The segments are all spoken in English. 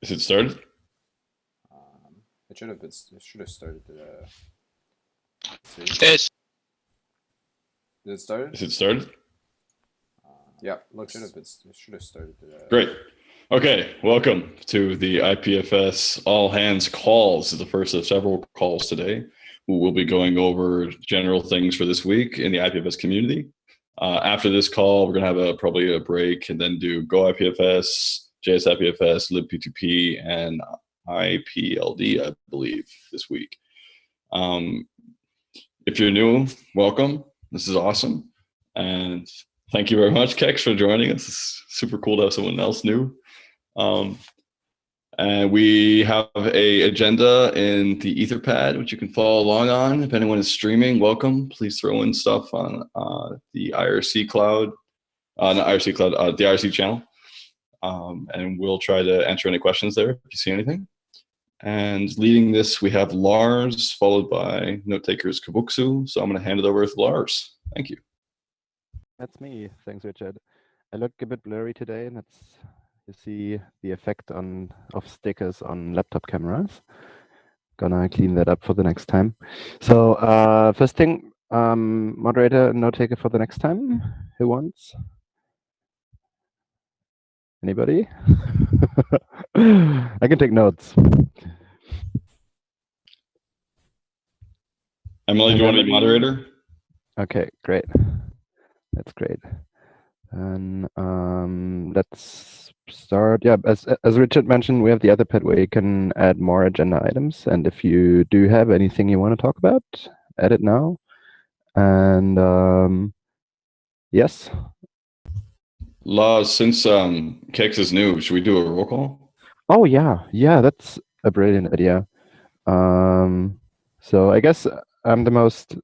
Is it started? It should have been. It should have started. Yes. Did it start? Is it started? Yeah, look, should have been. It should have started. Great. Okay, welcome to the IPFS All Hands Calls. This is the first of several calls today. We'll be going over general things for this week in the IPFS community. After this call, we're going to have probably a break and then do Go IPFS, JS IPFS, libp2p, and IPLD, I believe, this week. If you're new, welcome. This is awesome. And thank you very much, Kex, for joining us. It's super cool to have someone else new. And we have a agenda in the Etherpad, which you can follow along on. If anyone is streaming, welcome. Please throw in stuff on the IRC cloud, not IRC cloud, the IRC channel. And we'll try to answer any questions there if you see anything. And leading this, we have Lars, followed by note takers Kabuksu. So I'm going to hand it over to Lars. Thank you. That's me. Thanks, Richard. I look a bit blurry today, and you see the effect of stickers on laptop cameras. Gonna clean that up for the next time. So first thing, moderator, note taker for the next time. Who wants? Anybody? I can take notes. Emily, do you want to be moderator? Okay, great. That's great. And let's start. Yeah, as Richard mentioned, we have the other pad where you can add more agenda items. And if you do have anything you want to talk about, add it now. And yes. Lars, since Kex is new, should we do a roll call? Oh yeah, that's a brilliant idea. So I guess I'm the most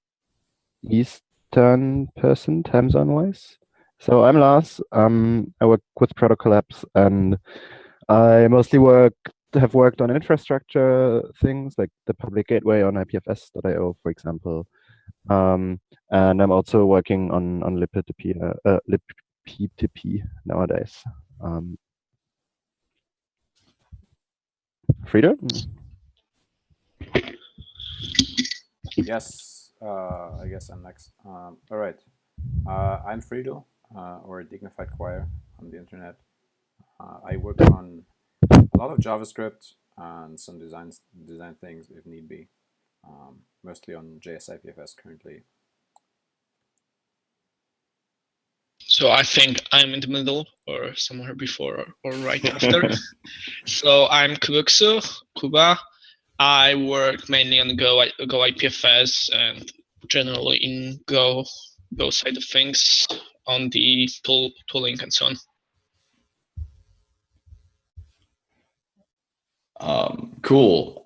Eastern person, time zone wise. So I'm Lars. I work with Protocol Labs, and I mostly have worked on infrastructure things like the public gateway on IPFS.io, for example. And I'm also working on libp2p nowadays. Frida? Yes. I guess I'm next. All right. I'm Frido, or Dignified Choir on the internet. I work on a lot of JavaScript and some design things if need be. Mostly on JS IPFS currently. So I think I'm in the middle or somewhere before or right after. So I'm Kubuksu, Kuba. I work mainly on Go IPFS and generally in Go side of things on the tooling and so on. Cool.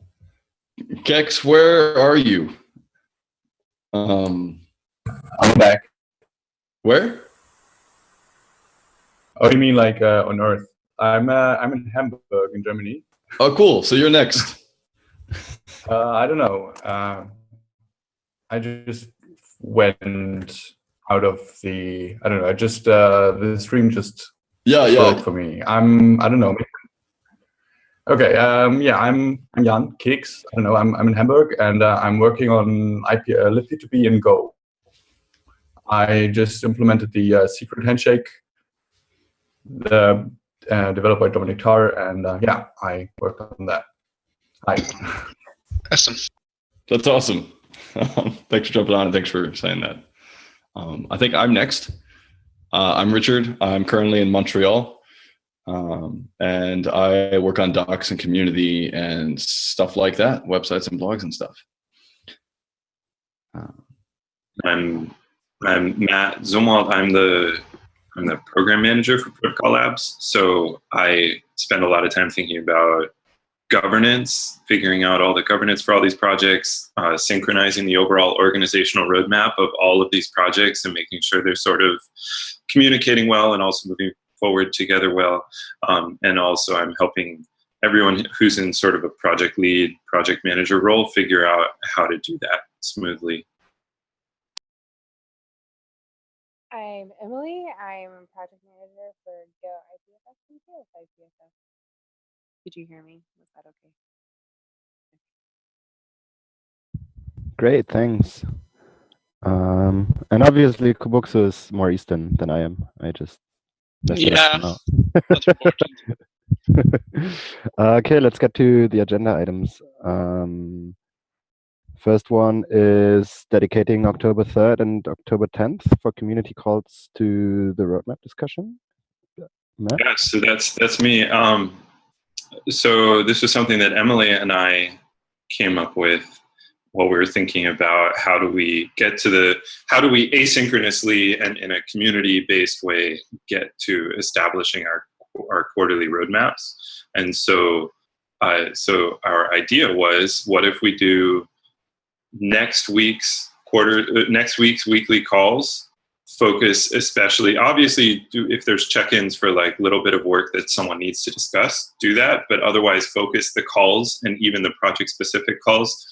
Kex, where are you? I'm back. Where? Oh, you mean like on Earth? I'm in Hamburg in Germany. Oh, cool. So you're next. I don't know. I just went out of the. I don't know. I just the stream just broke for me. I don't know. Okay. Yeah. I'm Jan Keks. I don't know. I'm in Hamburg and I'm working on libp2p and Go. I just implemented the secret handshake. Developed by Dominic Tarr, and yeah, I worked on that. Hi. Awesome. That's awesome. Thanks for jumping on and thanks for saying that. I think I'm next. I'm Richard. I'm currently in Montreal, and I work on docs and community and stuff like that, websites and blogs and stuff. I'm Matt Zumwalt. I'm the program manager for Protocol Labs. So I spend a lot of time thinking about governance, figuring out all the governance for all these projects, synchronizing the overall organizational roadmap of all of these projects and making sure they're sort of communicating well and also moving forward together well. And also I'm helping everyone who's in sort of a project lead, project manager role figure out how to do that smoothly. I'm Emily. I'm project manager for Go IPFS Sync with IPFS. Did you hear me? Was that okay? Great, thanks. And obviously Kubuksu is more Eastern than I am. I just messed it Yeah, up now. that's important. Okay, let's get to the agenda items. First one is dedicating October 3rd and October 10th for community calls to the roadmap discussion. Matt? Yeah, so that's me. So this was something that Emily and I came up with while we were thinking about how do we asynchronously and in a community-based way get to establishing our quarterly roadmaps. And so our idea was, what if we do next week's weekly calls focus, especially obviously if there's check-ins for like little bit of work that someone needs to discuss, do that, but otherwise focus the calls and even the project specific calls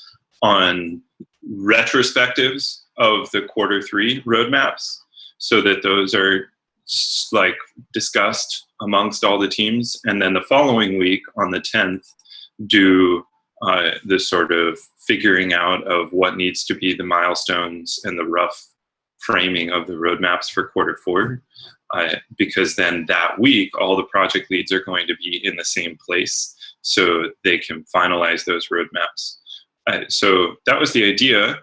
on retrospectives of the Q3 roadmaps, so that those are like discussed amongst all the teams, and then the following week on the 10th do the sort of figuring out of what needs to be the milestones and the rough framing of the roadmaps for Q4, because then that week all the project leads are going to be in the same place, so they can finalize those roadmaps. So that was the idea.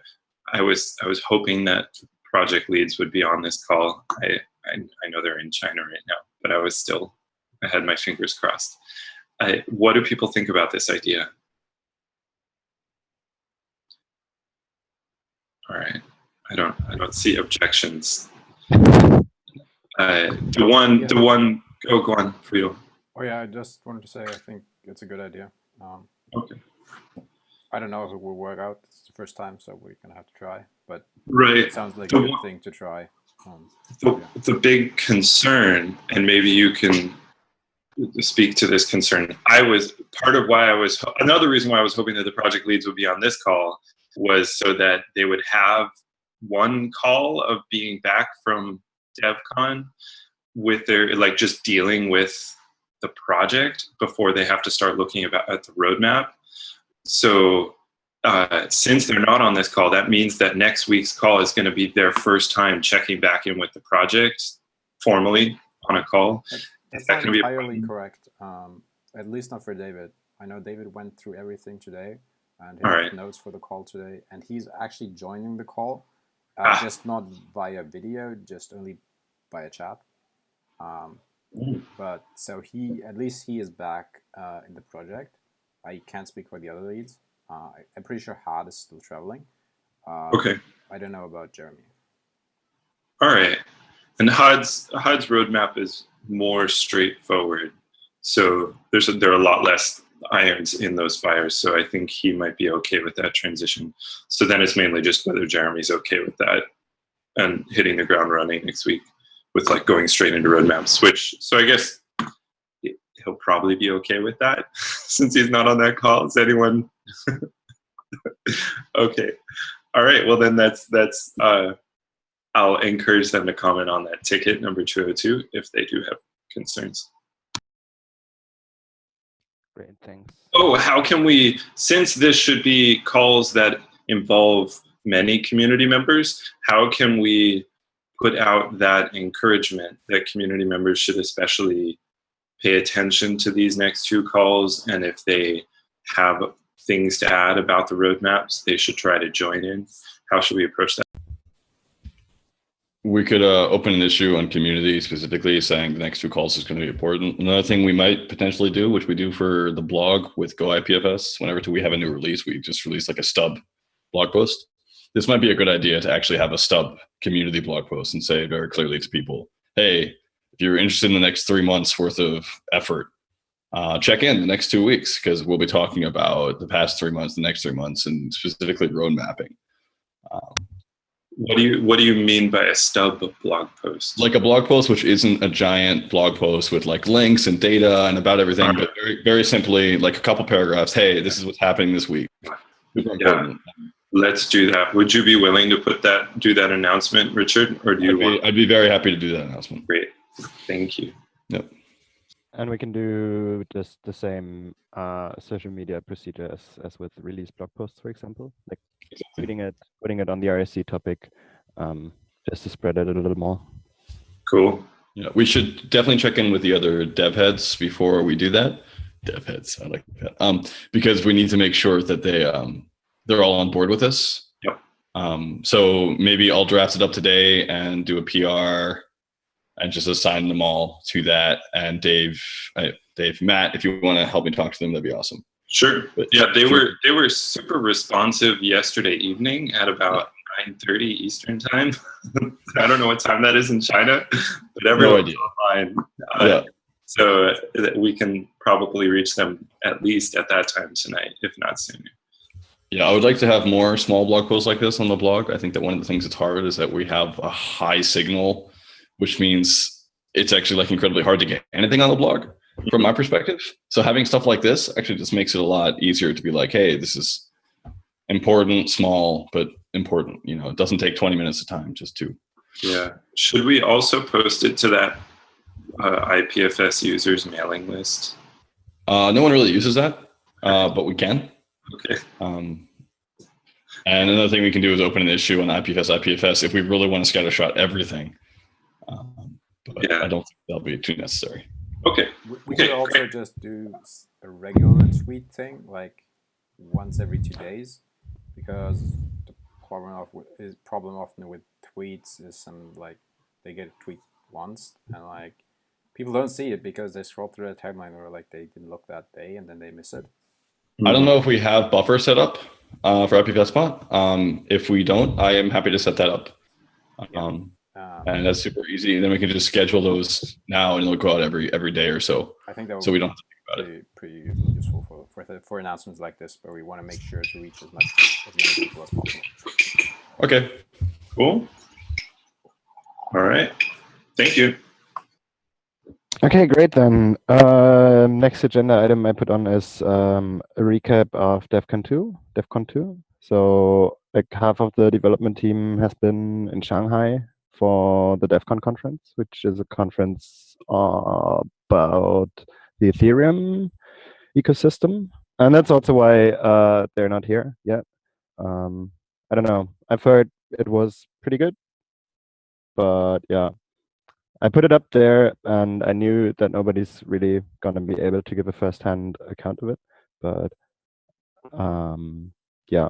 I was hoping that project leads would be on this call. I know they're in China right now, but I had my fingers crossed. What do people think about this idea? All right, I don't see objections. Go on, Friedel. Oh yeah, I just wanted to say I think it's a good idea. Okay. I don't know if it will work out. It's the first time, so we're gonna have to try. But right, it sounds like a good thing to try. The big concern, and maybe you can speak to this concern. Another reason why I was hoping that the project leads would be on this call was so that they would have one call of being back from DevCon with their, like, just dealing with the project before they have to start looking at the roadmap. So since they're not on this call, that means that next week's call is going to be their first time checking back in with the project formally on a call. That's not entirely correct, at least not for David. I know David went through everything today and he took notes for the call today, and he's actually joining the call, just not via video, just only via chat. But so at least he is back in the project. I can't speak for the other leads. I'm pretty sure Had is still traveling. Okay. I don't know about Jeremy. All right. And Had's roadmap is more straightforward. So there are a lot less irons in those fires. So I think he might be okay with that transition. So then it's mainly just whether Jeremy's okay with that and hitting the ground running next week with like going straight into roadmap switch. So I guess he'll probably be okay with that since he's not on that call. Is anyone? Okay. All right. Well, then that's I'll encourage them to comment on that ticket number 202 if they do have concerns. Great, thanks. Oh, how can we, since this should be calls that involve many community members, how can we put out that encouragement that community members should especially pay attention to these next two calls, and if they have things to add about the roadmaps, they should try to join in? How should we approach that? We could open an issue on community specifically saying the next two calls is going to be important. Another thing we might potentially do, which we do for the blog with Go IPFS, whenever we have a new release, we just release like a stub blog post. This might be a good idea to actually have a stub community blog post and say very clearly to people, hey, if you're interested in the next 3 months worth of effort, check in the next 2 weeks, because we'll be talking about the past 3 months, the next 3 months, and specifically road mapping. What do you mean by a stub blog post? Like a blog post which isn't a giant blog post with like links and data and about everything, but very, very simply like a couple paragraphs. Hey, this is what's happening this week. Super important. Let's do that. Would you be willing to do that announcement, Richard? Or do you I'd be very happy to do that announcement. Great. Thank you. Yep. And we can do just the same social media procedure as with release blog posts, for example, like putting it on the IRC topic, just to spread it a little more. Cool. Yeah, we should definitely check in with the other dev heads before we do that. Dev heads, I like that. Because we need to make sure that they're all on board with this. Yep. So maybe I'll draft it up today and do a PR and just assign them all to that. And Dave, Matt, if you want to help me talk to them, that'd be awesome. Sure. But yeah, they were super responsive yesterday evening at about 9:30 Eastern time. I don't know what time that is in China, but everyone's online. So that we can probably reach them at least at that time tonight, if not sooner. Yeah, I would like to have more small blog posts like this on the blog. I think that one of the things that's hard is that we have a high signal, which means it's actually like incredibly hard to get anything on the blog from my perspective. So having stuff like this actually just makes it a lot easier to be like, hey, this is important, small, but important. You know, it doesn't take 20 minutes of time just to. Yeah. Should we also post it to that IPFS users mailing list? No one really uses that, but we can. Okay. And another thing we can do is open an issue on IPFS if we really want to scattershot everything. But yeah. I don't think that'll be too necessary. Okay. We could also just do a regular tweet thing, like once every 2 days, because the problem often with tweets is they get a tweet once and like people don't see it because they scroll through the timeline or like they didn't look that day and then they miss it. I don't know if we have buffer set up for IPFS Spot. If we don't, I am happy to set that up. And that's super easy. And then we can just schedule those now and it'll go out every day or so. I think that would so we don't have to think about it. Pretty useful for announcements like this, where we want to make sure to reach as many people as possible. Okay, cool. All right, thank you. Okay, great then. Next agenda item I put on is a recap of DevCon 2. So like half of the development team has been in Shanghai for the DevCon conference, which is a conference about the Ethereum ecosystem. And that's also why they're not here yet. I don't know. I've heard it was pretty good, but yeah. I put it up there and I knew that nobody's really going to be able to give a first-hand account of it. But yeah,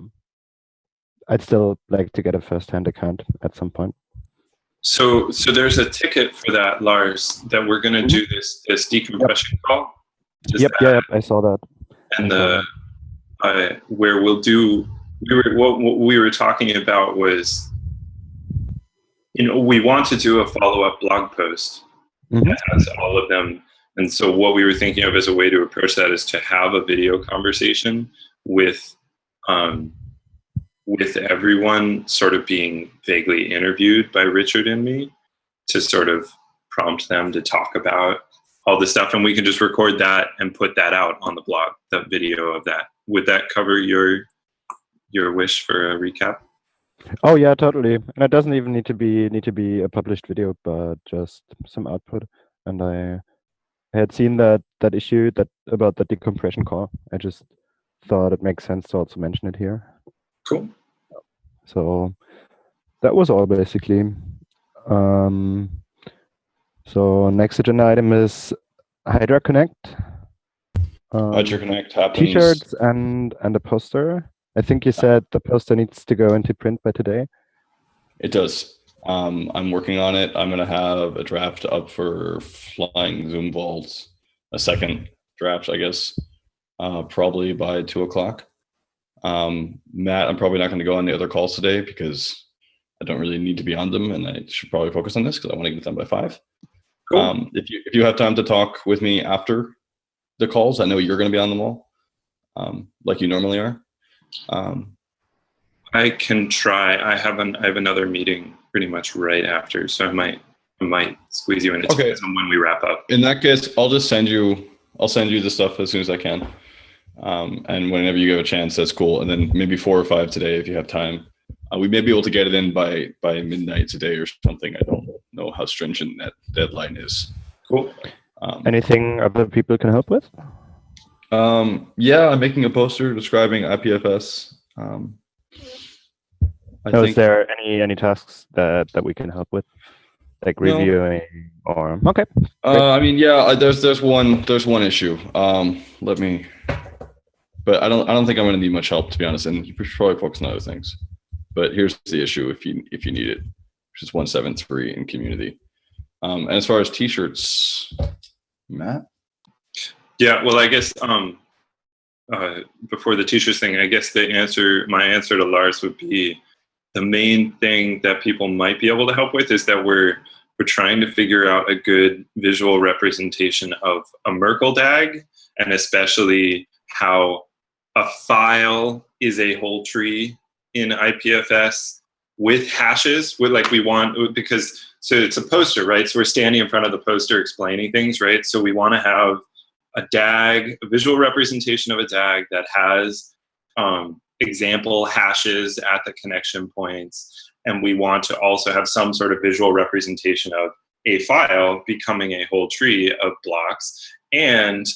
I'd still like to get a first-hand account at some point. So there's a ticket for that, Lars, that we're going to do this decompression call. Yep, I saw that. And where we'll do, what we were talking about was, we want to do a follow-up blog post that has all of them. And so what we were thinking of as a way to approach that is to have a video conversation with everyone sort of being vaguely interviewed by Richard and me to sort of prompt them to talk about all this stuff. And we can just record that and put that out on the blog, the video of that. Would that cover your wish for a recap? Oh yeah, totally. And it doesn't even need to be a published video, but just some output. And I had seen that issue about the decompression call. I just thought it makes sense to also mention it here. Cool. So that was all basically. So next agenda item is Hydra Connect. Hydra Connect happens. T-shirts and a poster. I think you said the poster needs to go into print by today. It does. I'm working on it. I'm going to have a draft up for Flying Zoom Vaults, a second draft, I guess, probably by 2 o'clock. Matt, I'm probably not going to go on the other calls today because I don't really need to be on them, and I should probably focus on this because I want to get it done by 5. Cool. If you have time to talk with me after the calls, I know you're going to be on them all, like you normally are. I can try. I have another meeting pretty much right after, so I might squeeze you in. It depends on when we wrap up. In that case, I'll send you the stuff as soon as I can. And whenever you get a chance, that's cool. And then maybe 4 or 5 today if you have time. We may be able to get it in by midnight today or something. I don't know how stringent that deadline is. Cool. Anything other people can help with? Yeah, I'm making a poster describing IPFS. Is there any tasks that we can help with, like reviewing or okay? I mean, yeah, there's one issue. But I don't think I'm going to need much help, to be honest. And you should probably focus on other things. But here's the issue if you need it, which is 173 in community. And as far as t-shirts, Matt? Yeah, well, I guess before the t-shirts thing, I guess my answer to Lars would be the main thing that people might be able to help with is that we're trying to figure out a good visual representation of a Merkle DAG, and especially how a file is a whole tree in IPFS with hashes. So it's a poster, right? So we're standing in front of the poster explaining things, right? So we want to have a DAG, a visual representation of a DAG that has example hashes at the connection points. And we want to also have some sort of visual representation of a file becoming a whole tree of blocks, and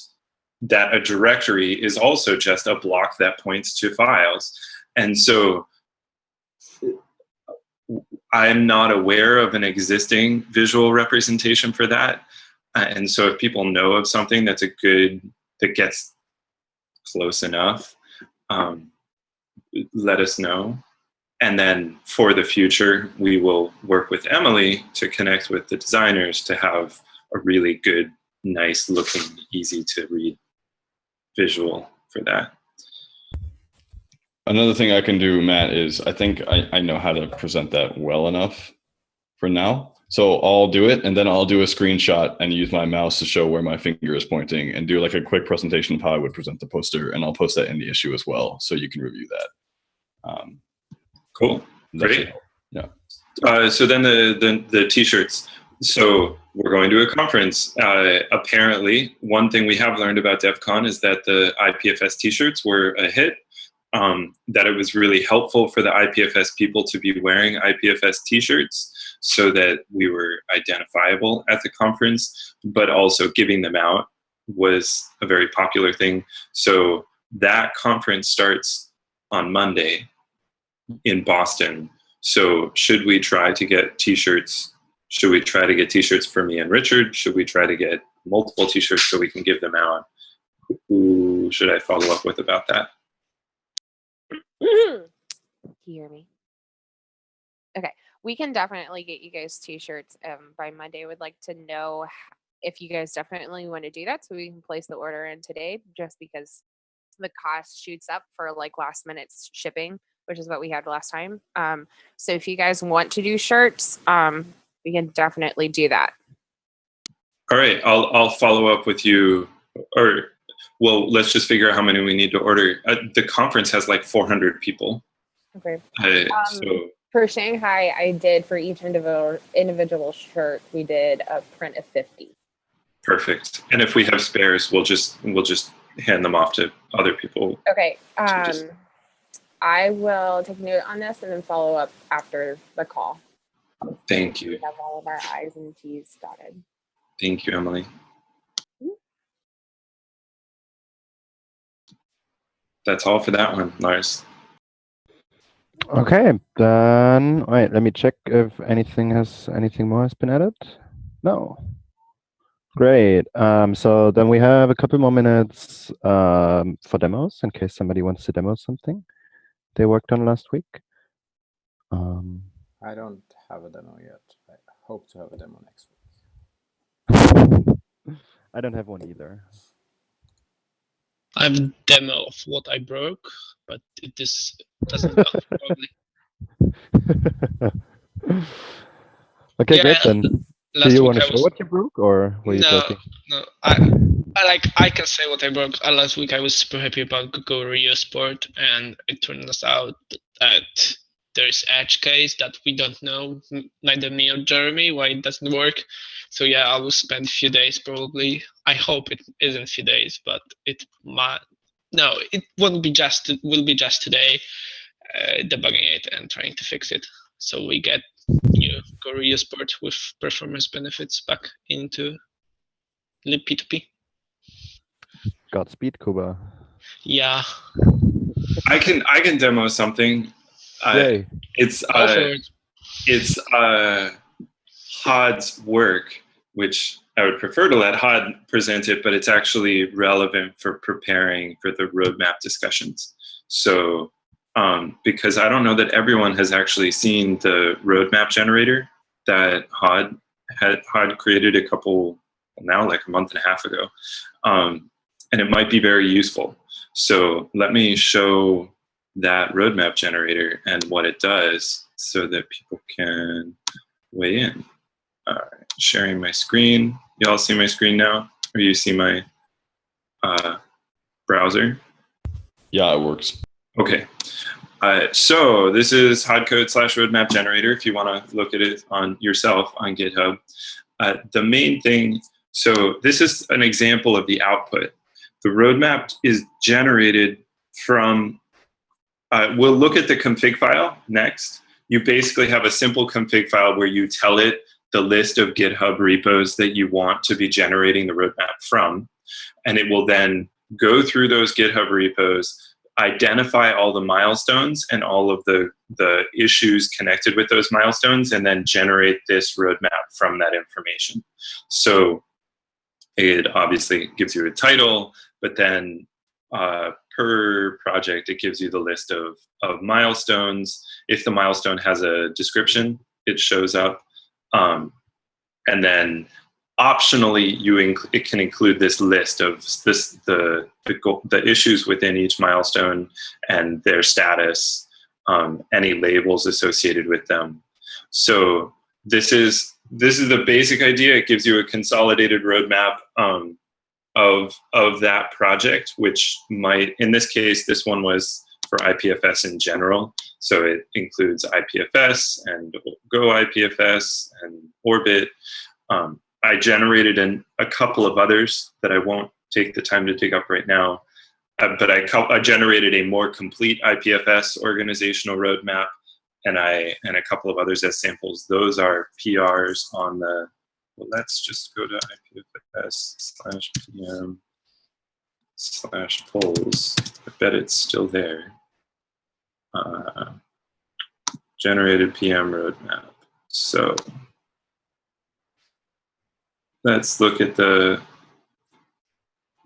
that a directory is also just a block that points to files. And so I'm not aware of an existing visual representation for that. And so if people know of something that gets close enough, let us know. And then for the future, we will work with Emily to connect with the designers to have a really good, nice looking, easy to read visual for that. Another thing I can do, Matt, is I think I know how to present that well enough for now. So I'll do it, and then I'll do a screenshot and use my mouse to show where my finger is pointing and do like a quick presentation of how I would present the poster, and I'll post that in the issue as well, so you can review that. Cool. Great. Yeah. So then the t-shirts. So we're going to a conference. Apparently, one thing we have learned about DEF CON is that the IPFS t-shirts were a hit. That it was really helpful for the IPFS people to be wearing IPFS t-shirts so that we were identifiable at the conference, but also giving them out was a very popular thing. So that conference starts on Monday in Boston. So should we try to get t-shirts? Should we try to get t-shirts for me and Richard? Should we try to get multiple t-shirts so we can give them out? Who should I follow up with about that? Can you hear me? Okay, we can definitely get you guys t-shirts by Monday. Would like to know if you guys definitely want to do that so we can place the order in today, just because the cost shoots up for like last minute shipping, which is what we had last time. So if you guys want to do shirts, we can definitely do that. All right, I'll follow up with you, or well, let's just figure out how many we need to order. The conference has like 400 people. Okay. So for Shanghai, I did for each individual shirt, we did a print of 50. Perfect. And if we have spares, we'll just hand them off to other people. Okay. I will take note on this and then follow up after the call. Thank you. We have all of our I's and T's dotted. Thank you, Emily. That's all for that one, Lars. Okay, then wait, let me check if anything more has been added. No. Great. So then we have a couple more minutes for demos in case somebody wants to demo something they worked on last week. I don't have a demo yet. I hope to have a demo next week. I don't have one either. I have a demo of what I broke, but it doesn't count probably. Okay, great then. Do you want to show what you broke, or were you joking? No, I can say what I broke. Last week I was super happy about Go Rio Sport, and it turns out that there's edge case that we don't know, neither me or Jeremy, why it doesn't work. So yeah, I will spend a few days probably. I hope it isn't a few days, but it might. No, it won't be just. It will be just today, debugging it and trying to fix it, so we get new Go Rio Sport with performance benefits back into P2P. Godspeed, Kuba. Yeah. I can demo something. Yay. It's Go for it. it's Hod's work, which I would prefer to let Hod present it, but it's actually relevant for preparing for the roadmap discussions. So, because I don't know that everyone has actually seen the roadmap generator that Hod created now like a month and a half ago, and it might be very useful. So let me show that roadmap generator and what it does so that people can weigh in. All right, sharing my screen. You all see my screen now? Or you see my browser? Yeah, it works. Okay. So this is hodcode/roadmap generator if you want to look at it on yourself on GitHub. The main thing, so this is an example of the output. The roadmap is generated from, we'll look at the config file next. You basically have a simple config file where you tell it the list of GitHub repos that you want to be generating the roadmap from. And it will then go through those GitHub repos, identify all the milestones and all of the issues connected with those milestones, and then generate this roadmap from that information. So it obviously gives you a title, but then per project, it gives you the list of milestones. If the milestone has a description, it shows up. And then optionally, it can include this list of the issues within each milestone and their status, any labels associated with them. So this is the basic idea. It gives you a consolidated roadmap of that project, which might, in this case, this one was for IPFS in general. So it includes IPFS and Go IPFS and Orbit. I generated a couple of others that I won't take the time to dig up right now, but I generated a more complete IPFS organizational roadmap, and a couple of others as samples. Those are PRs on the, well, let's just go to IPFS/PM/polls. I bet it's still there. Generated PM roadmap. So let's look at the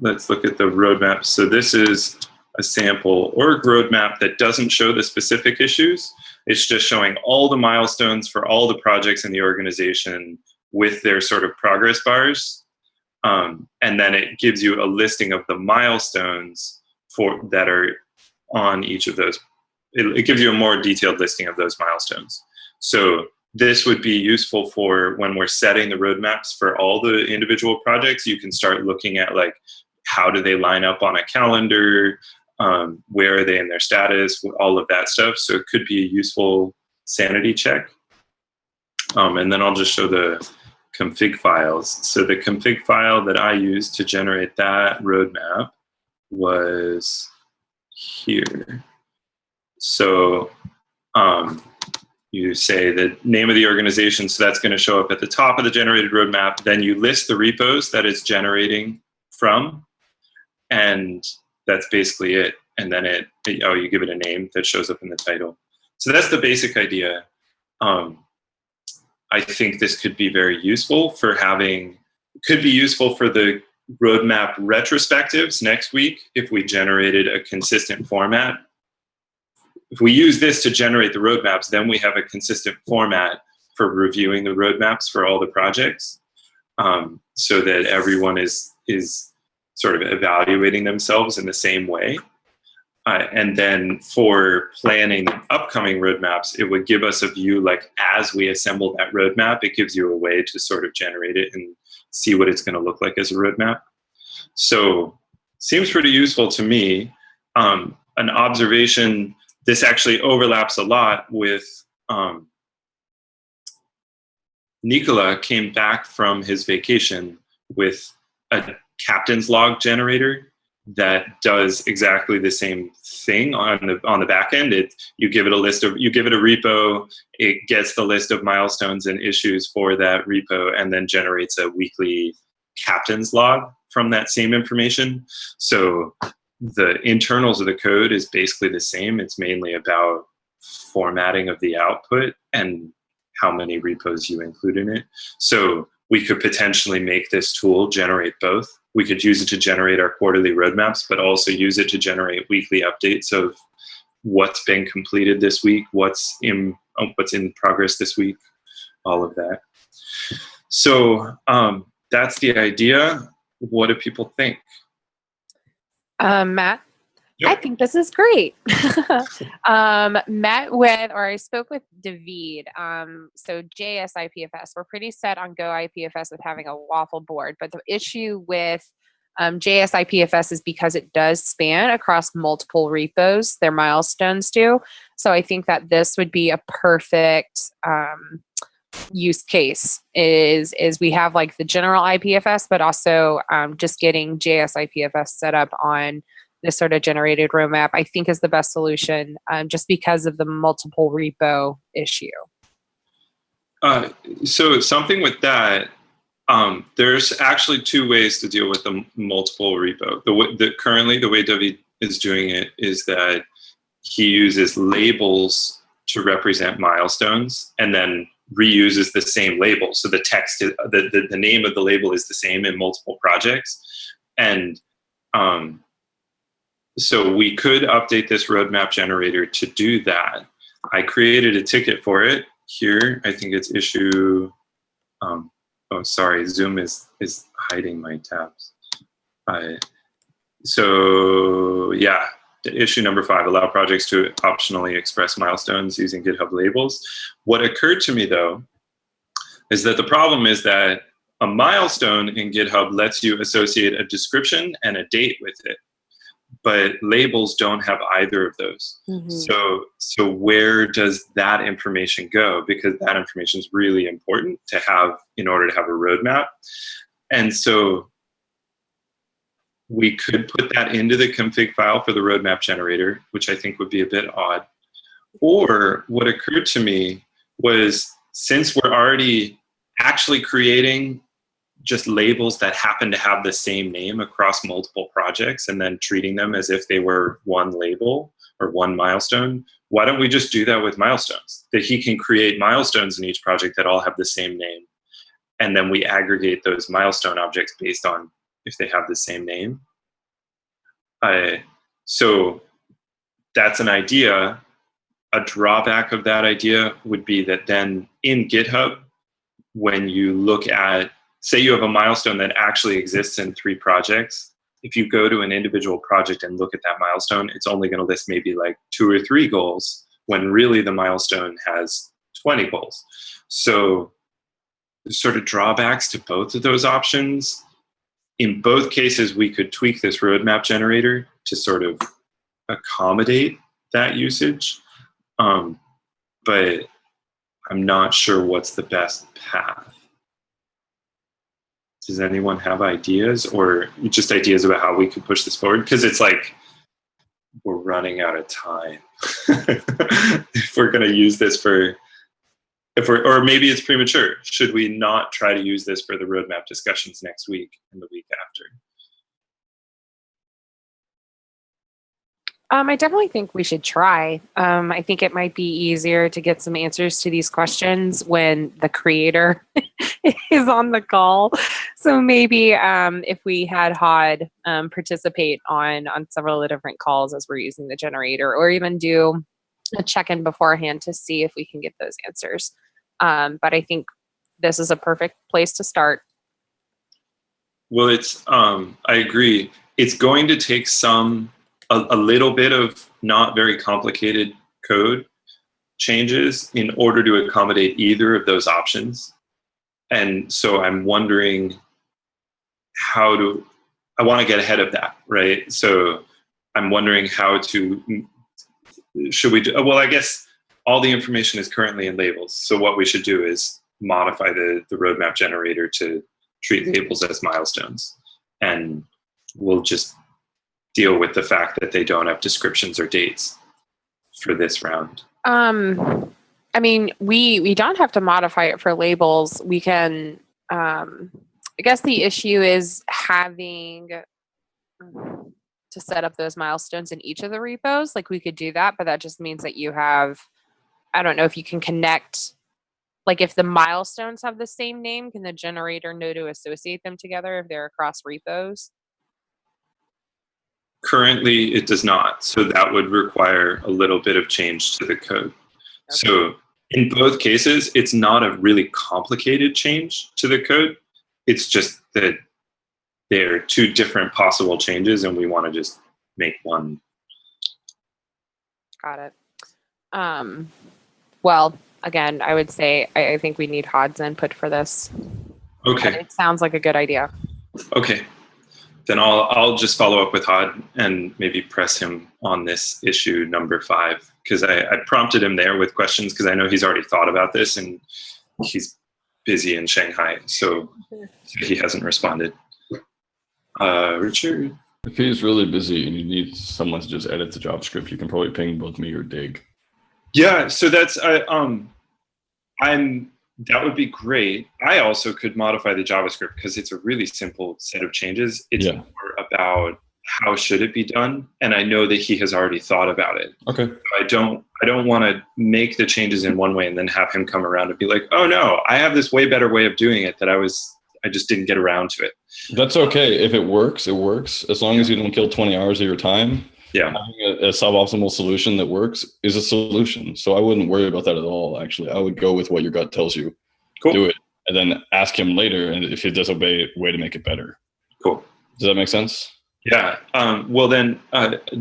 roadmap. So this is a sample org roadmap that doesn't show the specific issues. It's just showing all the milestones for all the projects in the organization with their sort of progress bars. And then it gives you a listing of the milestones that are on each of those. It gives you a more detailed listing of those milestones. So this would be useful for when we're setting the roadmaps for all the individual projects. You can start looking at, like, how do they line up on a calendar? Where are they in their status? All of that stuff. So it could be a useful sanity check. And then I'll just show the config files. So the config file that I used to generate that roadmap was here. So you say the name of the organization, so that's going to show up at the top of the generated roadmap. Then you list the repos that it's generating from, and that's basically it. And then you give it a name that shows up in the title. So that's the basic idea. I think this could be very useful for could be useful for the roadmap retrospectives next week if we generated a consistent format. If we use this to generate the roadmaps, then we have a consistent format for reviewing the roadmaps for all the projects, so that everyone is sort of evaluating themselves in the same way. And then for planning upcoming roadmaps, it would give us a view, like, as we assemble that roadmap, it gives you a way to sort of generate it and see what it's going to look like as a roadmap. So seems pretty useful to me. An observation, this actually overlaps a lot with Nicola came back from his vacation with a captain's log generator that does exactly the same thing on the back end. You give it a repo, it gets the list of milestones and issues for that repo, and then generates a weekly captain's log from that same information. So the internals of the code is basically the same. It's mainly about formatting of the output and how many repos you include in it. So we could potentially make this tool generate both. We could use it to generate our quarterly roadmaps, but also use it to generate weekly updates of what's been completed this week, what's in progress this week, all of that. So that's the idea. What do people think? Matt? Yep. I think this is great. I spoke with David. So JS IPFS, we're pretty set on Go IPFS with having a waffle board, but the issue with JS IPFS is because it does span across multiple repos, their milestones do. So I think that this would be a perfect use case is we have like the general IPFS, but also just getting JS IPFS set up on this sort of generated roadmap, I think is the best solution just because of the multiple repo issue. So something with that, there's actually two ways to deal with the multiple repo. Currently, the way David is doing it is that he uses labels to represent milestones and then reuses the same label. So the text, the name of the label is the same in multiple projects. And so we could update this roadmap generator to do that. I created a ticket for it here. I think it's issue, oh, sorry, Zoom is hiding my tabs. So yeah, issue number 5, allow projects to optionally express milestones using GitHub labels. What occurred to me though, is that the problem is that a milestone in GitHub lets you associate a description and a date with it, but labels don't have either of those. Mm-hmm. So where does that information go? Because that information is really important to have in order to have a roadmap. And so we could put that into the config file for the roadmap generator, which I think would be a bit odd. Or what occurred to me was, since we're already actually creating just labels that happen to have the same name across multiple projects and then treating them as if they were one label or one milestone, why don't we just do that with milestones? That he can create milestones in each project that all have the same name. And then we aggregate those milestone objects based on if they have the same name. So that's an idea. A drawback of that idea would be that then in GitHub, when you look at, say you have a milestone that actually exists in 3 projects, if you go to an individual project and look at that milestone, it's only going to list maybe like 2 or 3 goals, when really the milestone has 20 goals. So there's sort of drawbacks to both of those options. In both cases, we could tweak this roadmap generator to sort of accommodate that usage. But I'm not sure what's the best path. Does anyone have ideas, or just ideas about how we could push this forward? Because it's like we're running out of time. If we're going to use this for, or maybe it's premature. Should we not try to use this for the roadmap discussions next week and the week after? I definitely think we should try. I think it might be easier to get some answers to these questions when the creator is on the call. So maybe if we had Hod participate on several of the different calls as we're using the generator, or even do a check-in beforehand to see if we can get those answers. But I think this is a perfect place to start. Well, it's I agree. It's going to take a little bit of not very complicated code changes in order to accommodate either of those options. And so I'm wondering I want to get ahead of that, right? So I'm wondering well, I guess all the information is currently in labels. So what we should do is modify the roadmap generator to treat labels as milestones. And we'll just deal with the fact that they don't have descriptions or dates for this round. I mean, we don't have to modify it for labels. We can I guess the issue is having to set up those milestones in each of the repos. Like we could do that, but that just means that you have, I don't know if you can connect, like if the milestones have the same name, can the generator know to associate them together if they're across repos? Currently, it does not. So that would require a little bit of change to the code. Okay. So in both cases, it's not a really complicated change to the code. It's just that there are two different possible changes, and we want to just make one. Got it. Well, again, I would say I think we need Hod's input for this. Okay. But it sounds like a good idea. Okay. Then I'll just follow up with Hod and maybe press him on this issue number 5, because I prompted him there with questions because I know he's already thought about this and he's busy in Shanghai, so he hasn't responded. Richard? If he's really busy and you need someone to just edit the JavaScript, you can probably ping both me or Dig. Yeah, so that's that would be great. I also could modify the JavaScript because it's a really simple set of changes. It's more about how should it be done, and I know that he has already thought about it. Okay. So I don't want to make the changes in one way and then have him come around and be like, "Oh no, I have this way better way of doing it that I just didn't get around to it." That's okay. If it works, it works. As long as you don't kill 20 hours of your time. Yeah. Having a suboptimal solution that works is a solution. So I wouldn't worry about that at all, actually. I would go with what your gut tells you. Cool. Do it. And then ask him later, and if he does obey, way to make it better. Cool. Does that make sense? Yeah. Well then,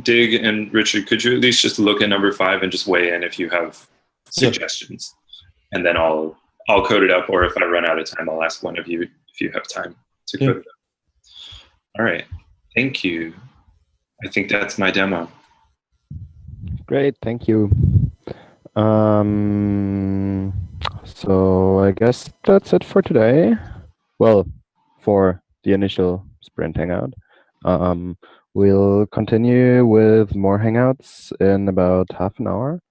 Dig and Richard, could you at least just look at number 5 and just weigh in if you have suggestions? And then I'll code it up, or if I run out of time, I'll ask one of you if you have time to code it up. All right. Thank you. I think that's my demo. Great, thank you. So I guess that's it for today. Well, for the initial sprint hangout. We'll continue with more hangouts in about half an hour.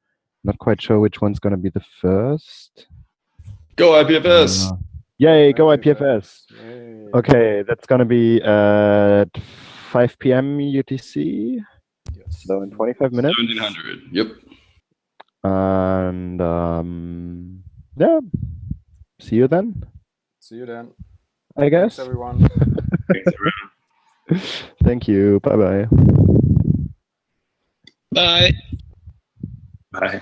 Not quite sure which one's going to be the first. Go IPFS! Yay, go IPFS! Yay. Okay, that's going to be at 5 p.m. UTC. Yes. So in 25 minutes. 1700. Yep. And yeah, see you then. See you then. I guess. Thanks, everyone. Thanks, everyone. Thank you. Bye-bye. Bye. Bye.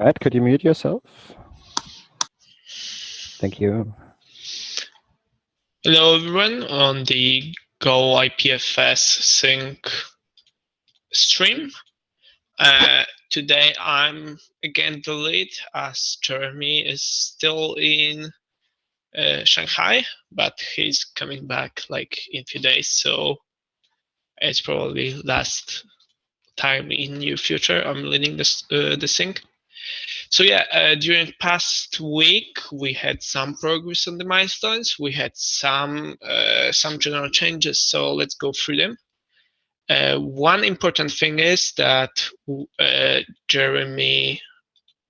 Matt, could you mute yourself? Thank you. Hello, everyone, on the Go IPFS Sync stream. Today, I'm again the lead, as Jeremy is still in Shanghai, but he's coming back like in a few days, so it's probably last time in near future I'm leading this the sync. So yeah, during past week we had some progress on the milestones. We had some general changes. So let's go through them. One important thing is that Jeremy,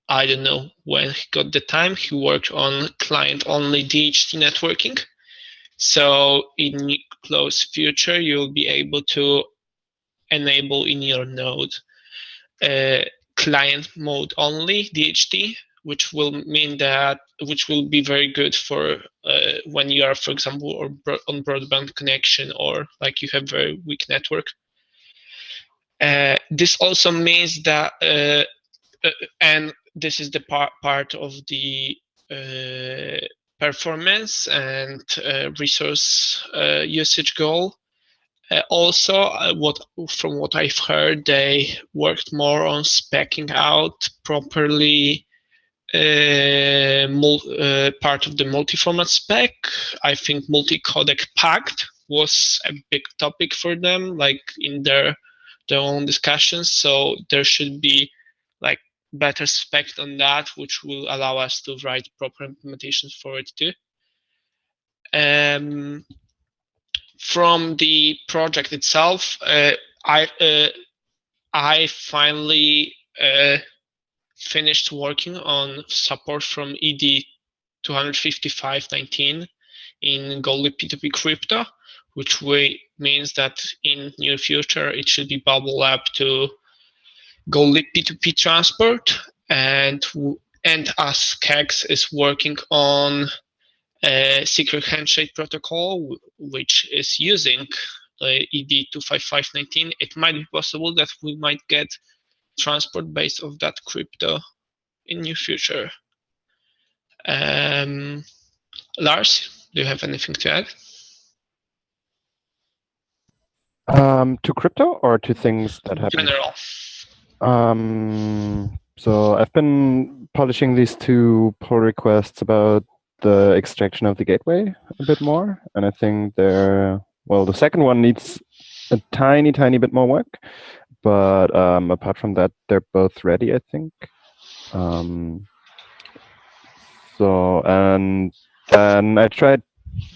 I don't know when he got the time, he worked on client-only DHT networking. So in close future, you'll be able to enable in your node client mode only DHT, which will mean that which will be very good for when you are, for example, on broadband connection or like you have very weak network. This also means that, and this is the part of the performance and resource usage goal. Also, from what I've heard, they worked more on speccing out properly part of the multi-format spec. I think multi-codec packed was a big topic for them, like in their own discussions. So there should be like better spec on that, which will allow us to write proper implementations for it too. From the project itself, I finally finished working on support from ED 255.19 in Goldie P2P crypto, which means that in near future it should be bubble up to Goldie P2P transport, and as KEX is working on a secret handshake protocol, which is using ED 255.19, it might be possible that we might get transport based off that crypto in near future. Lars, do you have anything to add? To crypto or to things that happen? General. So I've been polishing these two pull requests about the extraction of the gateway a bit more, and I think the second one needs a tiny bit more work, but apart from that, they're both ready, I think. And then I tried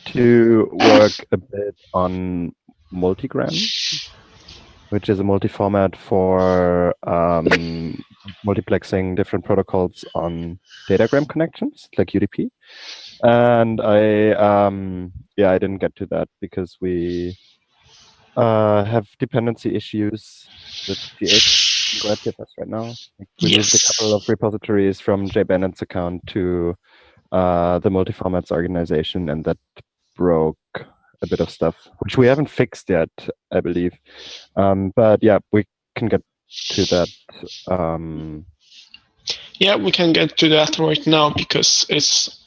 to work a bit on multigram, which is a multi-format for multiplexing different protocols on datagram connections, like UDP. And I didn't get to that because we have dependency issues with GH in IPFS right now. We moved a couple of repositories from Jay Bennett's account to the multi-formats organization, and that broke a bit of stuff, which we haven't fixed yet, I believe. But yeah, we can get to that. Yeah, we can get to that right now because it's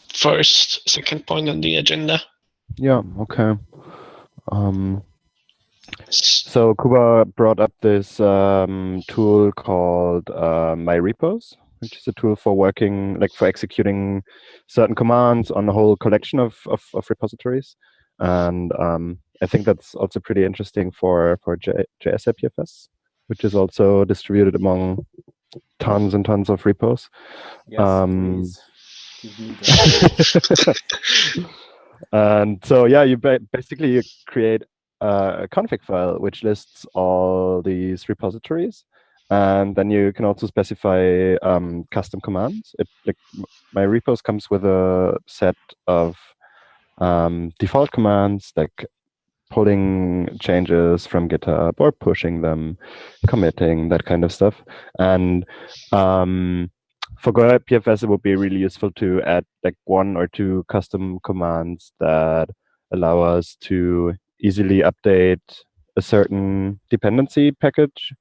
second point on the agenda. Yeah, okay. So Kuba brought up this tool called MyRepos, which is a tool for working, like for executing certain commands on a whole collection of repositories. And I think that's also pretty interesting for JS IPFS, which is also distributed among tons and tons of repos. Yes, please. Give me that. And so, yeah, you basically create a config file which lists all these repositories, and then you can also specify custom commands. MyRepos comes with a set of default commands like pulling changes from GitHub or pushing them, committing, that kind of stuff. And for Go IPFS, it would be really useful to add like one or two custom commands that allow us to easily update a certain dependency package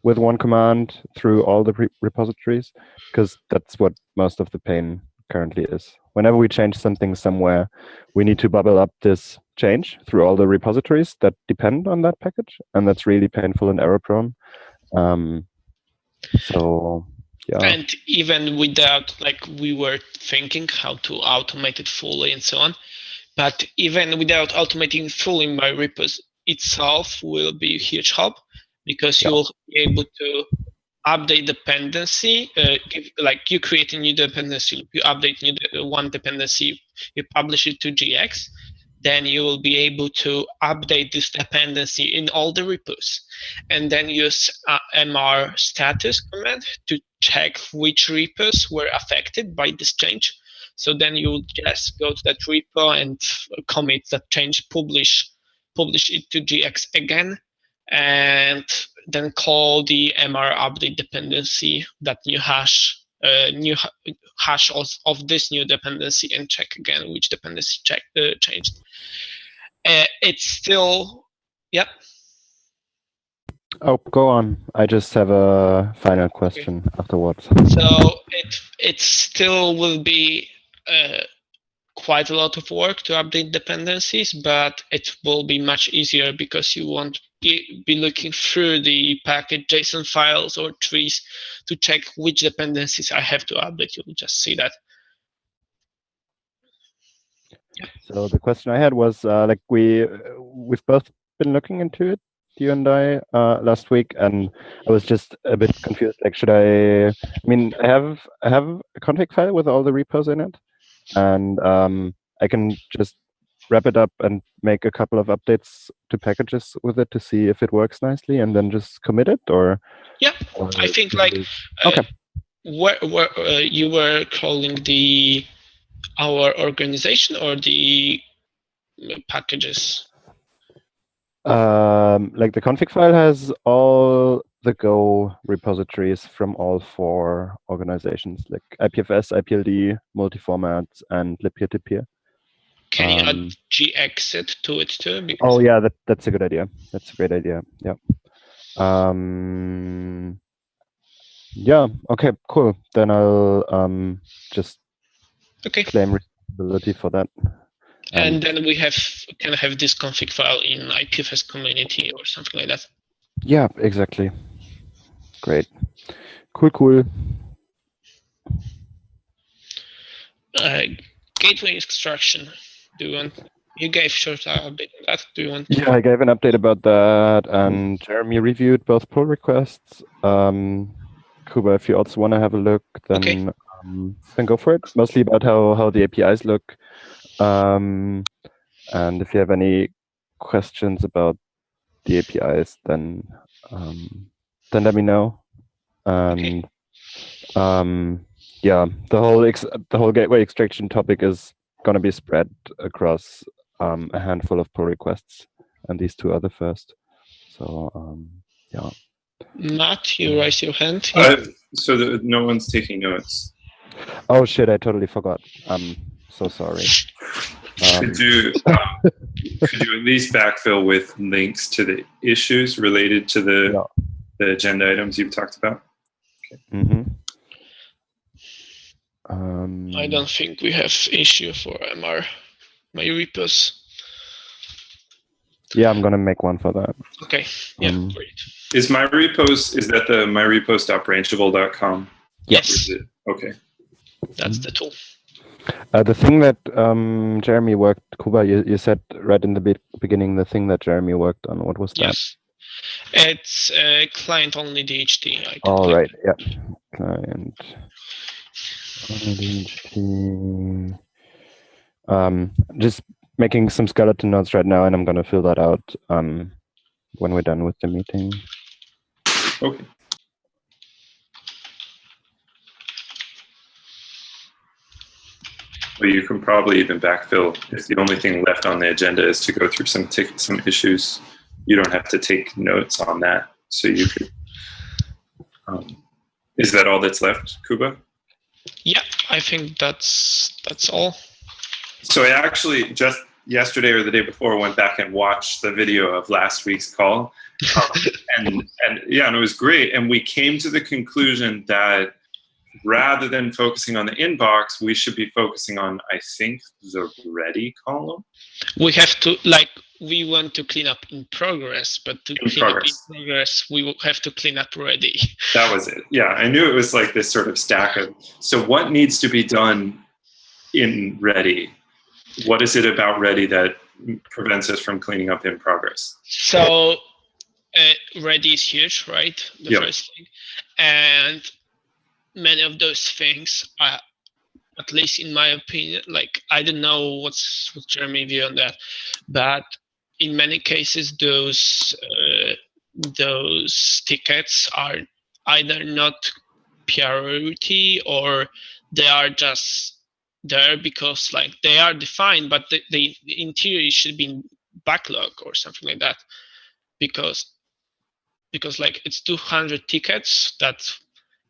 with one command through all the repositories, because that's what most of the pain currently is. Whenever we change something somewhere, we need to bubble up this change through all the repositories that depend on that package, and that's really painful and error prone. So yeah. And even without, like, we were thinking how to automate it fully and so on, but even without automating fully, my repos itself will be a huge help, because you'll be able to update dependency. Like, you create a new dependency, you update one dependency, you publish it to GX, then you will be able to update this dependency in all the repos, and then use mr status command to check which repos were affected by this change. So then you will just go to that repo and commit that change, publish it to GX again, and then call the mr update dependency, that new hash of this new dependency, and check again which dependency changed. It's still, yep. Oh, go on. I just have a final question afterwards. So it still will be quite a lot of work to update dependencies, but it will be much easier, because you won't be looking through the package JSON files or trees to check which dependencies I have to update. You'll just see that. So the question I had was, like, we've both been looking into it, you and I, last week, and I was just a bit confused. Like, should I mean, I have a config file with all the repos in it, and I can just wrap it up and make a couple of updates to packages with it to see if it works nicely, and then just commit it, or? Yeah, I think, like, okay. Where you were calling our organization or the packages? Like, the config file has all the Go repositories from all 4 organizations, like IPFS, IPLD, multi-formats, and libpeer-to-peer. Can you add gexit to it too? Oh yeah, that's a good idea. That's a great idea. Yeah. Yeah. Okay. Cool. Then I'll just claim responsibility for that. And then we can have this config file in IPFS community or something like that. Yeah. Exactly. Great. Cool. Gateway extraction. You gave short update on that. Do you want? Yeah, I gave an update about that, and Jeremy reviewed both pull requests. Kuba, if you also want to have a look, then go for it. Mostly about how the APIs look, and if you have any questions about the APIs, then let me know. And yeah, the whole gateway extraction topic is going to be spread across a handful of pull requests, and these 2 are the first. So yeah. Matt, you raise your hand. So no one's taking notes. Oh shit! I totally forgot. I'm so sorry. Could you at least backfill with links to the issues related to the agenda items you've talked about? Okay. I don't think we have issue for my repos. Yeah, I'm gonna make one for that. Okay. Yeah, great. Is that the myrepos.branchable.com? Yes. Okay. That's the tool. The thing that Jeremy worked, Kuba, you said right in the beginning, the thing that Jeremy worked on, what was that? Yes. It's client-only DHT. All right. Yeah. Client. DHT. Just making some skeleton notes right now, and I'm going to fill that out when we're done with the meeting. Okay. Well, you can probably even backfill if the only thing left on the agenda is to go through some issues. You don't have to take notes on that, so you could. Is that all that's left, Kuba? Yeah, I think that's all. So I actually just yesterday or the day before went back and watched the video of last week's call, And yeah, and it was great. And we came to the conclusion that rather than focusing on the inbox, we should be focusing on, I think, the ready column. We have to, like, we want to clean up in progress, but to clean up in progress, we will have to clean up ready. That was it. Yeah, I knew it was like this sort of stack of, so what needs to be done in ready? What is it about ready that prevents us from cleaning up in progress? So ready is huge, right? The first thing. And many of those things are, at least in my opinion, like, I don't know what's Jeremy's view on that, but in many cases, those tickets are either not priority, or they are just there because, like, they are defined, but the in theory should be in backlog or something like that, because like it's 200 tickets that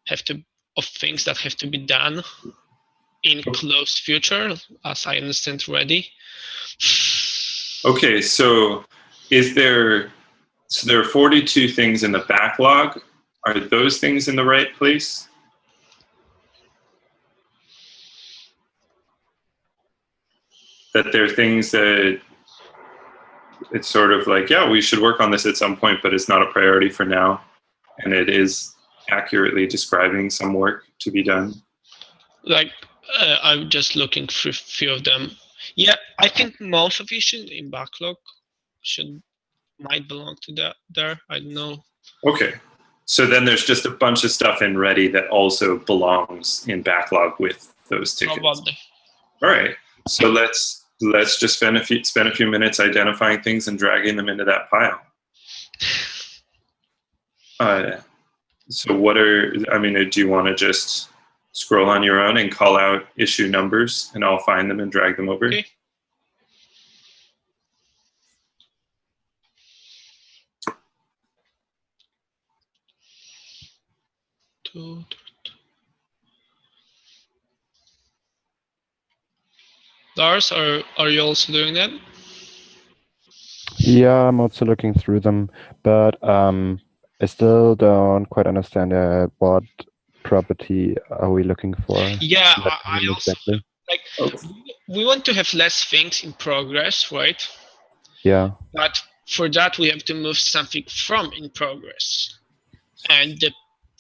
have to, of things that have to be done in close future, as I understand ready. Okay, so there are 42 things in the backlog. Are those things in the right place? That they're things that it's sort of like, yeah, we should work on this at some point, but it's not a priority for now. And it is accurately describing some work to be done. Like, I'm just looking for a few of them. Yeah, I think most of it should in backlog might belong to that there. I don't know. Okay. So then there's just a bunch of stuff in ready that also belongs in backlog with those tickets. Probably. All right. So let's just spend a few minutes identifying things and dragging them into that pile. So do you want to just scroll on your own and call out issue numbers, and I'll find them and drag them over? Okay. Lars, are you also doing that? Yeah, I'm also looking through them, but I still don't quite understand what property are we looking for. Yeah, I also exactly. Like, we want to have less things in progress, right? Yeah. But for that, we have to move something from in progress. And the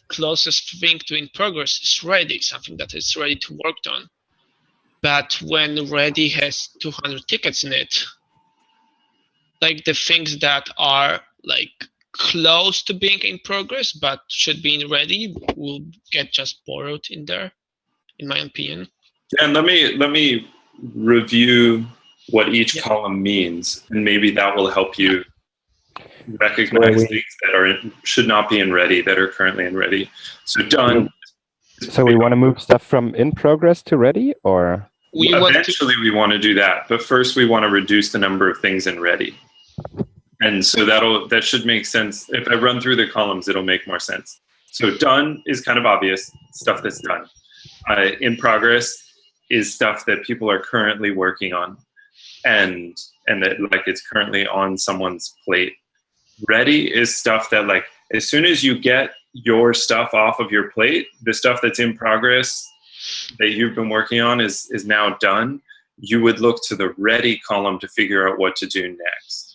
closest thing to in progress is ready, something that is ready to work on. But when ready has 200 tickets in it, like the things that are like close to being in progress but should be in ready will get just borrowed in there, in my opinion. And let me review what each column means, and maybe that will help you recognize things that should not be in ready that are currently in ready. So done. So we want to move stuff from in progress to ready, or eventually we want to do that, but first we want to reduce the number of things in ready. And so that should make sense. If I run through the columns, it'll make more sense. So done is kind of obvious, stuff that's done. In progress is stuff that people are currently working on, and that, like, it's currently on someone's plate. Ready is stuff that, like, as soon as you get your stuff off of your plate, the stuff that's in progress that you've been working on is now done. You would look to the ready column to figure out what to do next.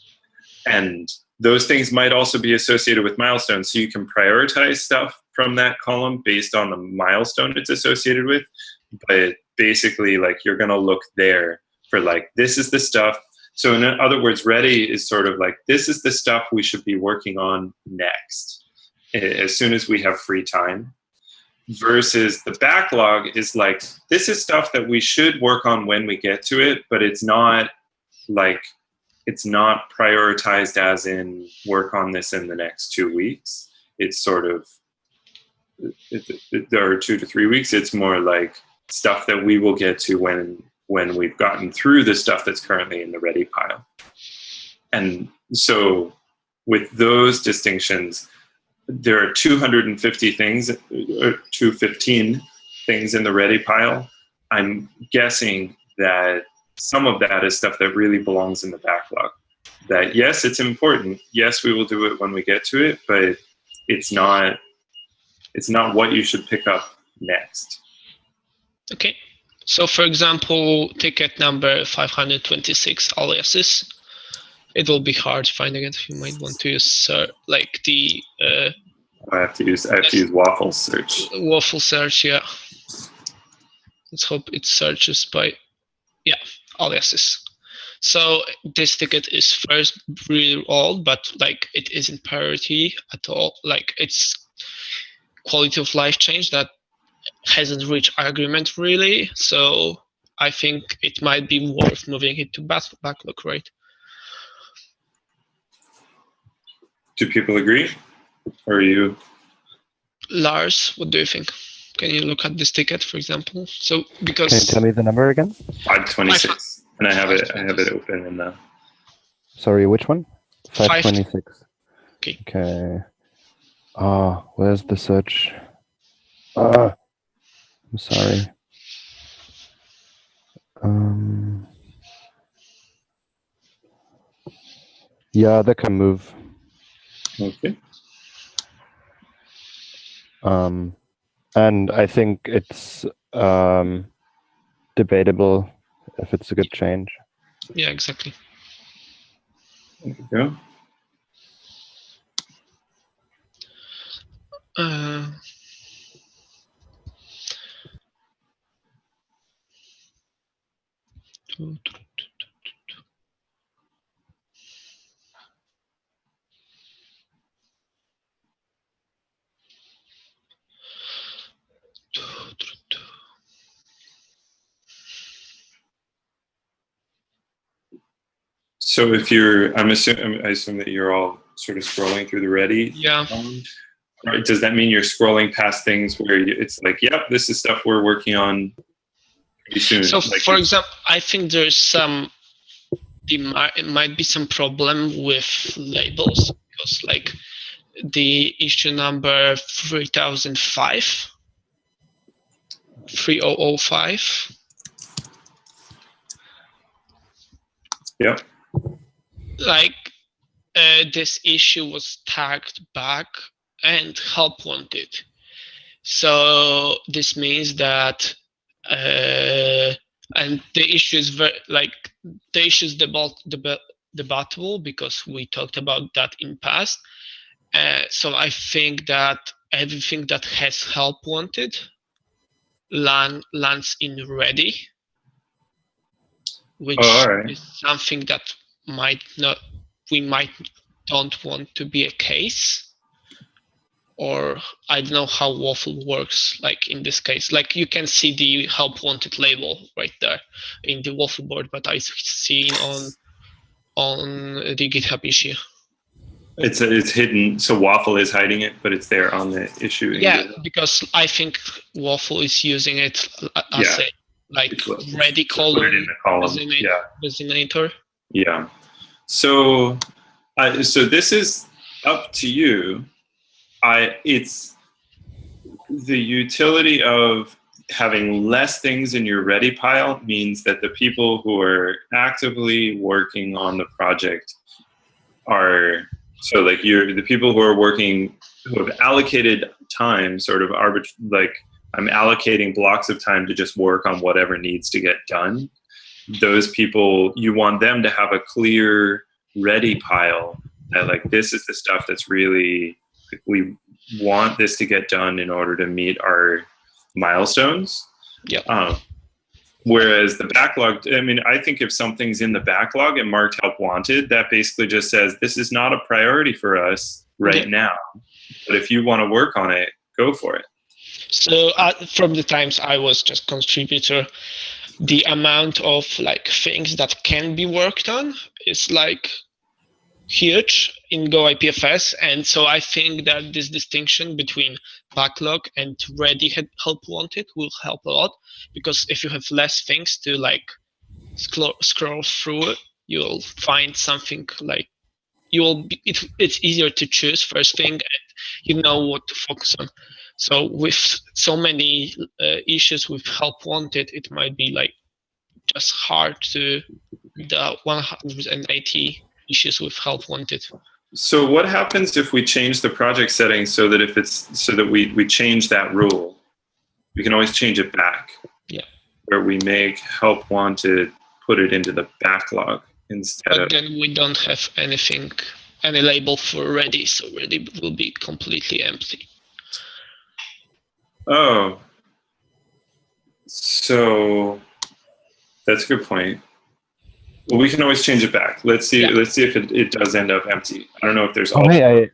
And those things might also be associated with milestones. So you can prioritize stuff from that column based on the milestone it's associated with. But basically, like, you're going to look there for, like, this is the stuff. So in other words, ready is sort of like, this is the stuff we should be working on next as soon as we have free time. Versus the backlog is like, this is stuff that we should work on when we get to it, but it's not prioritized as in work on this in the next 2 weeks. It's sort of, there are 2 to 3 weeks. It's more like stuff that we will get to when we've gotten through the stuff that's currently in the ready pile. And so with those distinctions, there are 250 things, or 215 things in the ready pile. I'm guessing that some of that is stuff that really belongs in the backlog. that yes, it's important. Yes, we will do it when we get to it, but it's not what you should pick up next. Okay. So for example, ticket number 526 aliases. It will be hard finding it. You might want to use like the I have to use waffle search. Waffle search, yeah. Let's hope it searches by aliases. So this ticket is first really old, but like it isn't priority at all. Like it's quality of life change that hasn't reached agreement really. So I think it might be worth moving it to backlog, right? Do people agree? Or are you? Lars, what do you think? Can you look at this ticket, for example? So because Can you tell me the number again? 526, and I have it open in the. Sorry, which one? 526. Okay. Okay. Where's the search? I'm sorry. Yeah, that can move. Okay. And I think it's debatable if it's a good change. Yeah, exactly. There you go. So if you're, I assume that you're all sort of scrolling through the Ready. Yeah. Right. Does that mean you're scrolling past things where it's like, yep, this is stuff we're working on pretty soon? So like for example, I think there's it might be some problem with labels because like the issue number 3005. Yep. Like this issue was tagged back and help wanted. So this means that and the issue is debatable because we talked about that in past. So I think that everything that has help wanted lands in Ready, which is something that we might don't want to be a case. Or I don't know how Waffle works like in this case. Like you can see the help wanted label right there in the Waffle board, but I see on the GitHub issue. It's hidden, so Waffle is hiding it, but it's there on the issue. Yeah, because I think Waffle is using it as a Ready column designator. Yeah. So this is up to you. It's the utility of having less things in your ready pile means that the people who are actively working on the project are the people who are working, who have allocated time, sort of I'm allocating blocks of time to just work on whatever needs to get done. Those people, you want them to have a clear ready pile that like this is the stuff that's really, we want this to get done in order to meet our milestones. Yeah. Whereas the backlog, I think if something's in the backlog and marked help wanted, that basically just says this is not a priority for us right now. But if you want to work on it, go for it. So from the times I was just contributor, the amount of like things that can be worked on is like huge in Go IPFS, and so I think that this distinction between backlog and ready help wanted will help a lot, because if you have less things to like scroll through, you'll find something like it's easier to choose first thing, and you know what to focus on. So with so many issues with help wanted, it might be like just hard to the 180 issues with help wanted. So what happens if we change the project settings so that we change that rule? We can always change it back. Yeah. Where we make help wanted, put it into the backlog instead But of. then we don't have anything, any label for ready, so ready will be completely empty. Oh. So that's a good point. Well, we can always change it back. Let's see. Yeah. Let's see if it does end up empty. I don't know if there's. Oh, hey,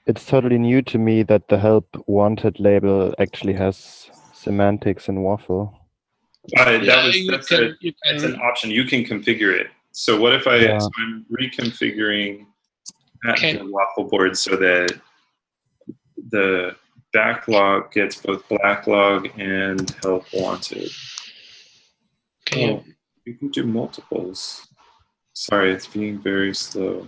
it's totally new to me that the help wanted label actually has semantics in Waffle. That's an option. You can configure it. So what if so I'm reconfiguring the Waffle board so that the backlog gets both backlog and help wanted. Okay. Oh, you can do multiples. Sorry, it's being very slow.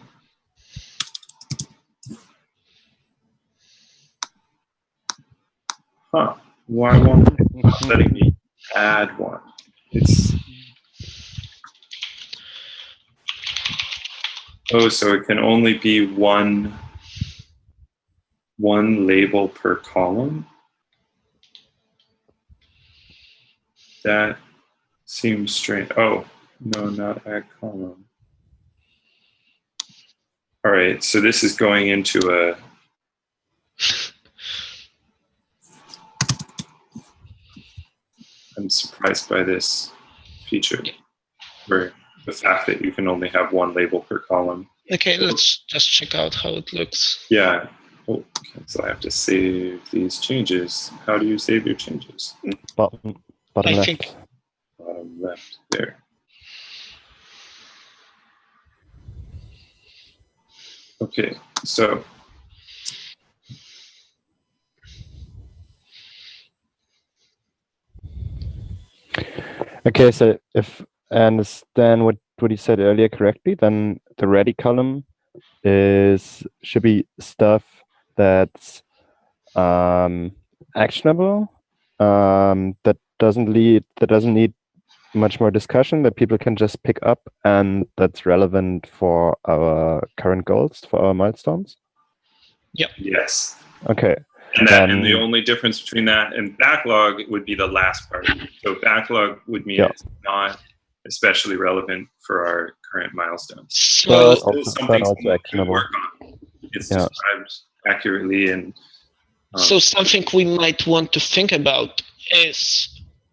Huh. Why won't it not letting me add one? So it can only be one label per column? That seems strange. Oh, no, not add column. All right, so this is going into a. I'm surprised by this feature, where the fact that you can only have one label per column. Okay, let's just check out how it looks. Yeah. Oh, okay, so I have to save these changes. How do you save your changes? Bottom left. Bottom left there. Okay, so. Okay, so if I understand what you said earlier correctly, then the ready column should be stuff that's actionable, that doesn't need much more discussion, that people can just pick up, and that's relevant for our current goals, for our milestones. Yep. Yes. Okay. And the only difference between that and backlog would be the last part. So backlog would mean it's not especially relevant for our current milestones. So it's still something someone can work on. It's described accurately. And so something we might want to think about is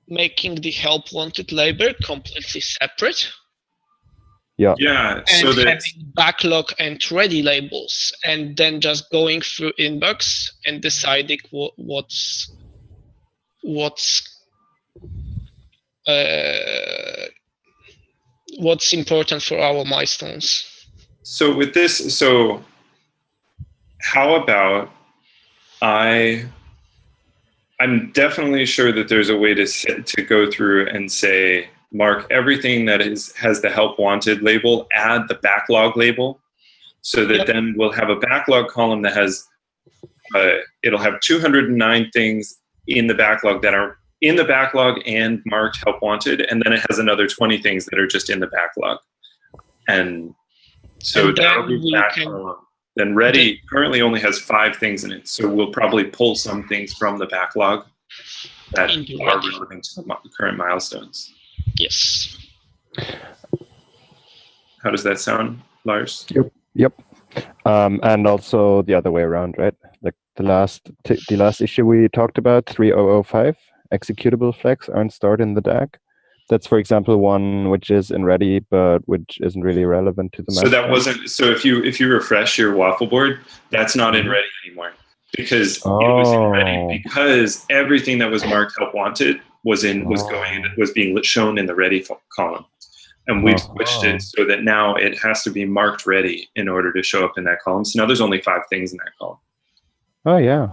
making the help wanted label completely separate. Yeah. Yeah. And so having backlog and ready labels, and then just going through inbox and deciding what's important for our milestones. So with this, how about I'm definitely sure that there's a way to go through and say, mark everything that has the help wanted label, add the backlog label, so that then we'll have a backlog column that has, it'll have 209 things in the backlog that are in the backlog and marked help wanted, and then it has another 20 things that are just in the backlog. And so that'll be that column. Then ready currently only has 5 things in it, so we'll probably pull some things from the backlog that are relevant to the current milestones. Yes. How does that sound, Lars? Yep. And also the other way around, right? Like the last issue we talked about, 3005, executable flags aren't stored in the DAG. That's, for example, one which is in ready, but which isn't really relevant to the So that wasn't. So if you refresh your Waffle board, that's not in ready anymore, because it was in ready because everything that was marked help wanted was being shown in the ready column, and we've switched it so that now it has to be marked ready in order to show up in that column. So now there's only 5 things in that column. Oh yeah.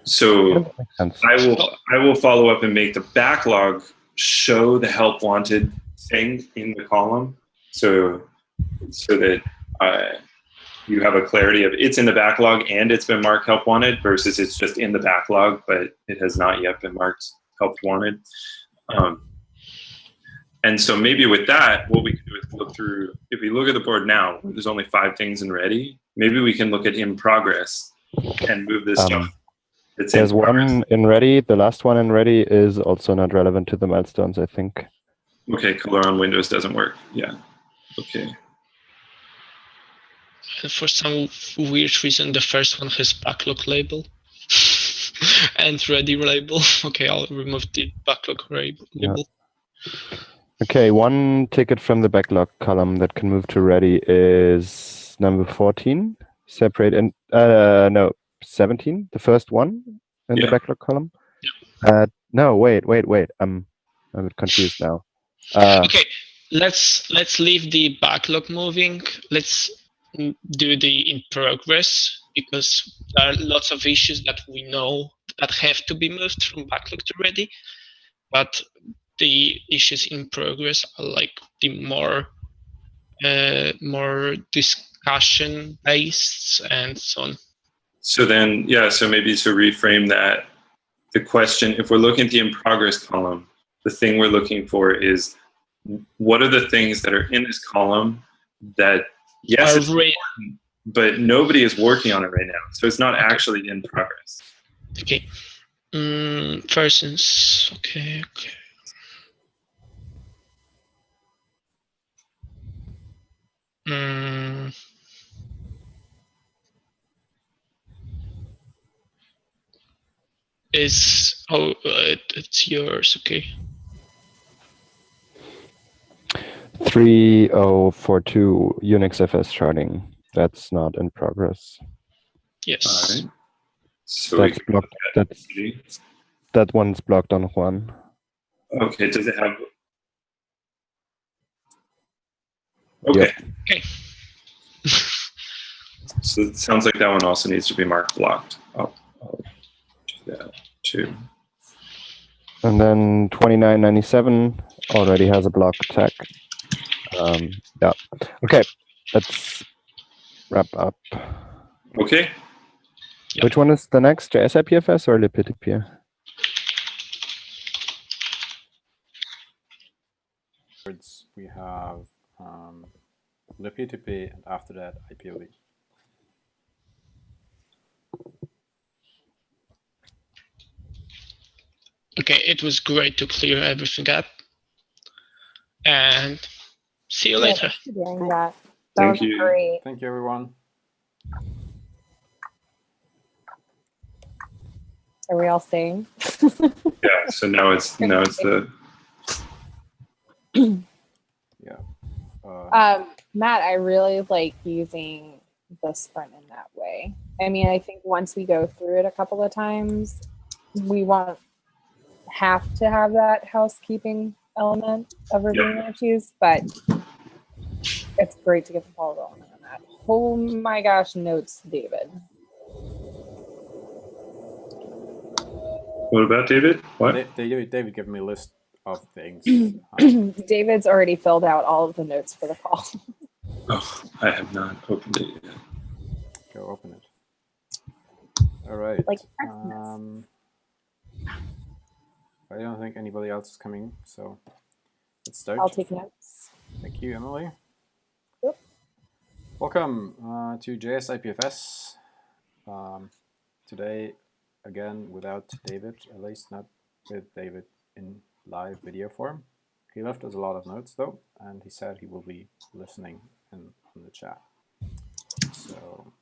So I will follow up and make the backlog show the help wanted thing in the column, so that you have a clarity of it's in the backlog and it's been marked help wanted versus it's just in the backlog but it has not yet been marked help wanted. And so maybe with that, what we can do is look through, if we look at the board now, there's only 5 things in ready. Maybe we can look at in progress and move this stuff. There's one in ready. The last one in ready is also not relevant to the milestones, I think. Okay, color on windows doesn't work. Yeah. Okay. For some weird reason, the first one has backlog label and ready label. Okay, I'll remove the backlog label. Yeah. Okay, one ticket from the backlog column that can move to ready is number 14. Separate and no, 17, the first one in the backlog column. No, wait. I'm a bit confused now. Okay, let's leave the backlog moving. Let's do the in progress, because there are lots of issues that we know that have to be moved from backlog to ready, but the issues in progress are like the more discussion based and so on. So then, yeah, so maybe to reframe that, the question, if we're looking at the in progress column, the thing we're looking for is, what are the things that are in this column that, yes, it's important, but nobody is working on it right now. So it's not actually in progress. Okay. Persons. Okay. It's yours. Okay. 3042 Unix FS sharding. That's not in progress. Yes. All right. So that's blocked. That one's blocked on Juan. Okay. Does it have? Okay. Yep. Okay. So it sounds like that one also needs to be marked blocked. I'll do that too. And then 2997 already has a block tag. Yeah. Okay. Let's wrap up. Okay. Yep. Which one is the next? JS IPFS or libptp? We have libptp, and after that IPOV. Okay, it was great to clear everything up. And see you later. Thanks for doing that. Thank was you. great. Thank you, everyone. Are we all staying? Yeah. So now it's the. Yeah. Matt, I really like using the sprint in that way. I mean, I think once we go through it a couple of times, we won't have to have that housekeeping element of reviewing issues, but it's great to get the ball rolling on that. Oh my gosh, notes, David. What about David? What? David gave me a list of things. David's already filled out all of the notes for the call. Oh, I have not opened it yet. Go open it. All right. Like I don't think anybody else is coming, so let's start. I'll take notes. Thank you, Emily. Yep. Welcome to JS IPFS. Today, again, without David, at least not with David in live video form. He left us a lot of notes, though, and he said he will be listening in the chat. So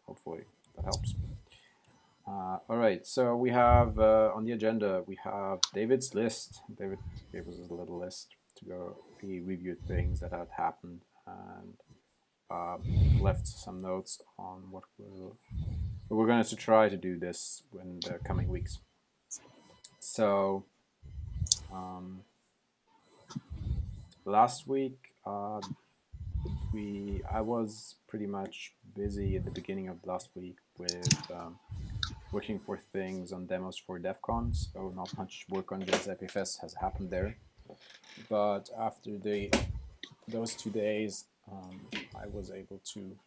hopefully that helps. All right, so we have on the agenda, we have David's list. David gave us a little list to go. He reviewed things that had happened and left some notes on what we're going to try to do this in the coming weeks. So last week, I was pretty much busy at the beginning of last week with looking for things on demos for DEF CON, so not much work on JS IPFS has happened there. But after those 2 days, I was able to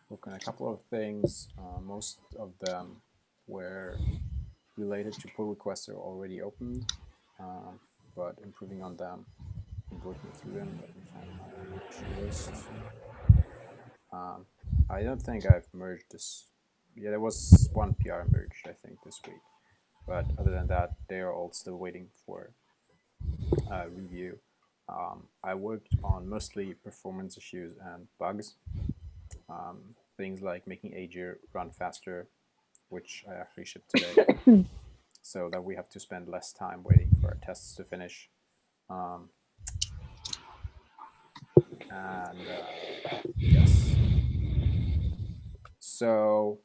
work on a couple of things. Most of them were related to pull requests that are already opened, but improving on them I'm working through them. Let me find my merge list. I don't think I've merged this. Yeah, there was one PR merge, I think, this week. But other than that, they are all still waiting for review. I worked on mostly performance issues and bugs. Things like making Aegir run faster, which I actually shipped today, so that we have to spend less time waiting for our tests to finish. And yes. So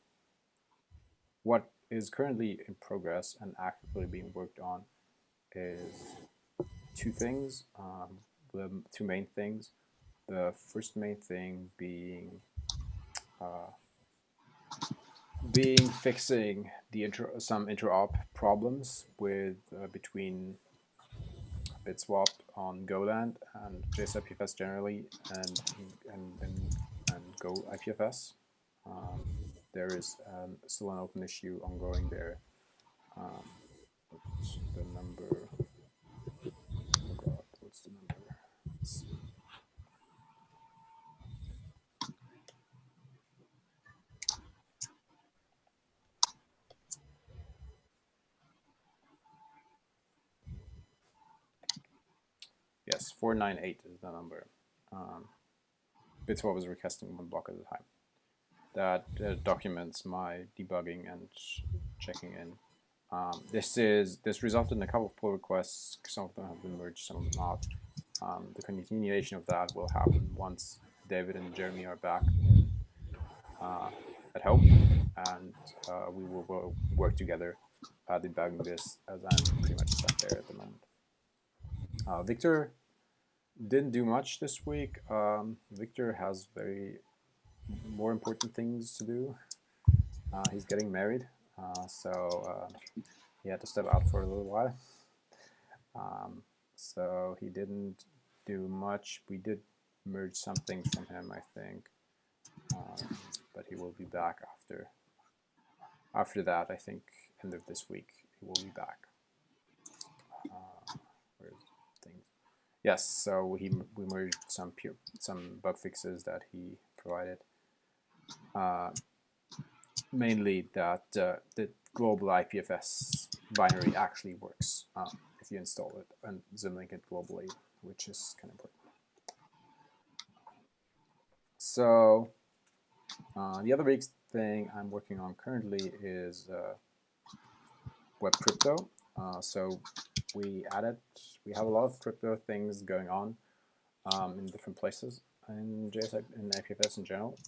what is currently in progress and actively being worked on is two things, the two main things. The first main thing being fixing the some interop problems with between BitSwap on Goland and JS generally, and Go IPFS. There is still an open issue ongoing there. What's the number? Oh God, what's the number? Let's see. Yes, 498 is the number. BitSwap is requesting one block at a time. That documents my debugging and checking in. This resulted in a couple of pull requests. Some of them have been merged, some of them not. The continuation of that will happen once David and Jeremy are back at home, and we will work together debugging this, as I'm pretty much stuck there at the moment. Victor didn't do much this week. Victor has more important things to do. He's getting married, so he had to step out for a little while. So he didn't do much. We did merge some things from him, I think, but he will be back after that. I think end of this week he will be back. Where's things? Yes, so we merged some bug fixes that he provided. Mainly that the global IPFS binary actually works if you install it and Zimlink it globally, which is kind of important. So the other big thing I'm working on currently is web crypto. So we have a lot of crypto things going on in different places in JS and IPFS in general.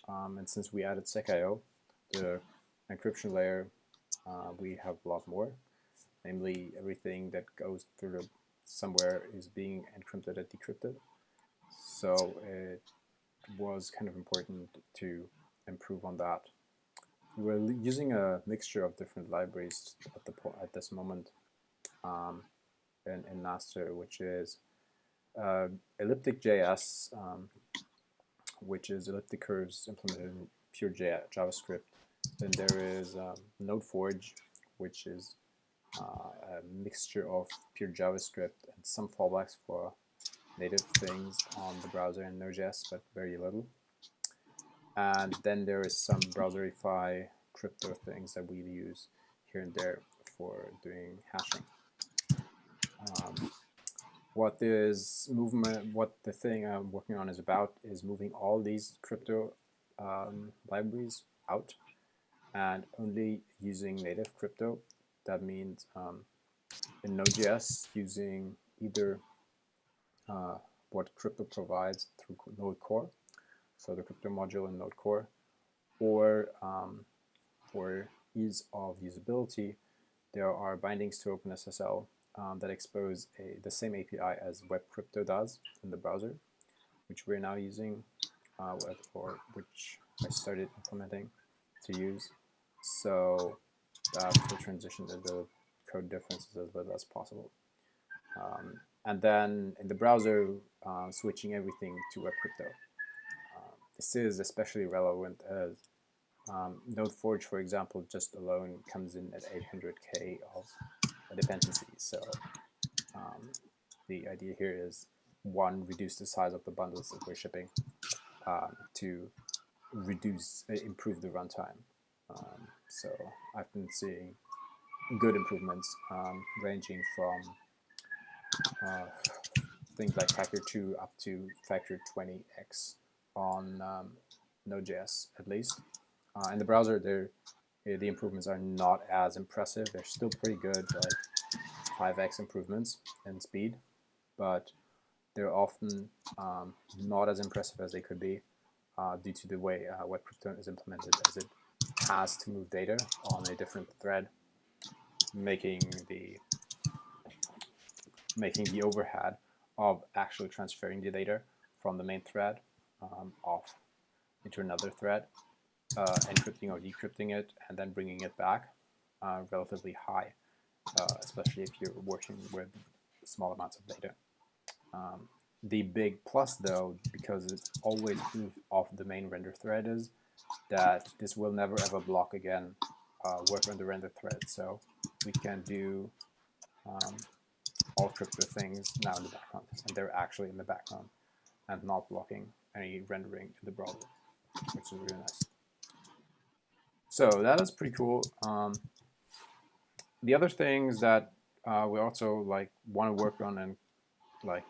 And since we added SecIO, the encryption layer, we have a lot more. Namely, everything that goes through somewhere is being encrypted and decrypted. So it was kind of important to improve on that. We were using a mixture of different libraries at this moment in master, which is elliptic.js, which is elliptic curves implemented in pure JavaScript. Then there is NodeForge, which is a mixture of pure JavaScript and some fallbacks for native things on the browser in Node.js, but very little. And then there is some Browserify crypto things that we use here and there for doing hashing. What the thing I'm working on is moving all these crypto libraries out and only using native crypto. That means in Node.js using either what crypto provides through Node Core, so the crypto module in Node Core, or for ease of usability, there are bindings to OpenSSL that expose the same API as web crypto does in the browser, which we're now using, or which I started implementing to use. So that will transition the code differences as little as possible. And then in the browser, switching everything to web crypto. This is especially relevant as NodeForge, for example, just alone comes in at 800K of dependencies. So the idea here is one, reduce the size of the bundles that we're shipping to improve the runtime. So I've been seeing good improvements ranging from things like factor 2 up to factor 20x on Node.js at least. In the browser, the improvements are not as impressive. They're still pretty good, like 5x improvements in speed, but they're often not as impressive as they could be due to the way web crypto is implemented, as it has to move data on a different thread, making the overhead of actually transferring the data from the main thread off into another thread, encrypting or decrypting it, and then bringing it back relatively high, especially if you're working with small amounts of data. The big plus, though, because it's always moved off the main render thread, is that this will never ever block again work on the render thread. So we can do all crypto things now in the background, and they're actually in the background and not blocking any rendering in the browser, which is really nice. So that is pretty cool. The other things that we also want to work on and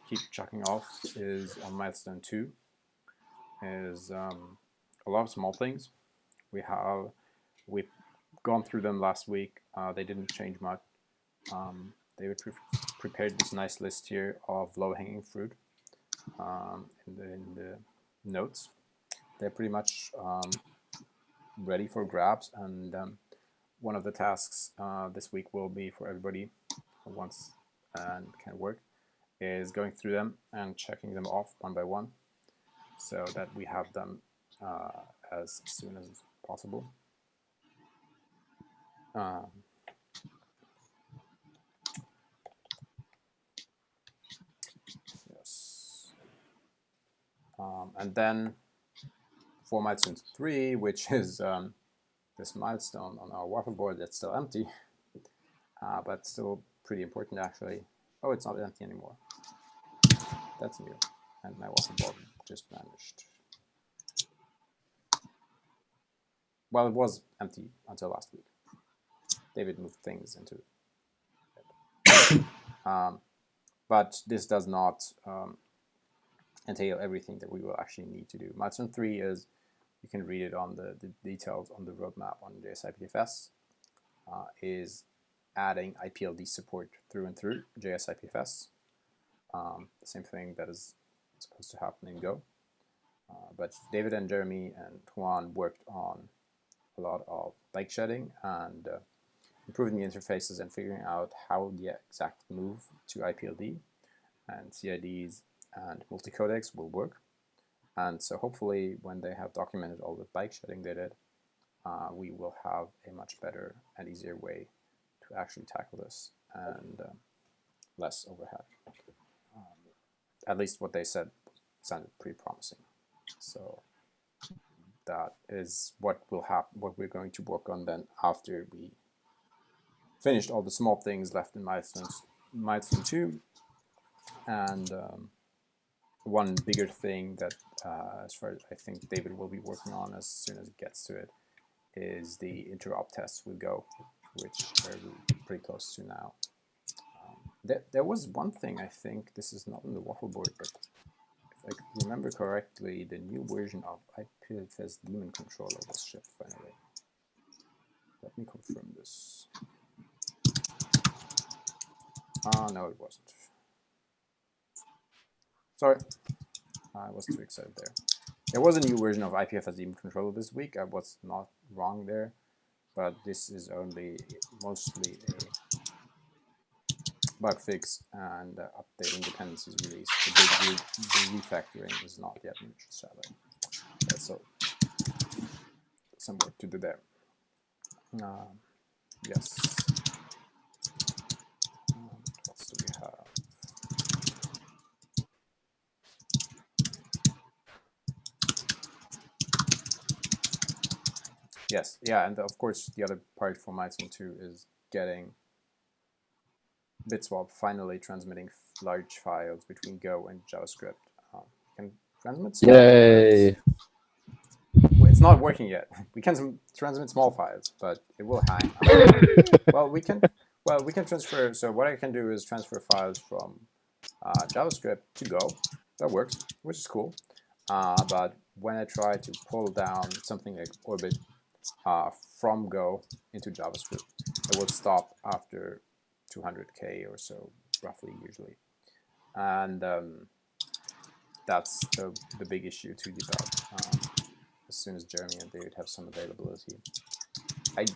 keep checking off is on milestone 2 is a lot of small things. We've gone through them last week. They didn't change much. David prepared this nice list here of low-hanging fruit in the notes. They're pretty much ready for grabs, and one of the tasks this week will be for everybody who wants and can work is going through them and checking them off one by one so that we have them as soon as possible. Yes. And then for milestone 3, which is this milestone on our waffle board that's still empty, but still pretty important actually. Oh, it's not empty anymore. That's new. And my waffle board just vanished. Well, it was empty until last week. David moved things into it. But this does not entail everything that we will actually need to do. Milestone 3 is, you can read it on the details on the roadmap on JS IPFS, is adding IPLD support through and through JS IPFS. The same thing that is supposed to happen in Go. But David and Jeremy and Juan worked on a lot of bike shedding and improving the interfaces and figuring out how the exact move to IPLD and CIDs and multi-codecs will work. And so hopefully when they have documented all the bike shedding they did, we will have a much better and easier way to actually tackle this and less overhead. At least what they said sounded pretty promising. So that is what will happen, what we're going to work on then after we finished all the small things left in milestone 2. And one bigger thing that, as far as I think David will be working on as soon as it gets to it, is the interop tests with Go, which we're pretty close to now. There was one thing, I think, this is not on the waffle board, but if I remember correctly, the new version of IPFS daemon controller was shipped finally. Let me confirm this. No, it wasn't. Sorry, I was too excited there. There was a new version of IPFS daemon controller this week. I was not wrong there, but this is only mostly a bug fix and updating dependencies release. The refactoring is not yet reached, sadly. So some work to do there. Yes. What else do we have? Yes, yeah, and of course the other part for milestone 2 is getting Bitswap finally transmitting large files between Go and JavaScript. You can transmit small Yay! files. Well, it's not working yet. We can transmit small files, but it will hang. Well, we can transfer. So what I can do is transfer files from JavaScript to Go. That works, which is cool. But when I try to pull down something like Orbit from Go into JavaScript, it will stop after 200K or so, roughly, usually. And that's the big issue to debug. As soon as Jeremy and David have some availability.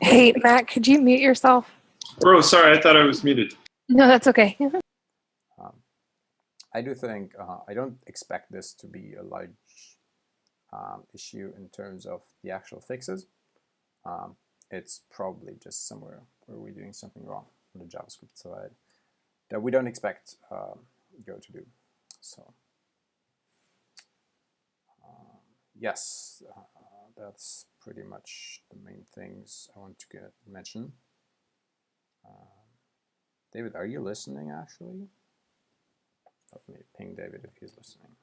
Hey, Matt, could you mute yourself? Bro, sorry, I thought I was muted. No, that's okay. I do think, I don't expect this to be a large issue in terms of the actual fixes. It's probably just somewhere where we're doing something wrong on the JavaScript side that we don't expect Go to do. So yes, that's pretty much the main things I want to mention. David, are you listening actually? Let me ping David if he's listening.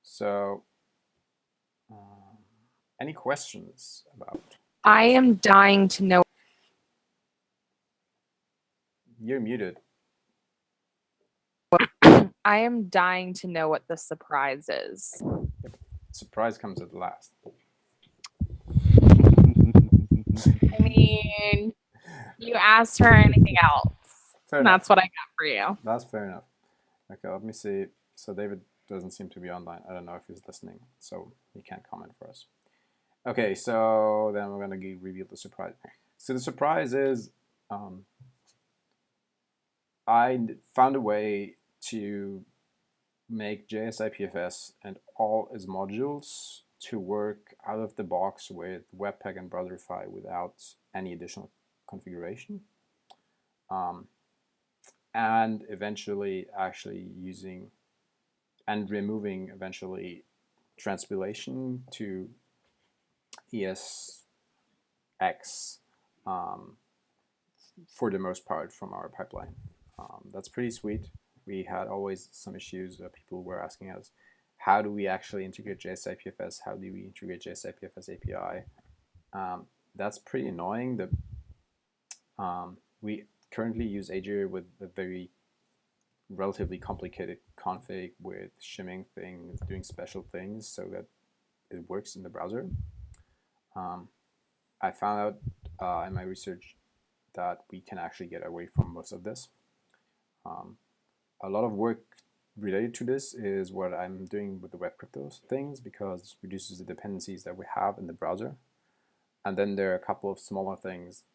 So, any questions about? I am dying to know. You're muted. I am dying to know what the surprise is. Surprise comes at last. I mean, you asked her anything else. That's what I got for you. That's fair enough. Okay, let me see. So David doesn't seem to be online. I don't know if he's listening, so he can't comment for us. Okay, so then we're going to reveal the surprise. So the surprise is I found a way to make JS IPFS and all its modules to work out of the box with Webpack and Browserify without any additional configuration. And eventually actually using and removing eventually transpilation to ESX for the most part from our pipeline. That's pretty sweet. We had always some issues. People were asking us, how do we actually integrate JS IPFS? How do we integrate JS IPFS API? That's pretty annoying. We currently use Azure with a very relatively complicated config with shimming things, doing special things so that it works in the browser. I found out in my research that we can actually get away from most of this. A lot of work related to this is what I'm doing with the web crypto things because it reduces the dependencies that we have in the browser. And then there are a couple of smaller things.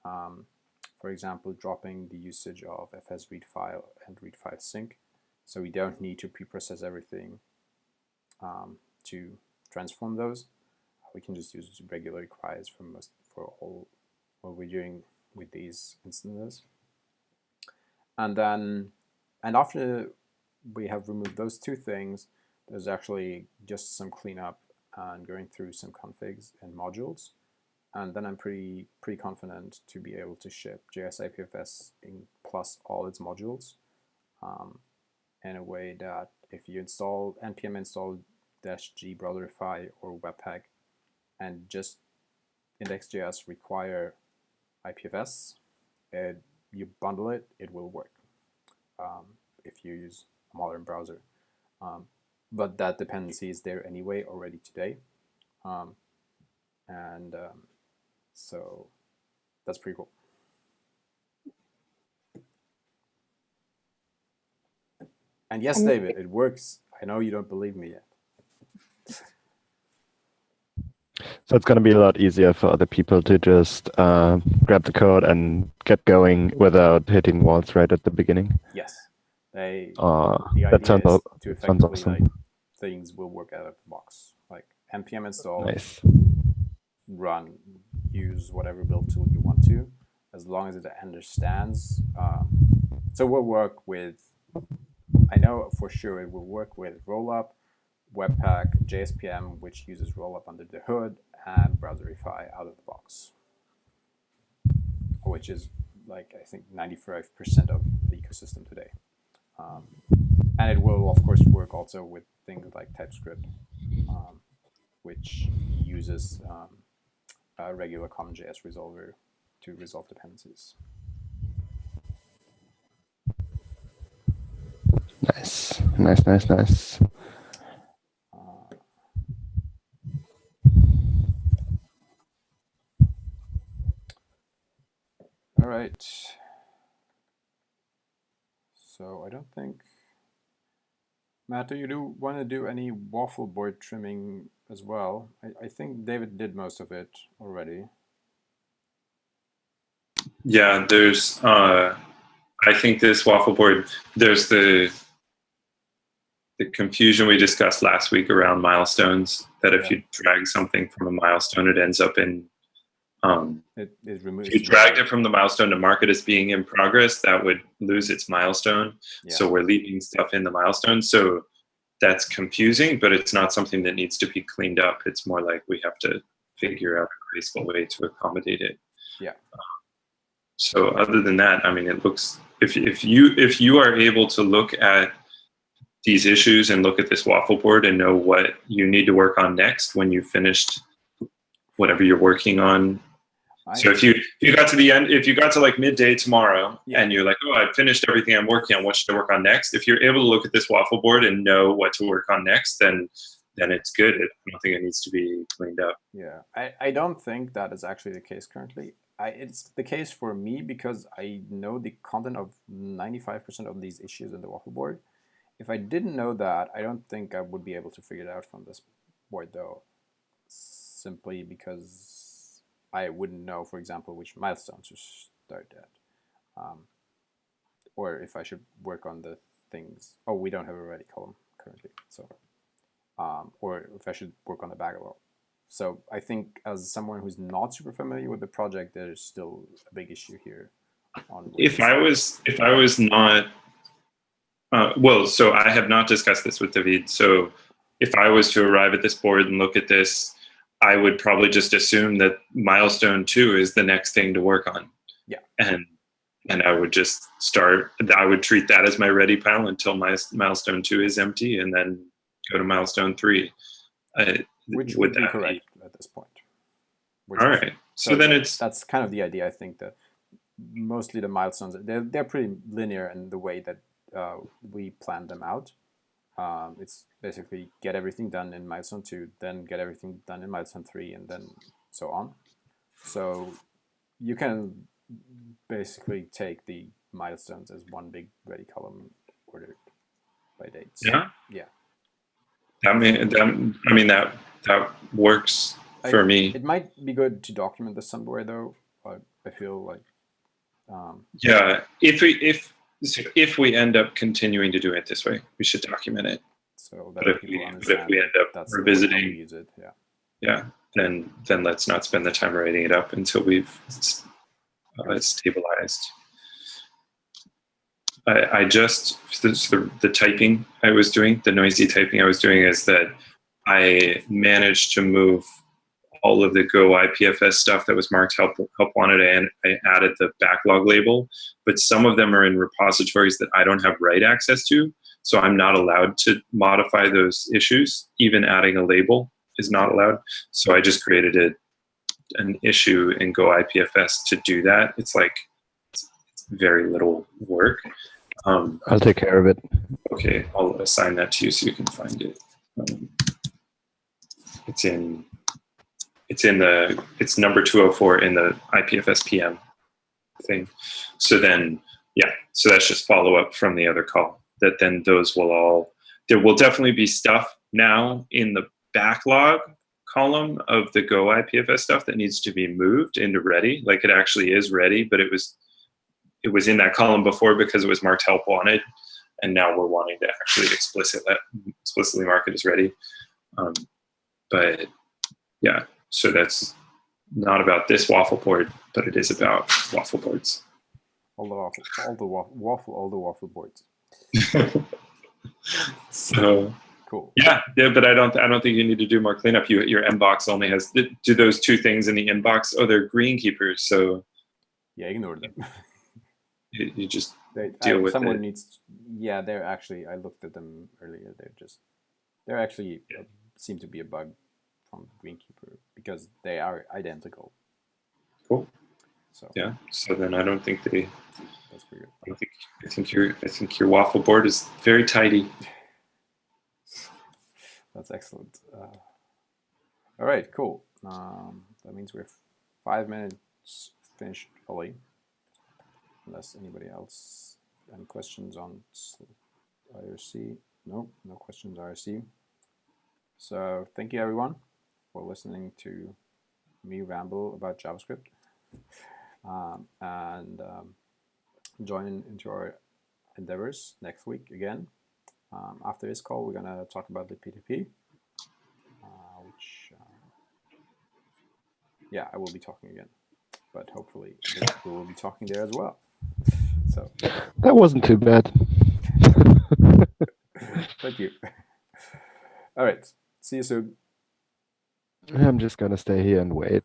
For example, dropping the usage of FS read file and read file sync. So we don't need to preprocess everything to transform those. We can just use regular requires for all what we're doing with these instances. And then, after we have removed those two things, there's actually just some cleanup and going through some configs and modules. And then I'm pretty confident to be able to ship JS IPFS plus all its modules in a way that if you install npm install -g browserify or webpack and just index.js require IPFS, you bundle it, it will work if you use a modern browser. But that dependency is there anyway already today. So that's pretty cool. And yes, David, it works. I know you don't believe me yet. So it's going to be a lot easier for other people to just grab the code and get going without hitting walls right at the beginning. Yes. The that idea is to effectively awesome. things will work out of the box. Like npm install, nice. Run, use whatever build tool you want to, as long as it understands. So we'll work with, I know for sure it will work with rollup, Webpack JSPM, which uses rollup under the hood, and Browserify out of the box, which is like, I think 95% of the ecosystem today. And it will, of course, work also with things like TypeScript, which uses a regular CommonJS resolver to resolve dependencies. Nice, nice, nice, nice. All right. So I don't think, Matt, do you want to do any waffle board trimming as well? I think David did most of it already. Yeah, there's, I think this waffle board, there's the confusion we discussed last week around milestones, that if you drag something from a milestone, it ends up in, if you dragged it from the milestone to mark it as being in progress, that would lose its milestone. Yeah. So we're leaving stuff in the milestone. So that's confusing, but it's not something that needs to be cleaned up. It's more like we have to figure out a graceful way to accommodate it. Yeah. So other than that, I mean, it looks, if you are able to look at these issues and look at this waffle board and know what you need to work on next when you finished whatever you're working on. So if you got to the end, if you got to like midday tomorrow, and you're like, oh, I've finished everything I'm working on, what should I work on next? If you're able to look at this waffle board and know what to work on next, then it's good. I don't think it needs to be cleaned up. Yeah, I don't think that is actually the case currently. It's the case for me because I know the content of 95% of these issues in the waffle board. If I didn't know that, I don't think I would be able to figure it out from this board, though, simply because I wouldn't know, for example, which milestones to start at, or if I should work on the things. Oh, we don't have a ready column currently, so or if I should work on the backlog. So I think as someone who's not super familiar with the project, there's still a big issue here. If I was not, well, so I have not discussed this with David. So if I was to arrive at this board and look at this, I would probably just assume that milestone 2 is the next thing to work on. Yeah. And I would just start, I would treat that as my ready pile until my milestone 2 is empty, and then go to milestone 3. Which would be correct at this point. All right. So then that's kind of the idea. I think that mostly the milestones, they're pretty linear in the way that we plan them out. It's basically get everything done in milestone 2, then get everything done in milestone 3, and then so on. So you can basically take the milestones as one big ready column ordered by dates. Yeah. Yeah. I mean that works for me. It might be good to document this somewhere, though. But I feel like yeah, if we end up continuing to do it this way, we should document it. So that people understand. If we end up revisiting, we use it, yeah, then let's not spend the time writing it up until we've stabilized. I just the typing I was doing, the noisy typing I was doing, is that I managed to move all of the Go IPFS stuff that was marked help wanted, and I added the backlog label, but some of them are in repositories that I don't have write access to, so I'm not allowed to modify those issues. Even adding a label is not allowed. So I just created an issue in Go IPFS to do that. It's like very little work. I'll take care of it. Okay, I'll assign that to you so you can find it. It's number 204 in the IPFS PM thing. So then, yeah, so that's just follow up from the other call. That then those will all, there will definitely be stuff now in the backlog column of the Go IPFS stuff that needs to be moved into ready. Like it actually is ready, but it was in that column before because it was marked help wanted, and now we're wanting to actually explicitly mark it as ready. But yeah, so that's not about this waffle board, but it is about waffle boards. All the waffle boards. So Cool. Yeah, but I don't think you need to do more cleanup. Your inbox only has do those two things in the inbox. Oh, they're green keepers, so yeah, ignore them. you just deal with someone it. needs. Yeah, they're actually. I looked at them earlier. They're actually seem to be a bug from Greenkeeper because they are identical. Cool. So yeah. So then I don't think they. That's pretty good. I think your waffle board is very tidy. That's excellent. All right, cool. That means we're 5 minutes finished early. Unless anybody else any questions on IRC? Nope, no questions IRC. So thank you everyone for listening to me ramble about JavaScript and join into our endeavors next week again. After this call, we're gonna talk about the PTP, which yeah, I will be talking again, but hopefully we will be talking there as well. So that wasn't too bad. thank you. All right, see you soon. I'm just gonna stay here and wait.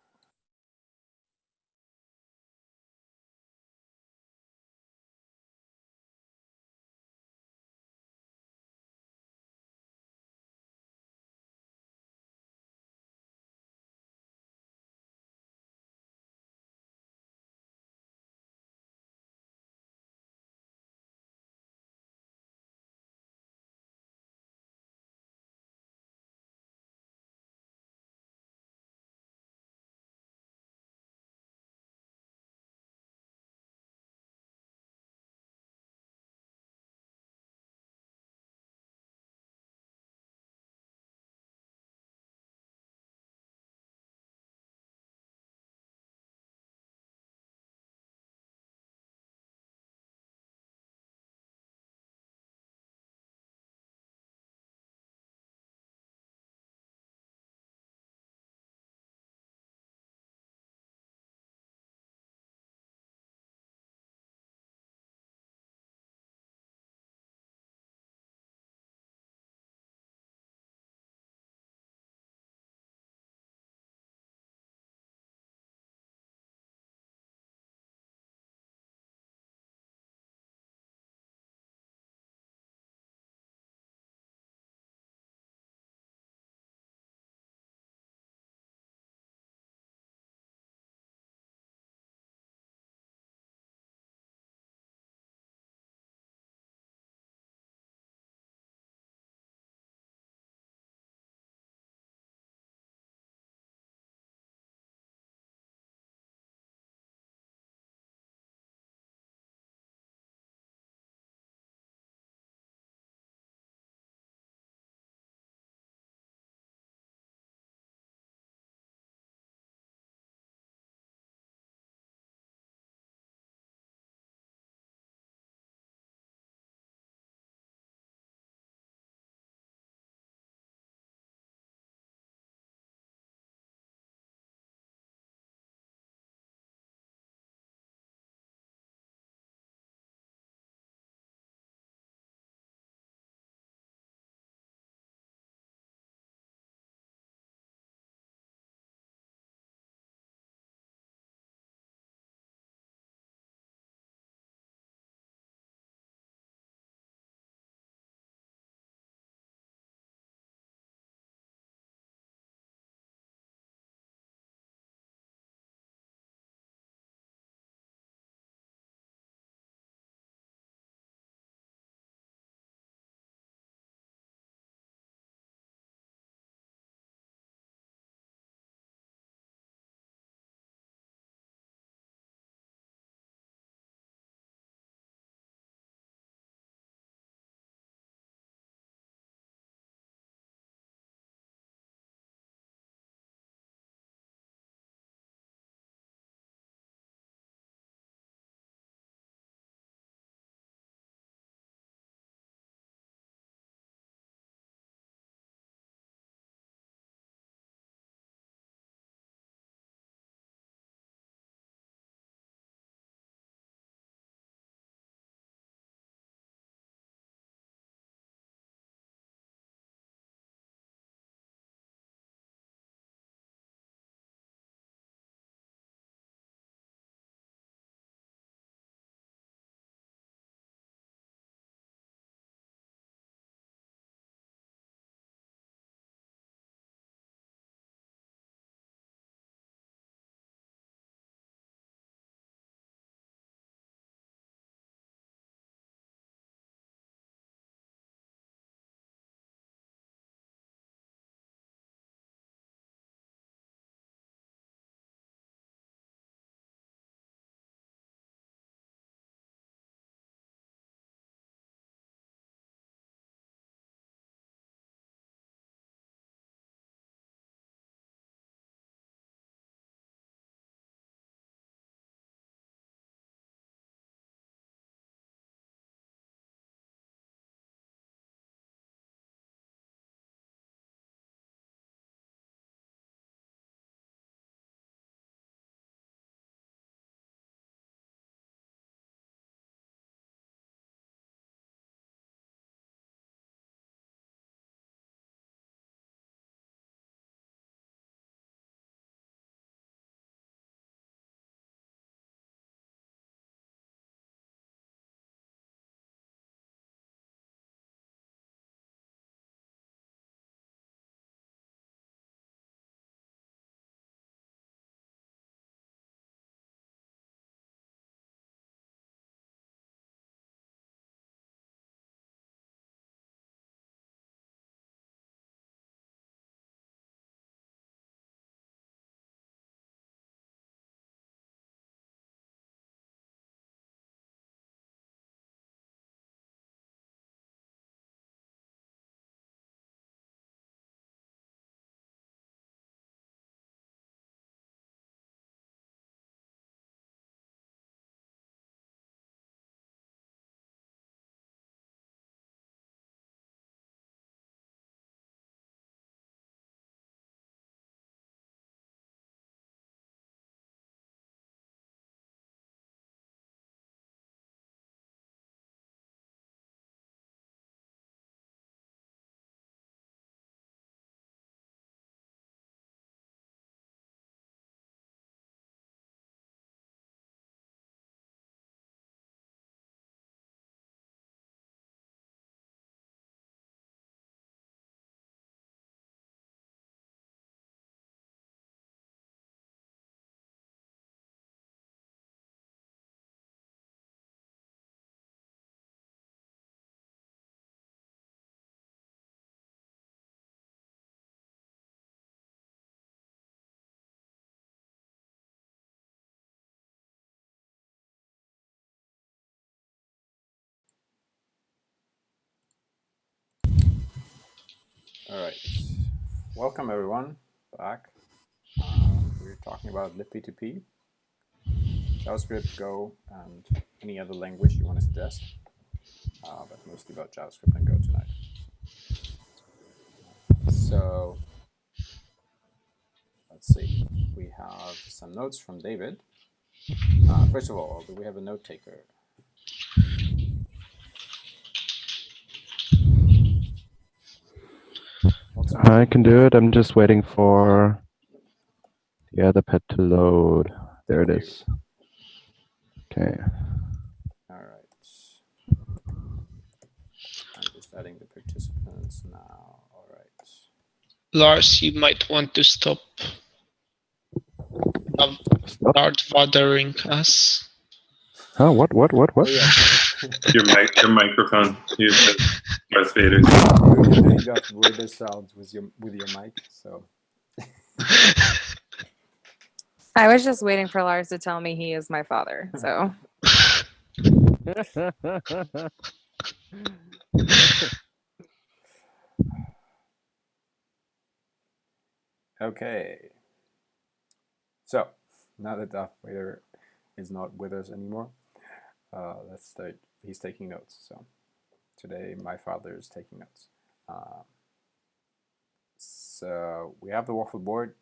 All right. Welcome everyone back. We're talking about libp2p, JavaScript, Go, and any other language you want to suggest, but mostly about JavaScript and Go tonight. So let's see. We have some notes from David. First of all, do we have a note taker? I can do it. I'm just waiting for the other pad to load. There it is. Okay. All right. I'm just adding the participants now. All right. Lars, you might want to stop start bothering us. Oh, what? Oh, yeah. Your microphone. You said Darth Vader. You're doing Darth Vader sounds with your mic, so. I was just waiting for Lars to tell me he is my father. So Okay. So now that Darth Vader is not with us anymore, let's start. He's taking notes. So today my father is taking notes. So we have the waffle board.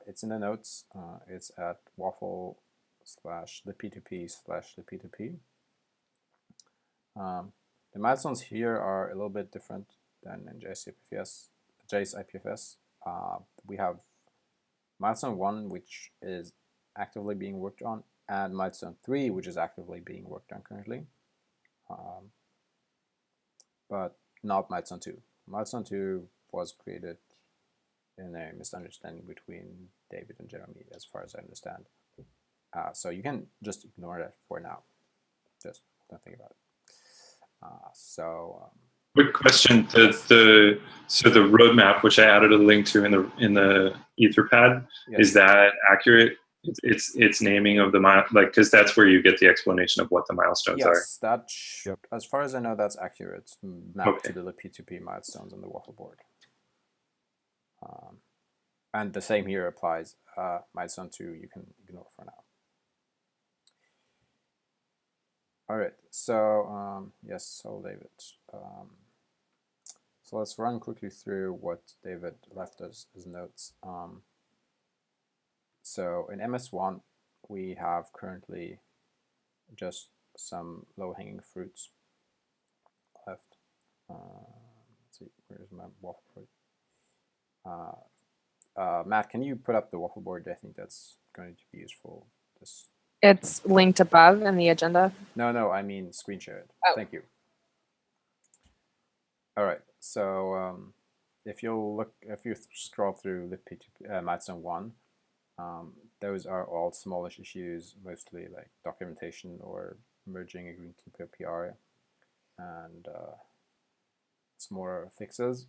It's in the notes. It's at waffle/libp2p/libp2p. The milestones here are a little bit different than in JS IPFS. We have milestone 1, which is actively being worked on, and milestone 3, which is actively being worked on currently, but not milestone 2. Milestone 2 was created in a misunderstanding between David and Jeremy, as far as I understand. So you can just ignore that for now. Just don't think about it. Quick question: so the roadmap, which I added a link to in the Etherpad, yes. Is that accurate? It's naming of the because that's where you get the explanation of what the milestones are. Yes, that as far as I know, that's accurate. It's mapped to the libp2p milestones on the waffle board. And the same here applies. Milestone 2 you can ignore for now. All right, so yes, so David. So let's run quickly through what David left us as notes. So in MS1, we have currently just some low-hanging fruits left. Let's see, where's my waffle board? Matt, can you put up the waffle board? I think that's going to be useful. it's linked above in the agenda. No, I mean screen share it. Oh. Thank you. All right, so if you scroll through libp2p milestone 1, those are all smallish issues, mostly like documentation or merging a greenkeeper PR, and it's more fixes,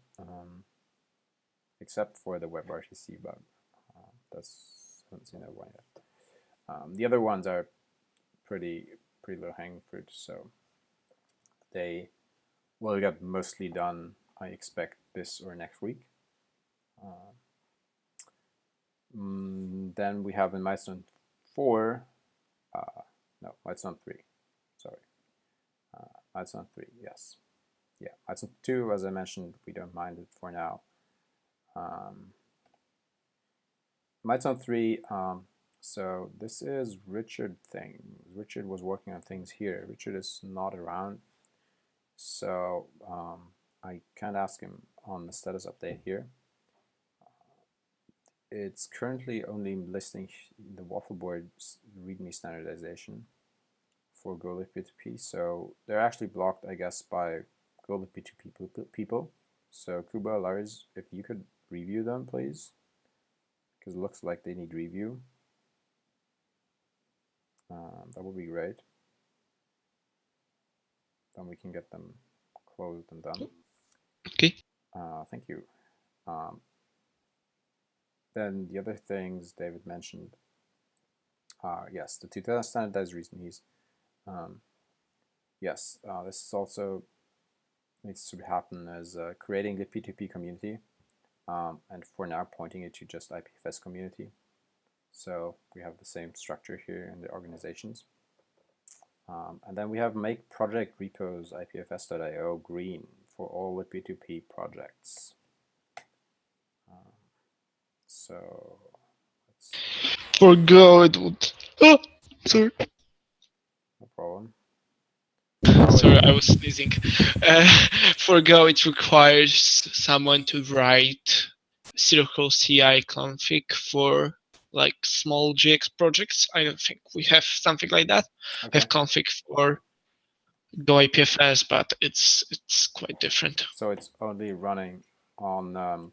except for the WebRTC bug. Haven't seen that one yet. The other ones are pretty low-hanging fruit, so they will get mostly done, I expect, this or next week. Then we have in milestone 4, no, milestone 3, sorry. Milestone 3, yes. Yeah, milestone 2, as I mentioned, we don't mind it for now. Milestone 3, so this is Richard thing. Richard was working on things here. Richard is not around, so I can't ask him on the status update here. It's currently only listing the waffle board's README standardization for Go libp2p, so they're actually blocked, I guess, by Go libp2p people. So Kuba, Lars, if you could review them, please, because it looks like they need review. That would be great. Then we can get them closed and done. Okay. Thank you. Then the other things David mentioned are, yes, the 2 standardized reasons. Yes, this is also needs to happen is creating the P2P community, and for now pointing it to just IPFS community. So we have the same structure here in the organizations. And then we have make project repos IPFS.io green for all the P2P projects. So let's For Go, it would. Oh, sorry. no problem. Sorry, I was sneezing. For Go, it requires someone to write Circle CI config for like small GX projects. I don't think we have something like that. Okay. We have config for Go IPFS, but it's quite different. So it's only running on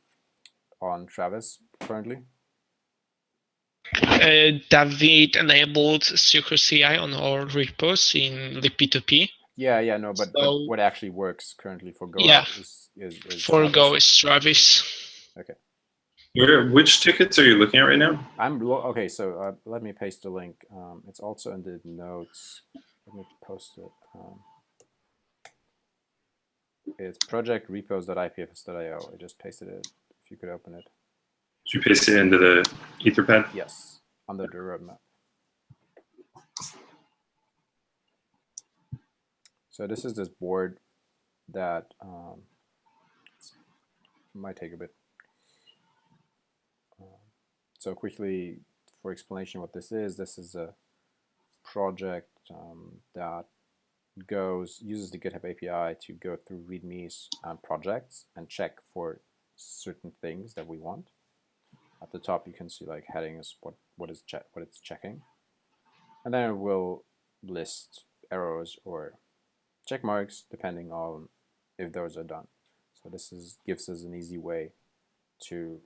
Travis currently. David enabled Circle CI on our repos in the P2P. Yeah, no, but what actually works currently for Go is for Travis. Go is Travis. Okay. Which tickets are you looking at right now? Okay. So let me paste the link. It's also in the notes. Let me post it. It's projectrepos.ipfs.io. I just pasted it. If you could open it. Did you paste it into the Etherpad? Yes, under the roadmap. So this is this board that might take a bit. So quickly, for explanation what this is a project that uses the GitHub API to go through READMEs and projects and check for certain things that we want. At the top, you can see like headings, what it's checking, and then it will list arrows or check marks depending on if those are done. So this gives us an easy way to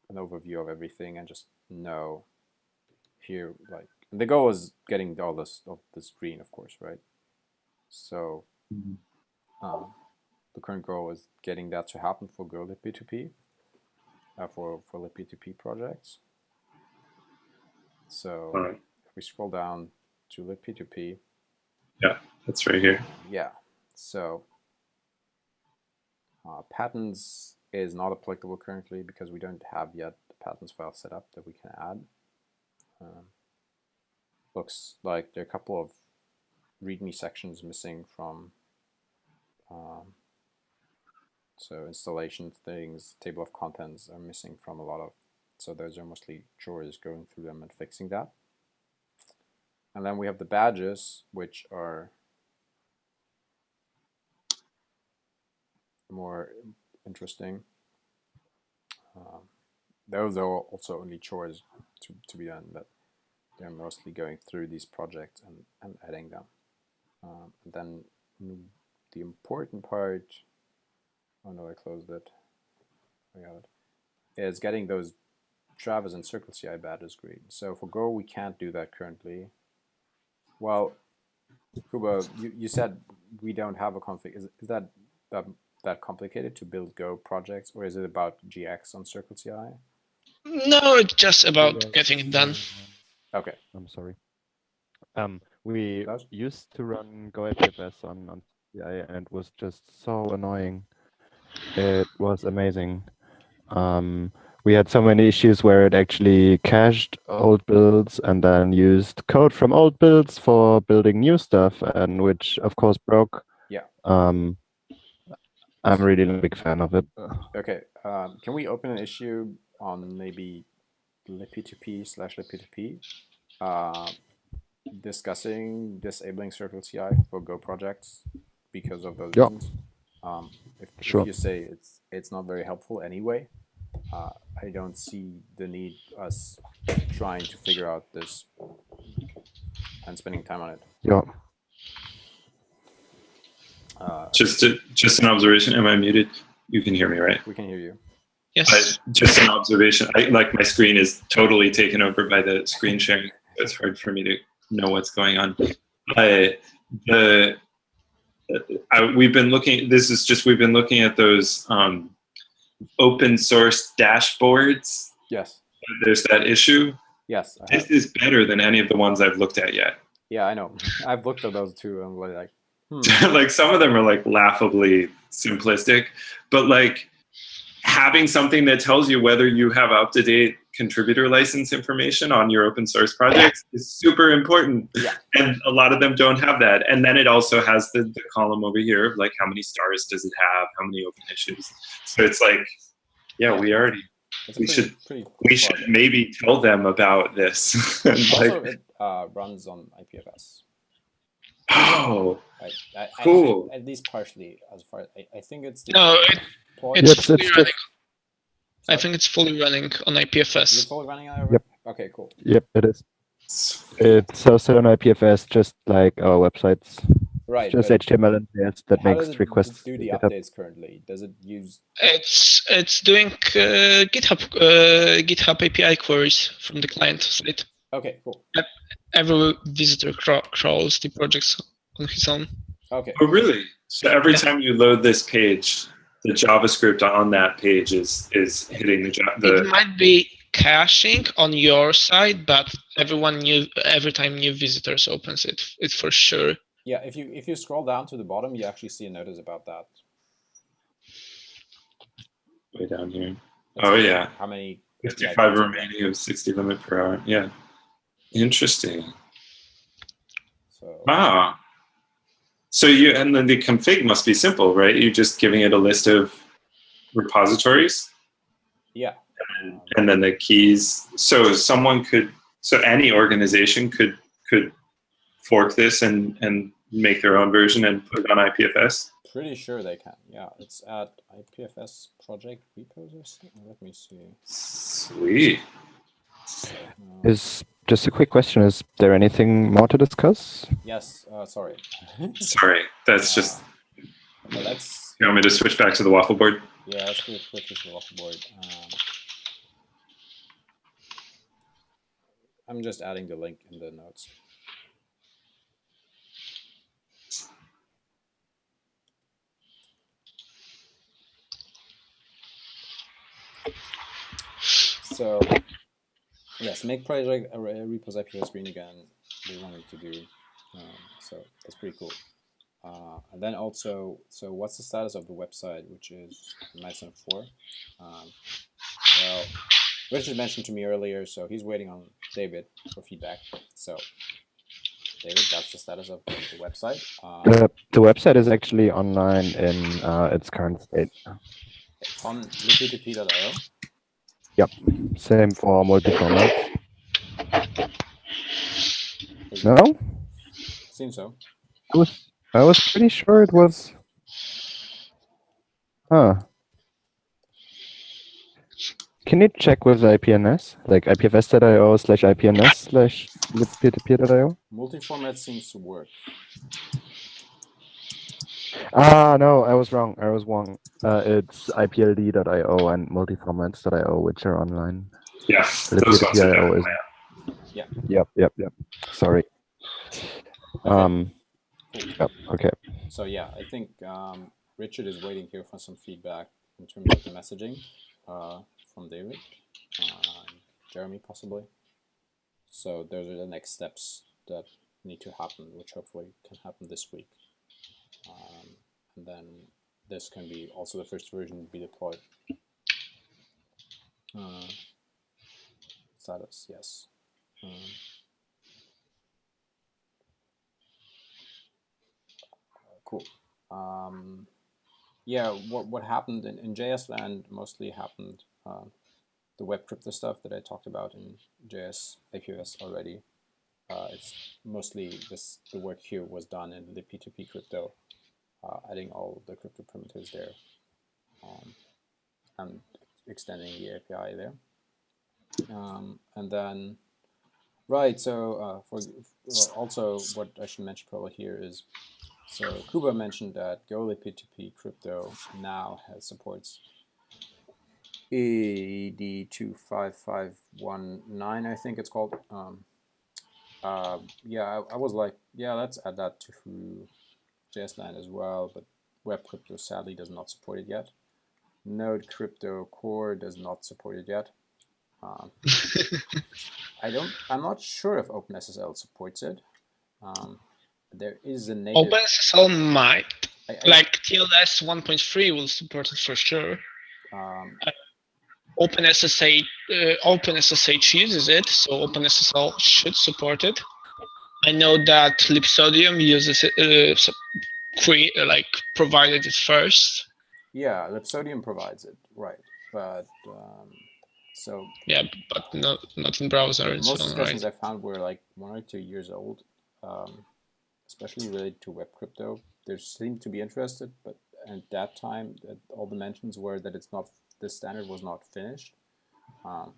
an overview of everything and just know here, like, and the goal is getting all this of the screen, of course, right? So the current goal is getting that to happen for GoLib P2P, for Lib P2P projects. So if we scroll down to Lib P2P. Yeah, that's right here. Yeah, so patterns is not applicable currently because we don't have yet the patterns file set up that we can add. Looks like there are a couple of README sections missing from so installation things, table of contents are missing from a lot of, so those are mostly chores going through them and fixing that. And then we have the badges, which are more interesting. Those are also only chores to be done, but they're mostly going through these projects and adding them. And then the important part, oh no, I closed it. I got it. Is getting those Travis and Circle CI badges green. So for Go, we can't do that currently. Well, Kuba, you said we don't have a config. Is that complicated to build Go projects, or is it about GX on Circle CI? No, it's just about getting it done. Okay. I'm sorry. We used to run Go IPFS on CI, and it was just so annoying. It was amazing. We had so many issues where it actually cached old builds and then used code from old builds for building new stuff, and which of course broke. Yeah. I'm really not a big fan of it. Okay. Can we open an issue on maybe libp2p/libp2p discussing disabling Circle CI for Go projects because of those reasons? If you say it's not very helpful anyway, I don't see the need us trying to figure out this and spending time on it. Yeah. Just an observation. Am I muted? You can hear me, right? We can hear you. Yes. Just an observation. Like my screen is totally taken over by the screen sharing. It's hard for me to know what's going on. We've been looking. We've been looking at those open source dashboards. Yes. There's that issue. Yes. This is better than any of the ones I've looked at yet. Yeah, I know. I've looked at those too, and like, Like some of them are like laughably simplistic, but like having something that tells you whether you have up-to-date contributor license information on your open source projects is super important. Yeah. And a lot of them don't have that. And then it also has the column over here of like how many stars does it have, how many open issues. So it's like, yeah. we should maybe tell them about this. Also, it runs on IPFS. Oh, cool. At least partially, as far as I think it's. It's fully running. I think it's fully running on IPFS. Is it fully running on? Yep. Okay, cool. Yep, it is. It's hosted on IPFS, just like our websites. Right. Just HTML and JS that makes requests. Do the updates currently? Does it use? It's doing GitHub API queries from the client side. Okay, cool. Every visitor crawls the projects on his own. Okay. Oh, really? So every time you load this page, the JavaScript on that page is hitting the. It might be caching on your side, but every time new visitors opens it, it's for sure. Yeah, if you scroll down to the bottom, you actually see a notice about that. Way down here. Oh yeah. How many? 55 remaining of 60 limit per hour. Yeah. Interesting. So. Ah. So and then the config must be simple, right? You're just giving it a list of repositories. Yeah. And then the keys. So any organization could fork this and make their own version and put it on IPFS. Pretty sure they can. Yeah, it's at IPFS project repos or something. Let me see. Sweet. Just a quick question: is there anything more to discuss? Yes. Sorry. Sorry, that's just. Let's. You want me to switch back to the waffle board? Yeah, let's do a quick to the waffle board. I'm just adding the link in the notes. So, yes, make project repos IPFS green again. We wanted to do, so that's pretty cool. And then also, so what's the status of the website, which is milestone 4? Well, Richard mentioned to me earlier, so he's waiting on David for feedback. So, David, that's the status of the website. The website is actually online in its current state. On liquidp.io? Yep, same for multi-format. No? Seems so. I was pretty sure it was. Huh. Can you check with IPNS, like ipfs.io/ipns/liquidp.io? Multi-format seems to work. Ah, no, I was wrong. It's ipld.io and multiformats.io, which are online. Yeah, those ones are definitely Yeah. Yep. Sorry. Okay. Yep. Okay. So yeah, I think Richard is waiting here for some feedback in terms of the messaging from David, Jeremy possibly. So those are the next steps that need to happen, which hopefully can happen this week. And then this can be also the first version be deployed. Status, yes. Cool. Yeah, what happened in JS land mostly happened. The web crypto stuff that I talked about in JS IPFS already. It's mostly the work here was done in the P2P crypto, adding all the crypto primitives there, and extending the API there. And then, right, so also what I should mention probably here is, so Kuba mentioned that GoLib P2P crypto now supports AD25519, I think it's called. Yeah, I was like, yeah, let's add that to JSLand as well, but Web Crypto sadly does not support it yet. Node Crypto Core does not support it yet. I'm not sure if OpenSSL supports it. there is a native. OpenSSL might. Like TLS 1.3 will support it for sure. OpenSSH uses it, so OpenSSL should support it. I know that Lipsodium uses it, provided it first. Yeah, Lipsodium provides it, right? But so yeah, but not in browser and most so on, discussions right? I found were like 1 or 2 years old, especially related to web crypto. There seemed to be interested, but at that time, all the mentions were that it's not, the standard was not finished. I'm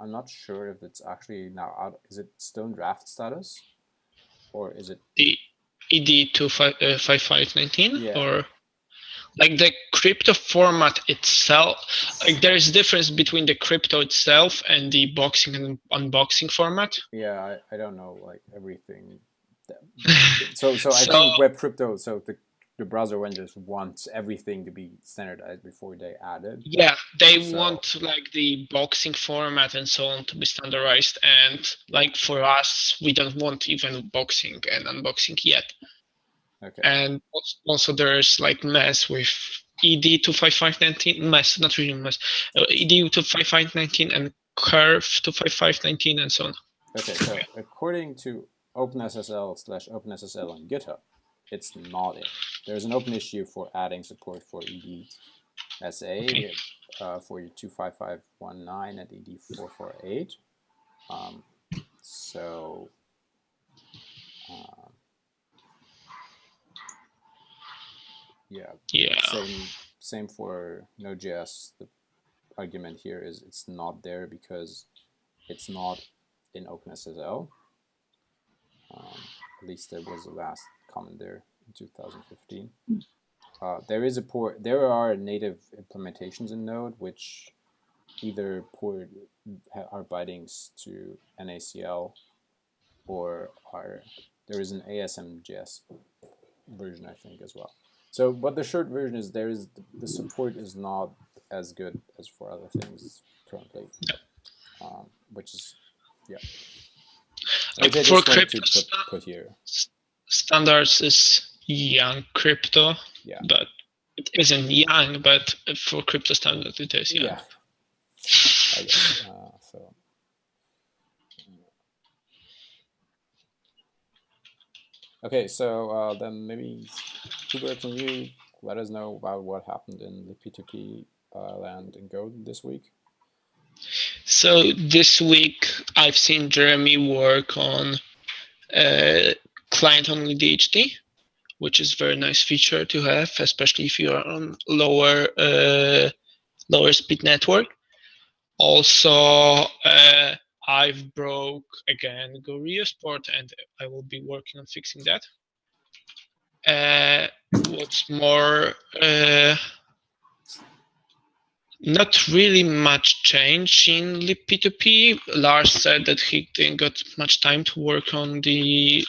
not sure if it's actually now out. Is it still in draft status, or is it the ED 25519? Yeah. Or like the crypto format itself? Like there is a difference between the crypto itself and the boxing and unboxing format. Yeah, I don't know like everything. So I think web crypto. So the browser vendors want everything to be standardized before they add it. Yeah, they want like the boxing format and so on to be standardized, and like for us, we don't want even boxing and unboxing yet. Okay. And also there's like mess with ED 25519, mess, not really mess, ED 25519 and Curve 25519 and so on. Okay, so according to OpenSSL/OpenSSL on GitHub, it's not in. There's an open issue for adding support for ED-SA for your 25519 and ED448. Same for Node.js. The argument here is it's not there because it's not in OpenSSL. At least there was the last comment there in 2015. There are native implementations in Node which either are bindings to NACL or there is an ASM.js version, I think, as well. So, but the short version is the support is not as good as for other things currently, which is Like for crypto put here. Standards is young crypto, but it isn't young. But for crypto standards, it is young. Yeah. I guess, Okay, so then maybe Kuba, can you let us know about what happened in the P2P land in Go this week? So this week I've seen Jeremy work on client-only DHT, which is a very nice feature to have, especially if you are on lower speed network. Also, I've broke again Go Sport, and I will be working on fixing that. What's more, not really much change in P2P. Lars said that he didn't got much time to work on the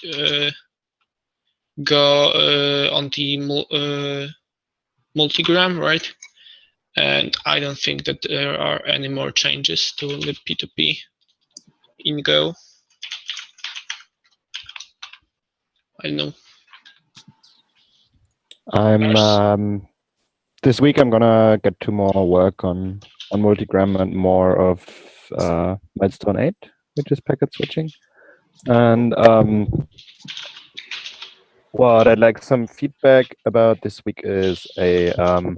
multigram, right? And I don't think that there are any more changes to P2P in Go. I don't know. This week I'm gonna get to more work on multigram and more of Milestone 8, which is packet switching. And what I'd like some feedback about this week is another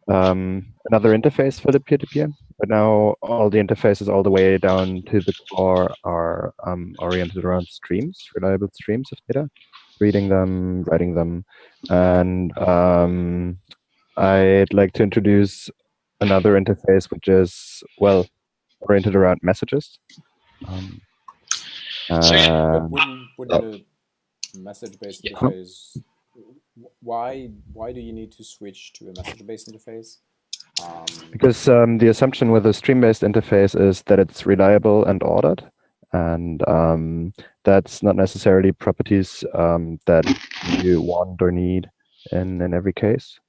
interface for the peer-to-peer. But now all the interfaces all the way down to the core are oriented around streams, reliable streams of data, reading them, writing them, and I'd like to introduce another interface which is, well, oriented around messages. But wouldn't a message-based interface, why do you need to switch to a message-based interface? Because the assumption with a stream-based interface is that it's reliable and ordered, and that's not necessarily properties that you want or need in every case.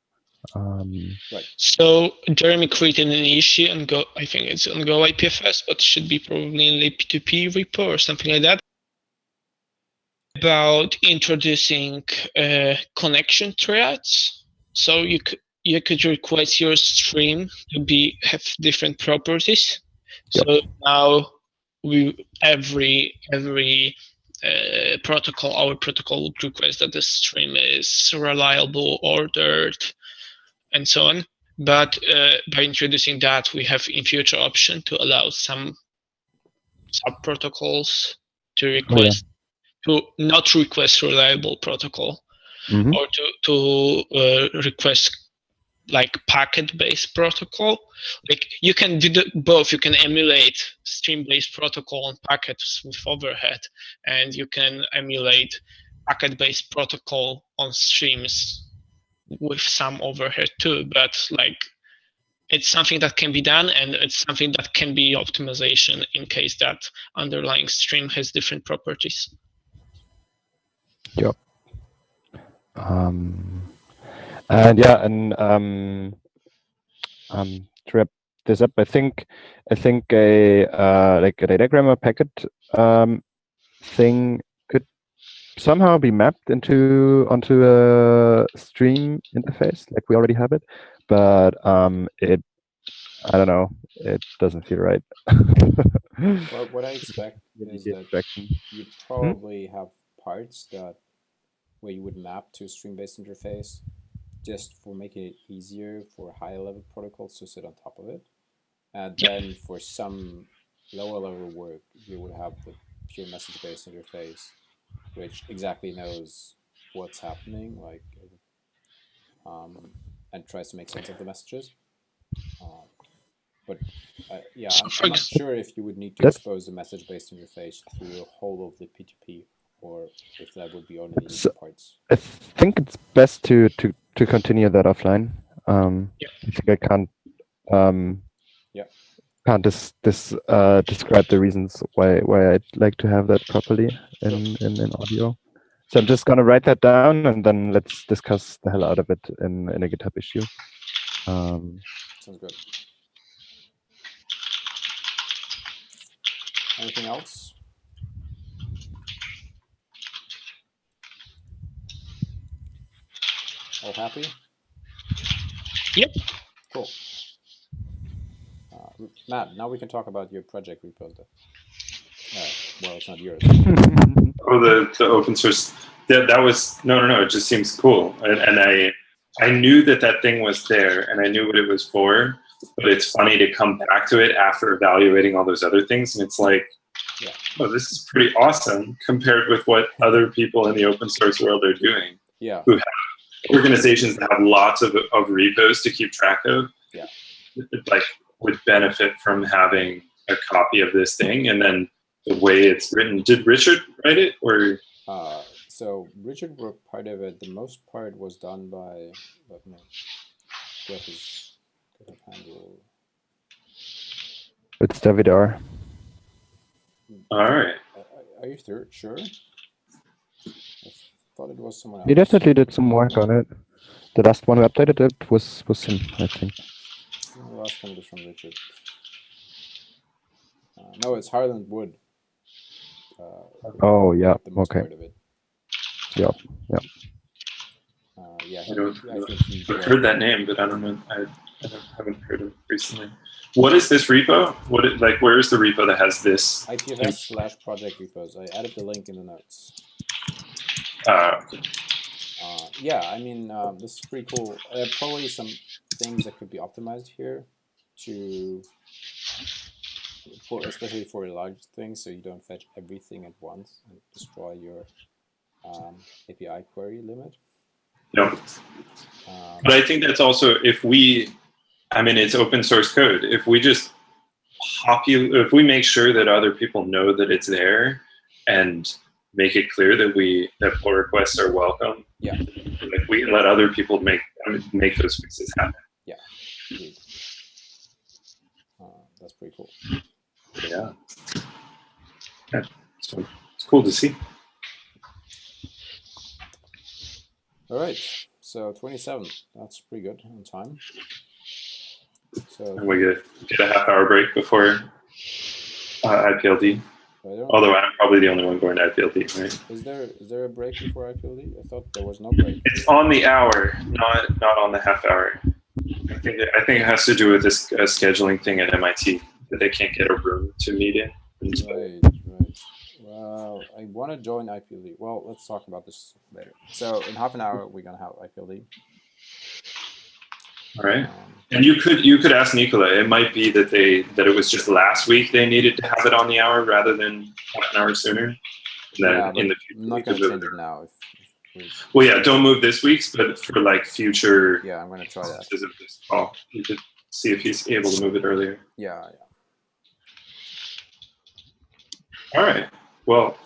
Right. So Jeremy created an issue and Go. I think it's on Go IPFS, but should be probably in the P2P repo or something like that. about introducing connection threads. So you could request your stream to have different properties. Yep. So now every protocol, our protocol would request that the stream is reliable, ordered, and so on. But by introducing that, we have in future option to allow some sub protocols to request to not request reliable protocol, or to request like packet-based protocol. Like you can do both. You can emulate stream-based protocol on packets with overhead, and you can emulate packet-based protocol on streams with some overhead too. But like it's something that can be done, and it's something that can be optimization in case that underlying stream has different properties. Yep. And yeah, and to wrap this up, I think a like a datagrammer packet thing could somehow be mapped onto a stream interface, like we already have it, but I don't know, it doesn't feel right. Well, what I expect is that you probably have parts where you would map to a stream-based interface, just for making it easier for higher-level protocols to sit on top of it. And then for some lower-level work, you would have the pure message-based interface, which exactly knows what's happening, like, and tries to make sense of the messages. But yeah, I'm not sure if you would need to expose the message-based interface through the whole of the P2P, or if that would be only parts. I think it's best to continue that offline. I think I can't describe the reasons why I'd like to have that properly in audio. So I'm just gonna write that down, and then let's discuss the hell out of it in a GitHub issue. Sounds good. Anything else? All happy? Yep. Cool. Matt, now we can talk about your project repo. Well, it's not yours. Oh, the open source. That was no. It just seems cool, and I knew that thing was there, and I knew what it was for. But it's funny to come back to it after evaluating all those other things, and it's like, oh, this is pretty awesome compared with what other people in the open source world are doing. Yeah. Who have organizations that have lots of repos to keep track of. Yeah. Like would benefit from having a copy of this thing, and then the way it's written. Did Richard write it, or? So Richard wrote part of it. The most part was done by, let me get his handle. It's David R. All right. Are you sure? I thought it was someone else. He definitely did some work on it. The last one who updated it was him, I think. The last one was from Richard. No, it's Harland Wood. Oh yeah. The most okay. part of it. Yeah. I've heard that name, but I don't know. I haven't heard of it recently. What is this repo? Where is the repo that has this? IPFS/project repos. I added the link in the notes. Yeah, I mean, this is pretty cool. There are probably some things that could be optimized here especially for large things, so you don't fetch everything at once and destroy your API query limit. No. But I think that's also it's open source code. If we just if we make sure that other people know that it's there and make it clear that pull requests are welcome. Yeah. Like we let other people make those fixes happen. Yeah. That's pretty cool. Yeah. So it's cool to see. All right. So 27. That's pretty good on time. So and we get a half-hour break before IPLD. Although I'm probably the only one going to IPLD, right? Is there a break before IPLD? I thought there was no break. It's on the hour, not on the half hour. I think it has to do with this scheduling thing at MIT that they can't get a room to meet in. Right. Well, I want to join IPLD. Well, let's talk about this later. So in half an hour, we're gonna have IPLD. All right. And you could ask Nicola. It might be that it was just last week they needed to have it on the hour rather than half an hour sooner. And then in the future, I'm not gonna change it now. Well, yeah, don't move this week's, but for like future. Yeah, I'm gonna try that. Of this call, you could see if he's able to move it earlier. Yeah. All right. Well.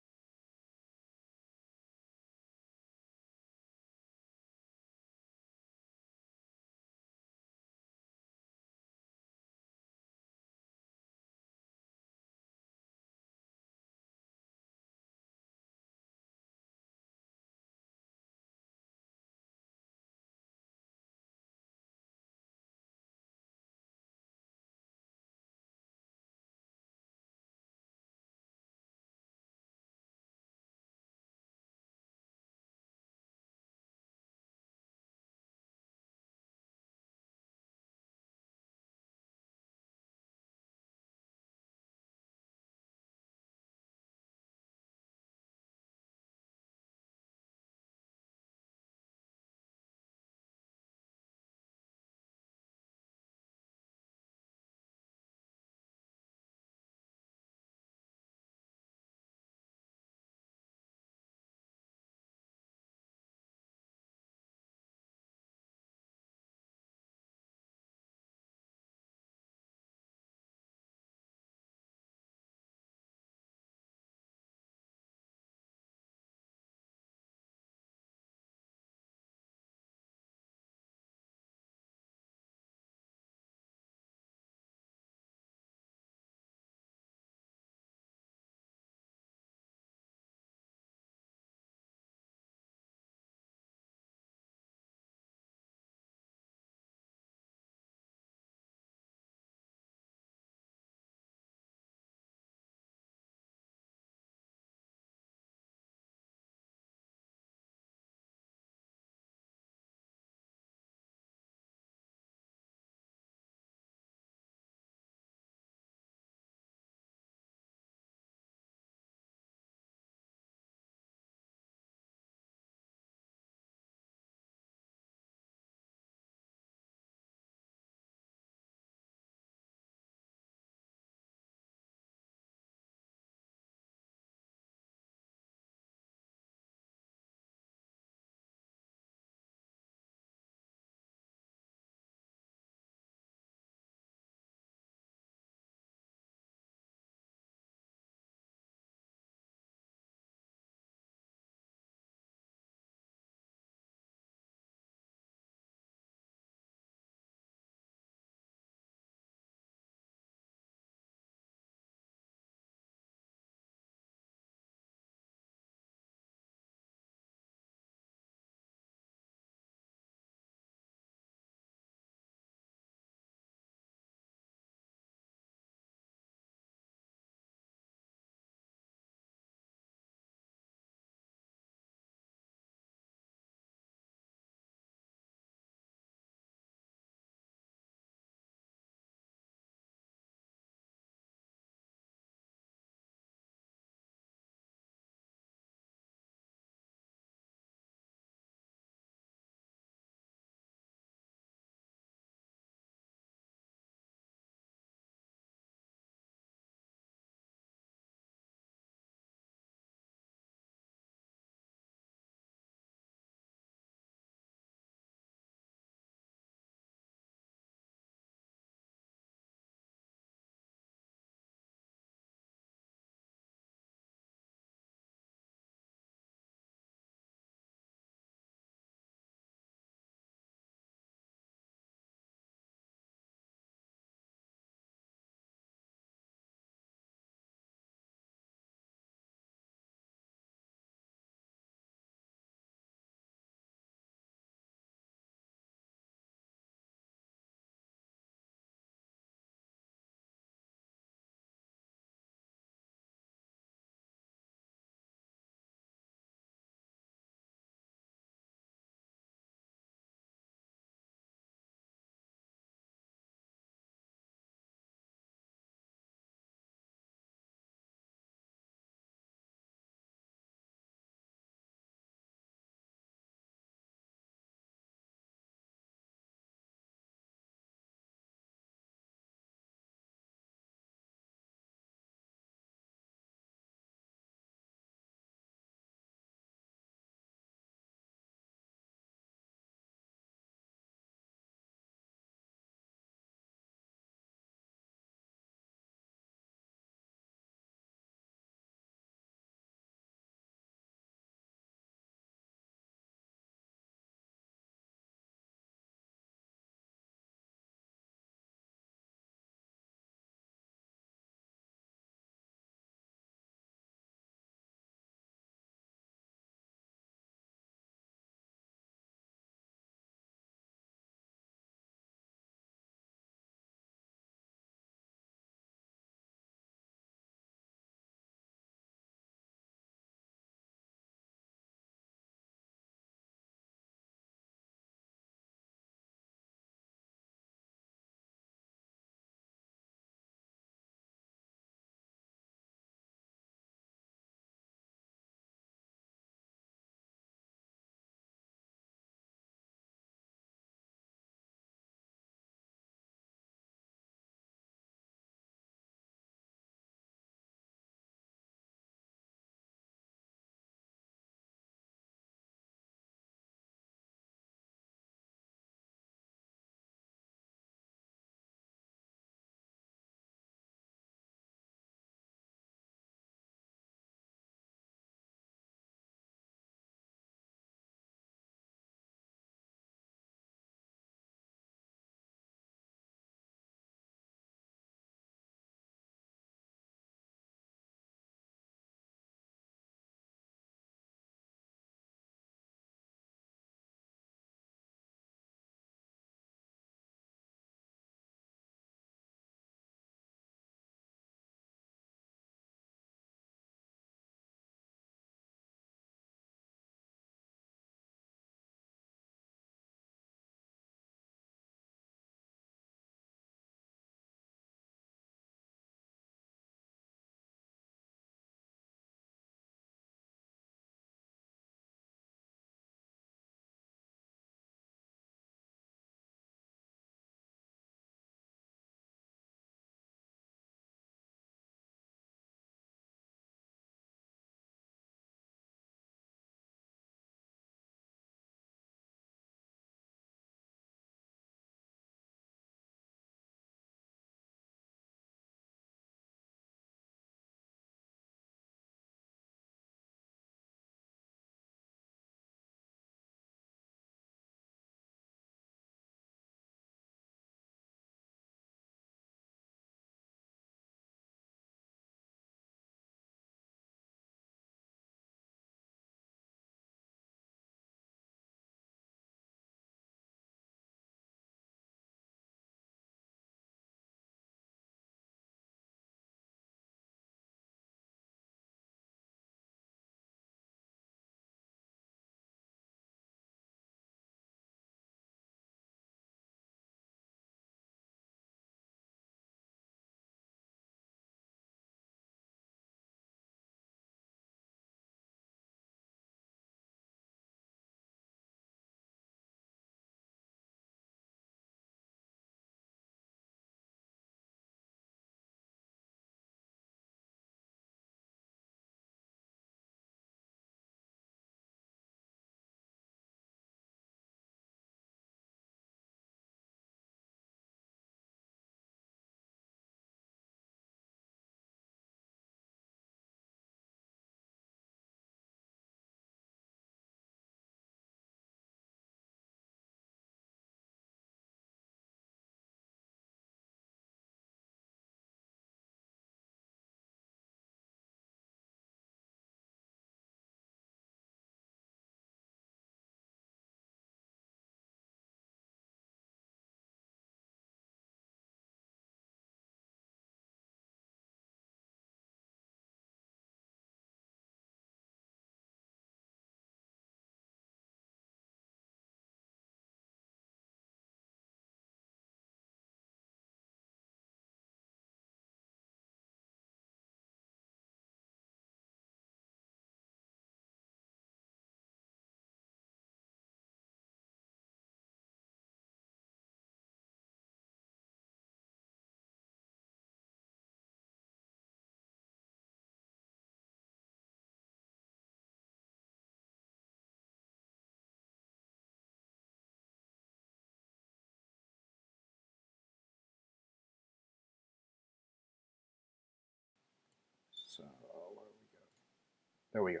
There we go.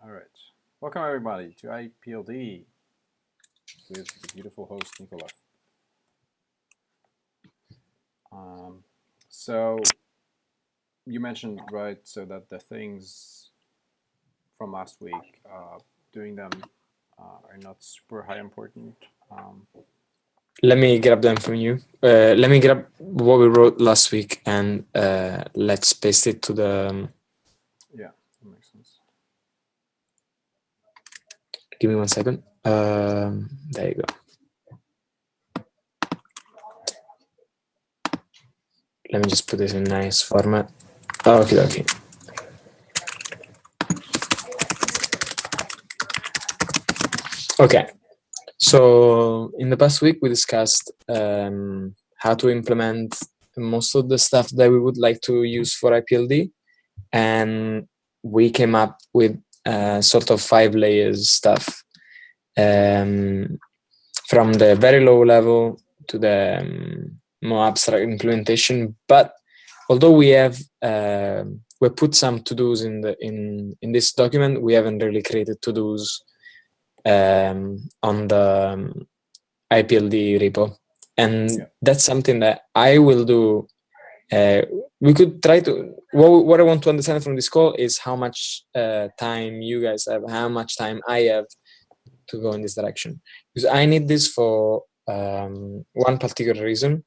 All right. Welcome everybody to IPLD with the beautiful host Nicola. So you mentioned, right, so that the things from last week, doing them are not super high important. Let me grab them from you. Let me grab what we wrote last week and let's paste it to the. Yeah, that makes sense. Give me 1 second. There you go. Let me just put this in nice format. Okay. Okay. So in the past week, we discussed how to implement most of the stuff that we would like to use for IPLD, and we came up with sort of 5 layers stuff, from the very low level to the more abstract implementation. But although we have we put some to-dos in this document, we haven't really created to-dos on the IPLD repo, and that's something that I will do. We could try to. What I want to understand from this call is how much time you guys have, how much time I have to go in this direction, because I need this for one particular reason,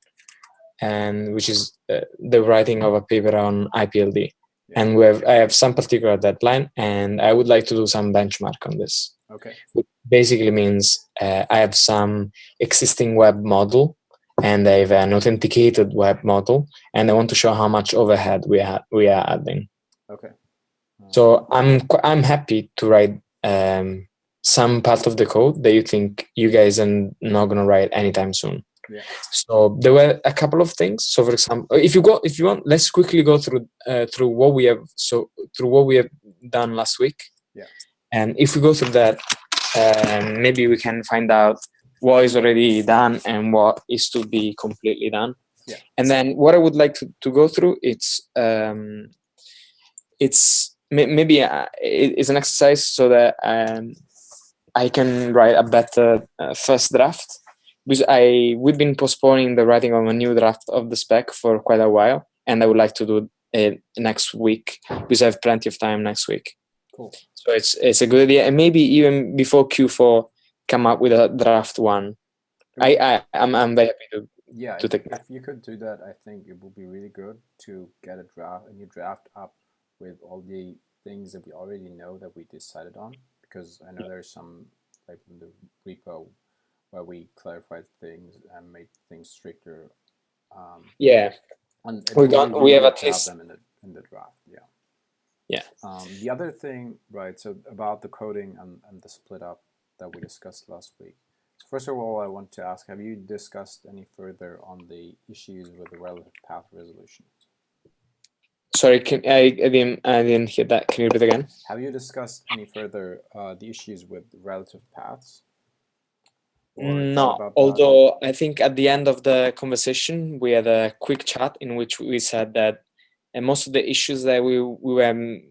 and which is the writing of a paper on IPLD. And I have some particular deadline, and I would like to do some benchmark on this. Okay. Which basically means I have some existing web model, and I have an authenticated web model, and I want to show how much overhead we are adding. Okay. So I'm happy to write some part of the code that you think you guys are not gonna write anytime soon. Yeah. So there were a couple of things. So for example, if you want, let's quickly go through what we have done last week. Yeah. And if we go through that, maybe we can find out what is already done and what is to be completely done. Yeah. And then what I would like to go through, it's maybe it's an exercise so that I can write a better first draft, because we've been postponing the writing of a new draft of the spec for quite a while, and I would like to do it next week because I have plenty of time next week. Cool. So it's a good idea, and maybe even before Q4, come up with a draft one. I'm very happy to take that. If you could do that, I think it would be really good to get a new draft up with all the things that we already know that we decided on, because I know there's some, like in the repo, where we clarified things and made things stricter. And we have at least them in the draft. Yeah. Yeah. The other thing, right? So about the coding and the split up that we discussed last week. So first of all, I want to ask: have you discussed any further on the issues with the relative path resolution? Sorry, I didn't hear that. Can you repeat again? Have you discussed any further the issues with relative paths? No, although I think at the end of the conversation, we had a quick chat in which we said that most of the issues that we were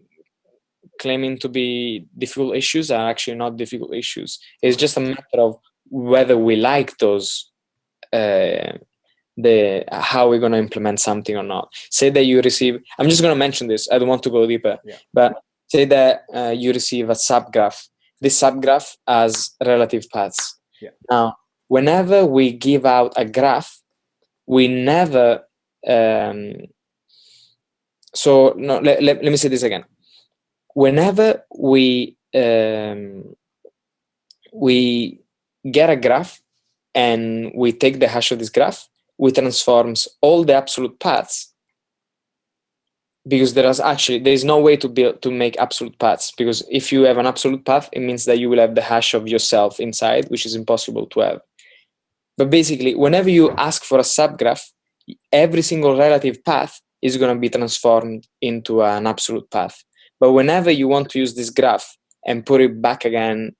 claiming to be difficult issues are actually not difficult issues. It's just a matter of whether we like those, how we're going to implement something or not. Say that you receive, I'm just going to mention this, I don't want to go deeper, but say that you receive a subgraph. This subgraph has relative paths. Yeah. Now, whenever we give out a graph, we never. Let me say this again. Whenever we get a graph and we take the hash of this graph, we transforms all the absolute paths, because there is no way to make absolute paths, because if you have an absolute path, it means that you will have the hash of yourself inside, which is impossible to have. But basically, whenever you ask for a subgraph, every single relative path is going to be transformed into an absolute path. But whenever you want to use this graph and put it back again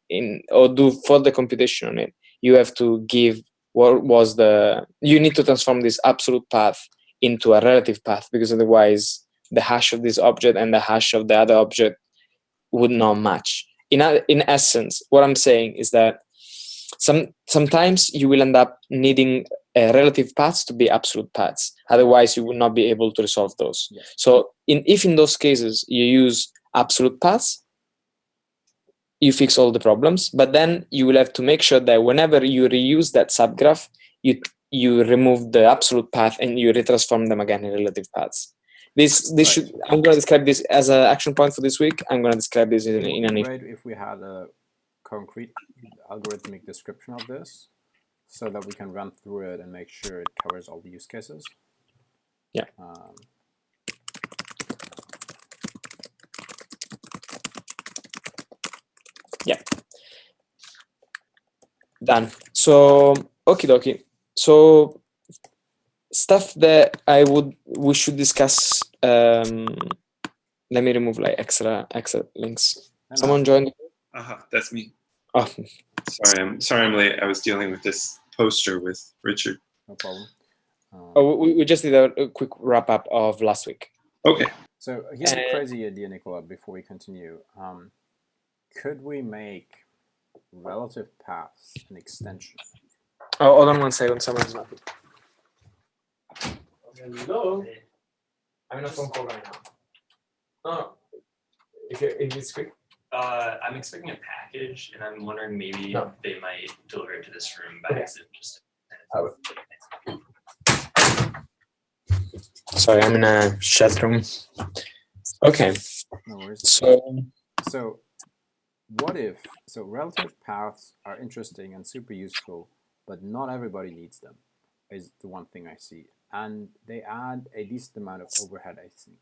or do further computation on it, you have to give you need to transform this absolute path into a relative path, because otherwise the hash of this object and the hash of the other object would not match. In essence, what I'm saying is that sometimes you will end up needing relative paths to be absolute paths. Otherwise, you will not be able to resolve those. Yeah. So if in those cases you use absolute paths, you fix all the problems. But then you will have to make sure that whenever you reuse that subgraph, you remove the absolute path and you retransform them again in relative paths. This Right. should, I'm going to describe this as an action point for this week. I'm going to describe this in It would an be great if we had a concrete algorithmic description of this, so that we can run through it and make sure it covers all the use cases. Yeah. Yeah. Done. So, okie dokie. So, stuff that we should discuss. Let me remove like extra links. Someone joined. That's me. Oh, Sorry I'm late. I was dealing with this poster with Richard. No problem. we just did a quick wrap up of last week. Okay. So here's a crazy idea, Nicola, before we continue. Could we make relative paths an extension? Oh, hold on one second. Someone's not. Hello. I'm in a phone call right now. Oh, if it's quick. I'm expecting a package, and I'm wondering maybe they might deliver it to this room by accident. Sorry, I'm in a chat room. Okay. No worries. So what if, relative paths are interesting and super useful, but not everybody needs them, is the one thing I see. And they add a decent amount of overhead, I think.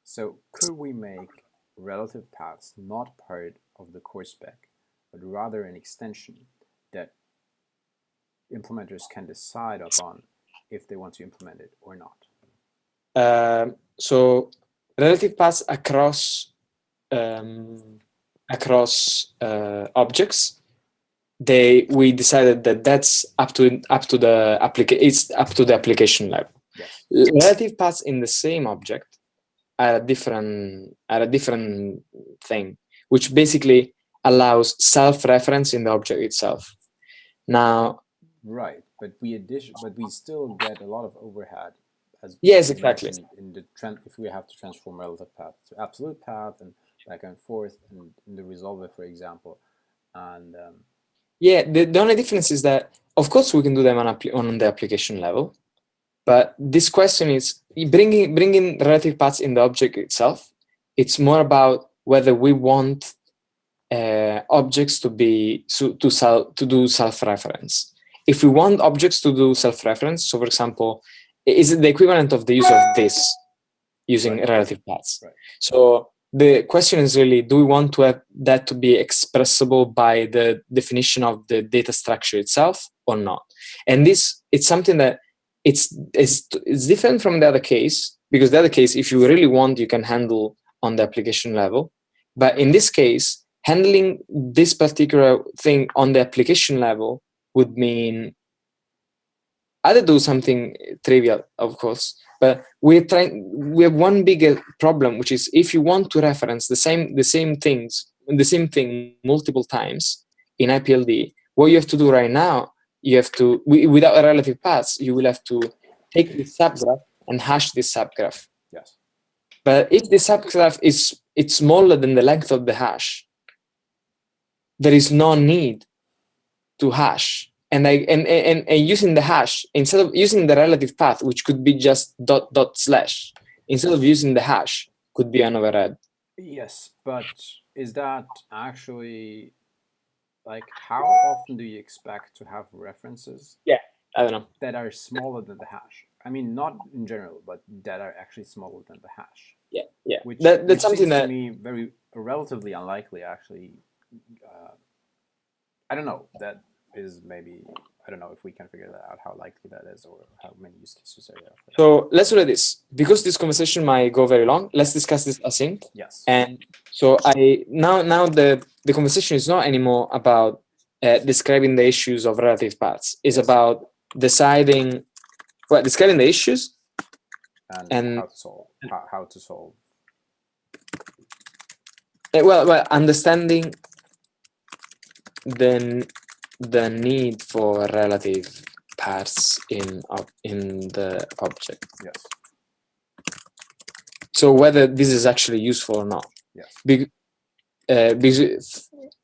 So could we make relative paths not part of the core spec, but rather an extension that implementers can decide upon if they want to implement it or not? So relative paths across objects, we decided that that's up to the application level. Yes. Relative paths in the same object are a different thing, which basically allows self-reference in the object itself. Now, right, but we still get a lot of overhead. As yes, exactly. In the if we have to transform relative path to absolute path and back and forth, and in the resolver, for example, and yeah, the only difference is that of course we can do them on the application level, but this question is bringing relative paths in the object itself. It's more about whether we want objects to do self-reference. If we want objects to do self-reference, so for example, is it the equivalent of the use of this using relative paths? Right. So the question is really, do we want to have that to be expressible by the definition of the data structure itself or not? And it's something that it's different from the other case, because the other case, if you really want, you can handle on the application level. But in this case, handling this particular thing on the application level would mean either do something trivial, of course, but we have one bigger problem, which is if you want to reference the same thing multiple times in IPLD, what you have to do right now, you have to, without a relative paths, you will have to take this subgraph and hash this subgraph. yes. But if the subgraph is smaller than the length of the hash, there is no need to hash. And using the hash, instead of using the relative path, which could be just dot slash, instead of using the hash, could be an overhead. Yes, but is that actually, like, how often do you expect to have references? Yeah, I don't know. That are smaller than the hash. I mean, not in general, but that are actually smaller than the hash. Yeah. Which That's something seems that to me relatively unlikely, actually. I don't know. That is maybe, I don't know if we can figure that out, how likely that is, or how many use cases are there. So let's do this. Because this conversation might go very long, let's discuss this async. Yes. And so now the conversation is not anymore about describing the issues of relative paths. It's about describing the issues and how to solve. Well, understanding the need for relative pairs in the object. Yes. So whether this is actually useful or not. Yes. Because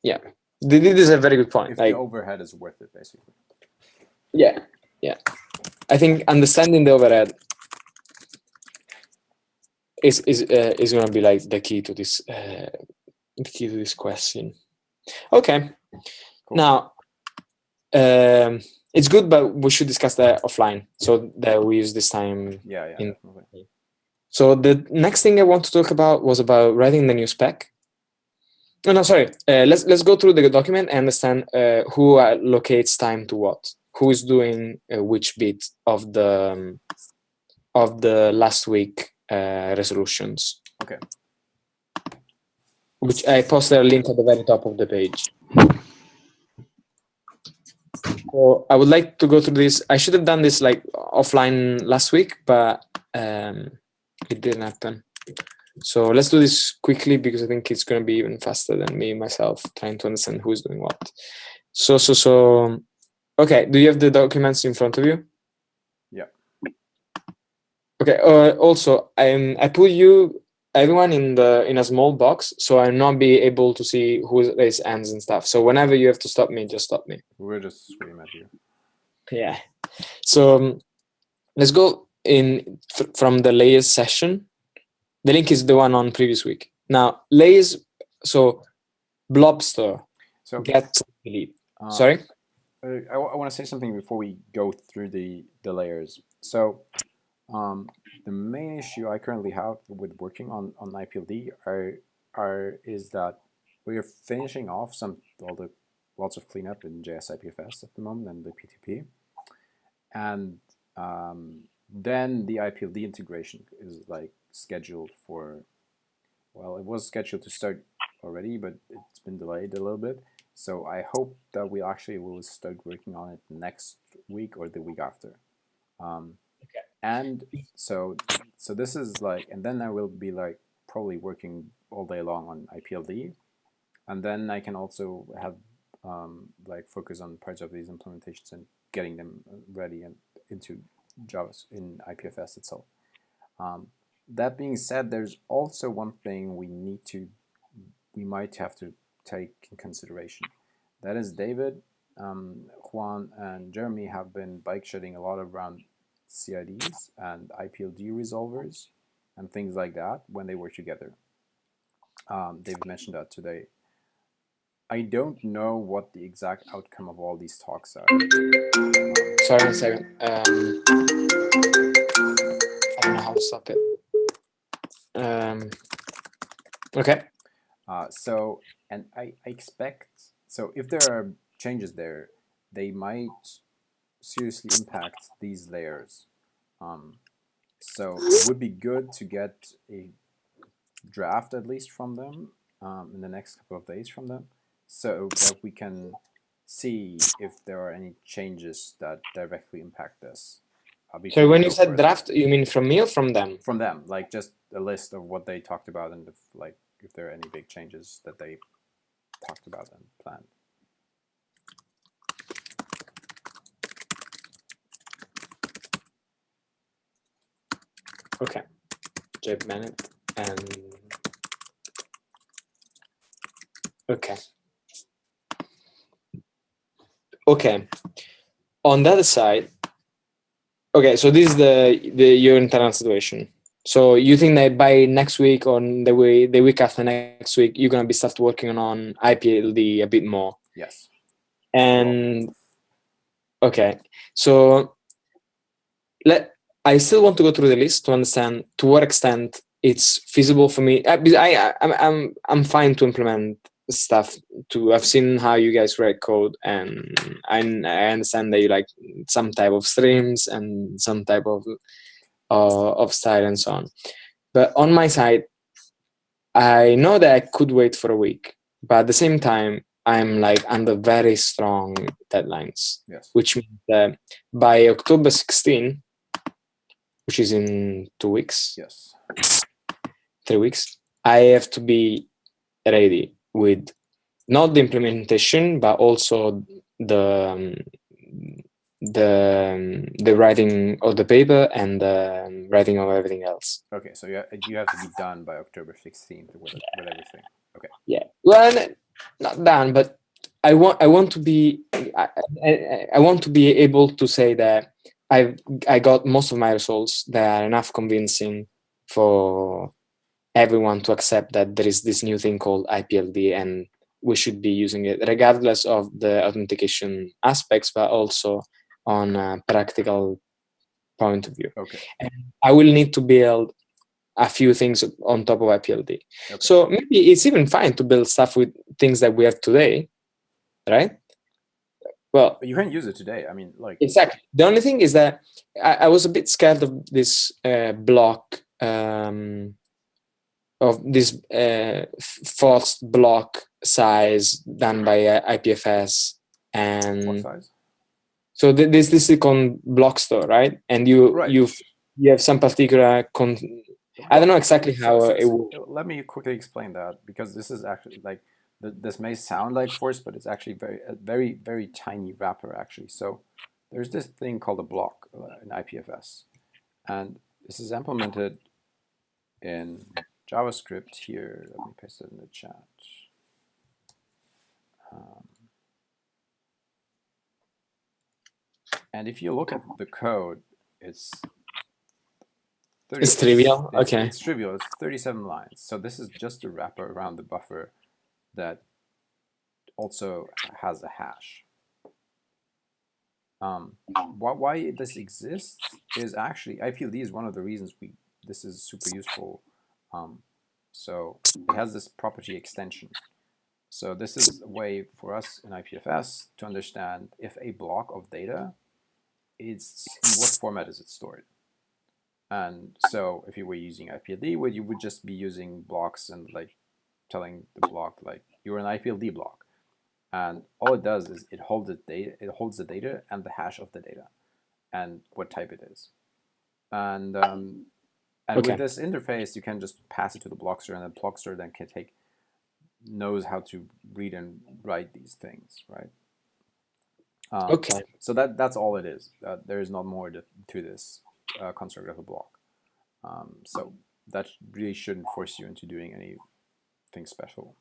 yeah, this is a very good point. If like, the overhead is worth it, basically. Yeah. I think understanding the overhead is going to be like the key to this question. Okay. Cool. Now, it's good, but we should discuss that offline so that we use this time. Yeah, definitely. So the next thing I want to talk about was about writing the new spec. No, sorry. Let's go through the document and understand who allocates time to what. Who is doing which bit of the last week resolutions. Okay. Which I posted a link at the very top of the page. So I would like to go through this. I should have done this like offline last week, but it didn't happen. So let's do this quickly because I think it's going to be even faster than me myself trying to understand who's doing what. So okay, do you have the documents in front of you? Yeah. Okay. Also, I put everyone in a small box, so I'll not be able to see who raised hands and stuff. So whenever you have to stop me, just stop me. We're just screaming at you. Yeah. So let's go from the layers session. The link is the one on previous week. Now layers. So Blobster. So get delete. Sorry. I want to say something before we go through the layers. So the main issue I currently have with working on IPLD is that we are finishing off lots of cleanup in JS IPFS at the moment and the PTP, and then the IPLD integration is like scheduled for. Well, it was scheduled to start already, but it's been delayed a little bit. So I hope that we actually will start working on it next week or the week after. Okay. And so this is like, and then I will be like probably working all day long on IPLD, and then I can also have like focus on parts of these implementations and getting them ready and into Java in IPFS itself. That being said, there's also one thing we might have to take in consideration. That is David, Juan, and Jeremy have been bike shedding a lot around CIDs and IPLD resolvers and things like that when they work together. David mentioned that today. I don't know what the exact outcome of all these talks are. Sorry, 1 second. I don't know how to stop it. Okay. So, and I expect, so if there are changes there, they might seriously impact these layers. So it would be good to get a draft at least from them in the next couple of days from them, so that we can see if there are any changes that directly impact this. So when you said draft, you mean from me or from them? From them, like just a list of what they talked about and if there are any big changes that they talked about and planned. Okay. Jake Bennett and okay. Okay. On the other side, okay, so this is your internal situation. So you think that by next week or the week after next week, you're gonna be start working on IPLD a bit more? Yes. And okay, so I still want to go through the list to understand to what extent it's feasible for me. I'm fine to implement stuff too. I've seen how you guys write code, and I understand that you like some type of streams and some type of style and so on. But on my side, I know that I could wait for a week, but at the same time, I'm like under very strong deadlines. Yes. Which means that by October 16, which is in 2 weeks, Yes. 3 weeks, I have to be ready with not the implementation, but also the writing of the paper and the writing of everything else. Okay, so you have to be done by October 16th with everything. Okay. Yeah, well, not done, but I want to be I want to be able to say that I got most of my results that are enough convincing for everyone to accept that there is this new thing called IPLD and we should be using it regardless of the authentication aspects, but also on a practical point of view. Okay. And I will need to build a few things on top of IPLD. Okay. So maybe it's even fine to build stuff with things that we have today, right? Well, but you can use it today. I mean, like exactly. The only thing is that I was a bit scared of this block, of this forced block size done by IPFS, and what size? so this Silicon block store, right? And you have some particular I don't know exactly how it works. Let me quickly explain that, because this is actually like this may sound like force, but it's actually very tiny wrapper actually. So there's this thing called a block in IPFS, and this is implemented in JavaScript here. Let me paste it in the chat. And if you look at the code, it's trivial. Okay. It's trivial. It's 37 lines. So this is just a wrapper around the buffer that also has a hash. Why this exists is actually IPLD is one of the reasons this is super useful. So it has this property extension. So this is a way for us in IPFS to understand if a block of data is, in what format is it stored. And so if you were using IPLD, you would just be using blocks and like telling the block like you're an IPLD block. And all it does is it holds the data and the hash of the data and what type it is. And with this interface, you can just pass it to the block store, and the block store then knows how to read and write these things, right? So that's all it is. There is not more to this construct of a block. So that really shouldn't force you into doing anything special.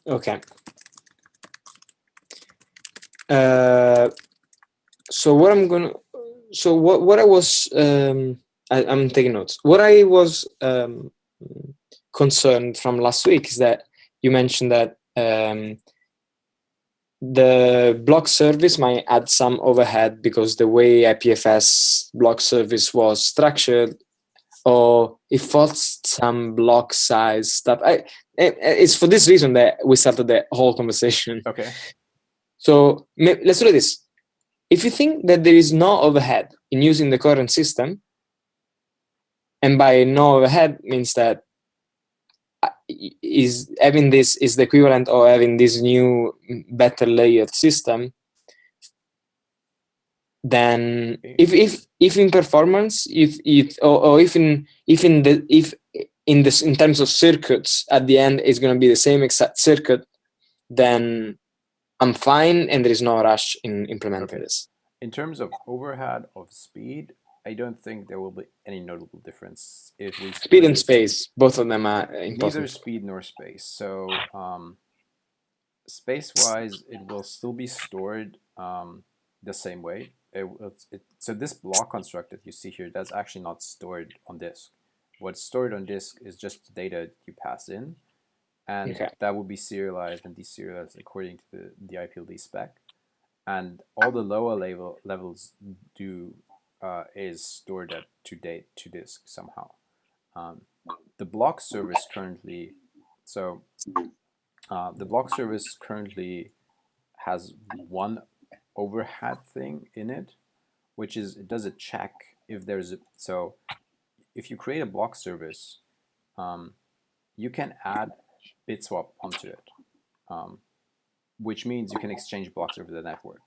Okay. So what I'm gonna, so what I was, I'm taking notes. What I was concerned from last week is that you mentioned that the block service might add some overhead because the way IPFS block service was structured, or it forced some block size stuff. It's for this reason that we started the whole conversation. Okay. So let's do this. If you think that there is no overhead in using the current system, and by no overhead means that having this is the equivalent of having this new better layered system, then if in performance, if in terms of circuits at the end is going to be the same exact circuit, then I'm fine, and there is no rush in implementing this. In terms of overhead of speed, I don't think there will be any notable difference if we speed and space, both of them are important. Neither speed nor space. So space-wise, it will still be stored the same way. So this block construct that you see here, that's actually not stored on disk. What's stored on disk is just data you pass in, and that will be serialized and deserialized according to the IPLD spec. And all the lower levels is stored to disk somehow. The block service currently, the block service currently has one overhead thing in it, which is it does a check if there's so if you create a block service, you can add bit swap onto it, which means you can exchange blocks over the network.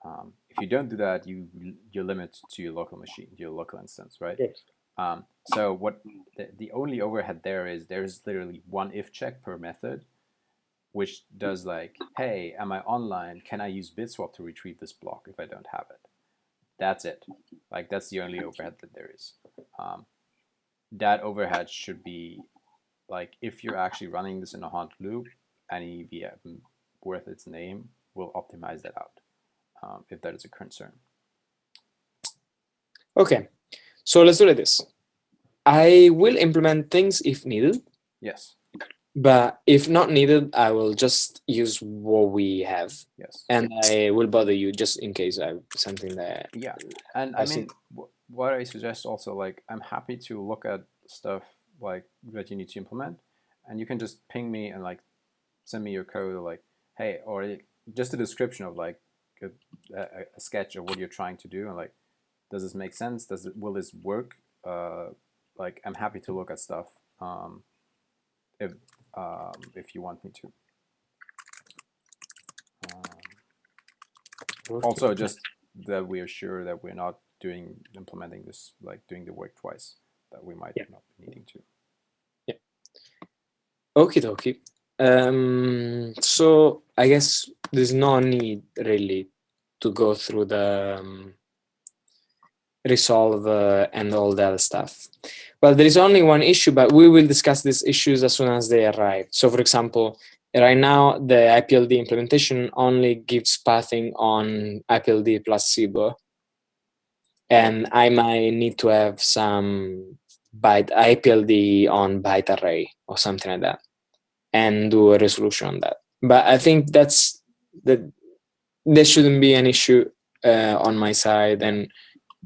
If you don't do that, you limit to your local machine, your local instance, right? Yes. So what the only overhead there is, there's literally one if check per method, which does like, hey, am I online? Can I use Bitswap to retrieve this block if I don't have it? That's it. Like, that's the only overhead that there is. That overhead should be like, if you're actually running this in a haunt loop, any VM worth its name will optimize that out, if that is a concern. Okay, so let's do like this. I will implement things if needed. Yes. But if not needed, I will just use what we have. Yes. And I will bother you just in case I have something that. Yeah, and I mean, what I suggest also, like, I'm happy to look at stuff like that you need to implement, and you can just ping me and like send me your code, like, hey, or just a description of like a sketch of what you're trying to do, and like, does this make sense? Will this work? Like, I'm happy to look at stuff if you want me to. Also, just that we are sure that we're not implementing this, like doing the work twice, that we might not be needing to. Yeah. Okie dokie. So I guess there's no need really to go through the resolve and all the other stuff. Well, there is only one issue, but we will discuss these issues as soon as they arrive. So, for example, right now the IPLD implementation only gives pathing on IPLD plus CBO, and I might need to have some byte IPLD on byte array or something like that, and do a resolution on that. But I think there shouldn't be an issue on my side, and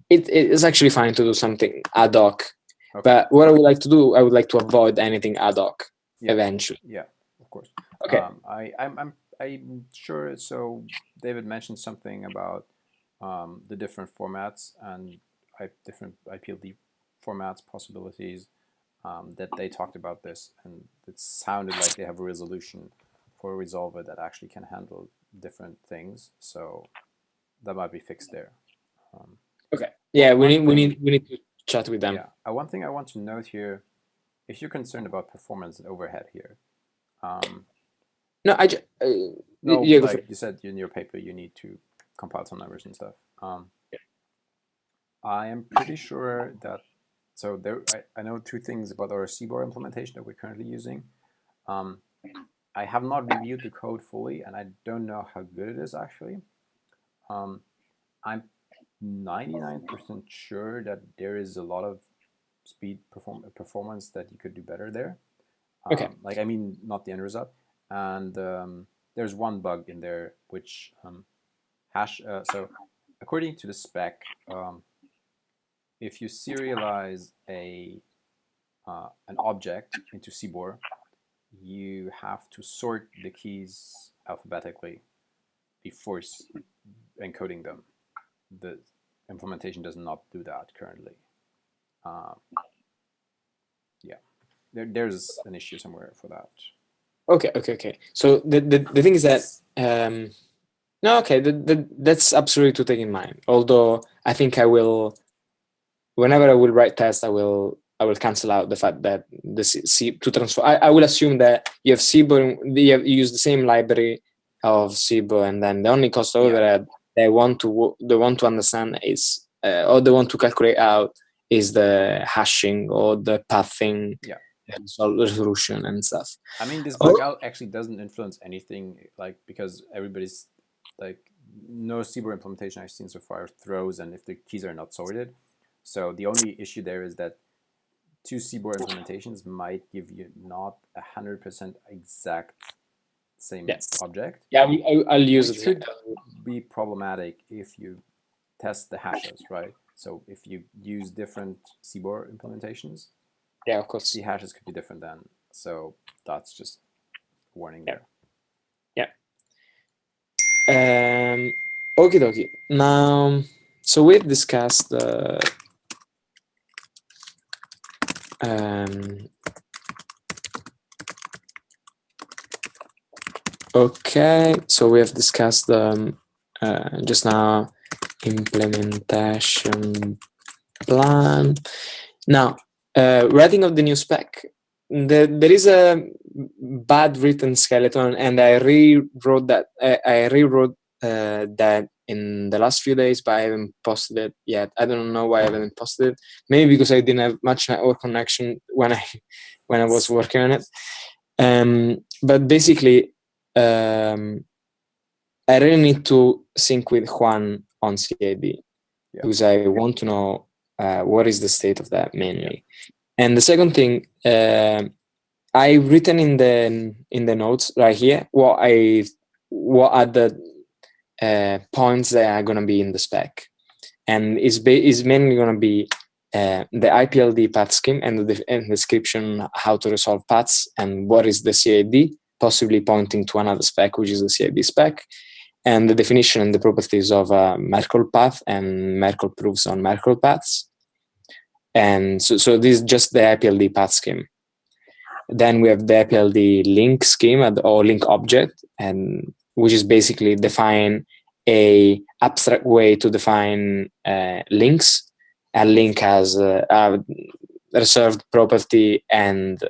it is actually fine to do something ad hoc. Okay. But what I would like to do, I would like to avoid anything ad hoc eventually. Yeah, of course. Okay. I'm sure. So David mentioned something about the different formats and different IPLD formats possibilities, that they talked about this, and it sounded like they have a resolution for a resolver that actually can handle different things. So that might be fixed there. Okay. Yeah, we need to chat with them. Yeah. One thing I want to note here, if you're concerned about performance and overhead here. No, like you said in your paper, you need to compile some numbers and stuff. I am pretty sure that, so there, I know two things about our CBOR implementation that we're currently using. I have not reviewed the code fully, and I don't know how good it is actually. I'm 99% sure that there is a lot of speed performance that you could do better there. Okay. Like, I mean, not the end result. And there's one bug in there which so according to the spec, if you serialize an object into CBOR, you have to sort the keys alphabetically before encoding them. The implementation does not do that currently. Yeah, there's an issue somewhere for that. Okay. So the thing is that no, okay, that's absolutely to take in mind. Although I think I will, whenever I will write tests, I will cancel out the fact that to transfer. I will assume that you have CBOR, you use the same library of CBOR, and then the only cost overhead they want to understand is, or they want to calculate out, is the hashing or the pathing. Yeah. Resolution and stuff. I mean, this bug actually doesn't influence anything, like, because everybody's like, no CBOR implementation I've seen so far throws, and if the keys are not sorted. So the only issue there is that two CBOR implementations might give you not 100% exact same object. Yeah, I'll use it. Could be problematic if you test the hashes, right? So if you use different CBOR implementations, yeah, of course, the hashes could be different then. So that's just a warning there. Yeah. Okie dokie. Now, so we've discussed okay, so we have discussed just now. Implementation plan. Now, writing of the new spec. There is a bad written skeleton, and I rewrote that. I rewrote that in the last few days, but I haven't posted it yet. I don't know why I haven't posted it. Maybe because I didn't have much network connection when I was working on it. But basically, I really need to sync with Juan on CID because I want to know what is the state of that mainly. And the second thing, I've written in the notes right here what are the points that are going to be in the spec, and is mainly going to be the IPLD path scheme and the description how to resolve paths and what is the CID, possibly pointing to another spec which is the CID spec, and the definition and the properties of Merkle path and Merkle proofs on Merkle paths. And so this is just the IPLD path scheme. Then we have the IPLD link scheme or link object, and which is basically define a abstract way to define links. A link has a reserved property and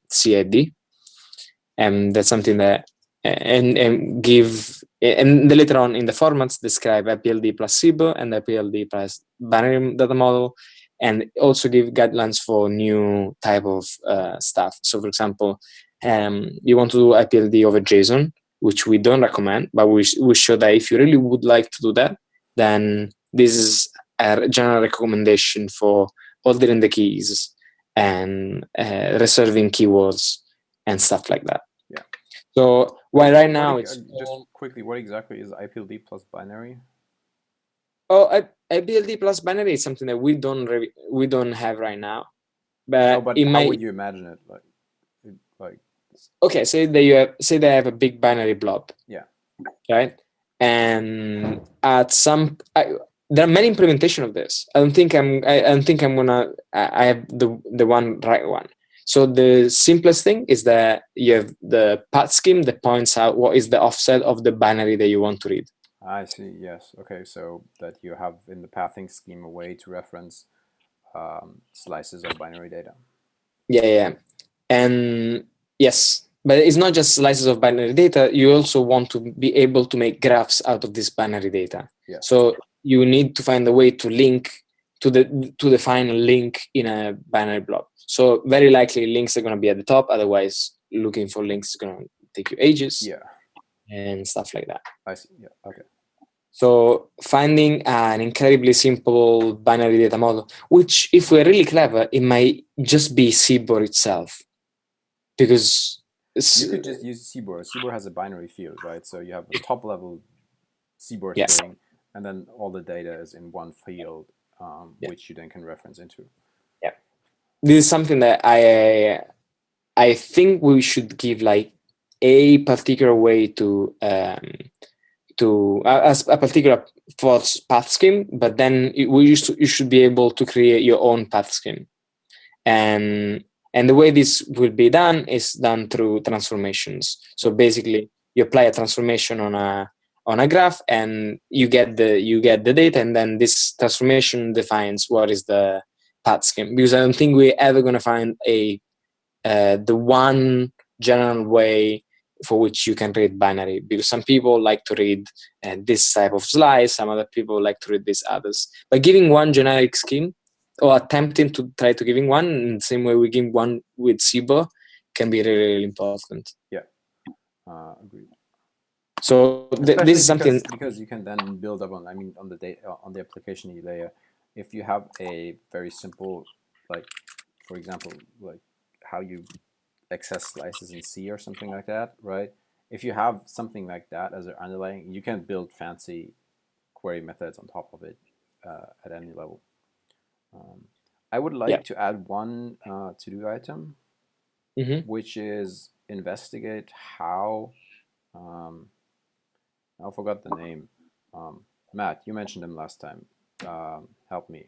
CID, and that's something that and later on in the formats describe IPLD plus SIBO and IPLD plus binary data model, and also give guidelines for new type of stuff. So for example, you want to do IPLD over JSON, which we don't recommend, but we show that if you really would like to do that, then this is a general recommendation for holding the keys and reserving keywords and stuff like that. Yeah. So while right now it's just quickly, what exactly is IPLD plus binary? Oh, IPLD plus binary is something that we don't have right now. But, no, but how would you imagine it? Like okay, say they have a big binary blob. Yeah. Right. And at there are many implementation of this. I don't think I have the right one. So the simplest thing is that you have the path scheme that points out what is the offset of the binary that you want to read. I see. Yes. Okay. So that you have in the pathing scheme a way to reference slices of binary data. Yeah. And yes, but it's not just slices of binary data. You also want to be able to make graphs out of this binary data. Yeah. So you need to find a way to link to define a link in a binary blob. So very likely links are going to be at the top. Otherwise, looking for links is going to take you ages. Yeah. And stuff like that. I see. Yeah. Okay. So finding an incredibly simple binary data model, which if we're really clever, it might just be CBOR itself. Because you could just use CBOR. CBOR has a binary field, right? So you have a top level CBOR thing, and then all the data is in one field, which you then can reference into. Yeah. This is something that I think we should give like a particular way to as a particular path scheme, but then you should be able to create your own path scheme, and the way this will be done is done through transformations. So basically, you apply a transformation on a graph, and you get the data, and then this transformation defines what is the path scheme. Because I don't think we're ever going to find the one general way for which you can read binary, because some people like to read this type of slice, some other people like to read these others. But giving one generic scheme or attempting to try to giving one in the same way we give one with SIBO can be really, really important. Yeah, agreed. So this is something because you can then build up on the data on the application layer. If you have a very simple, like for example, like how you access slices in C or something like that, right? If you have something like that as an underlying, you can build fancy query methods on top of it at any level. I would like to add one to-do item, which is investigate how, I forgot the name. Matt, you mentioned him last time. Help me.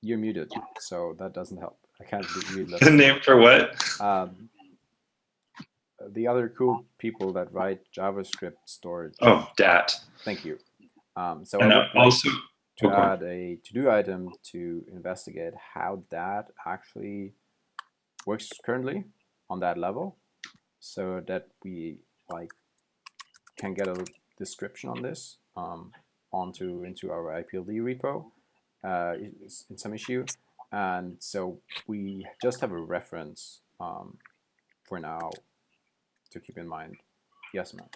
You're muted, so that doesn't help. I can't read the name for what? the other cool people that write JavaScript storage. Oh, DAT. Thank you. So And I would also to add a to-do item to investigate how that actually works currently on that level, so that we like can get a description on this into our IPLD repo in some issue, and so we just have a reference for now to keep in mind. Yes, Matt.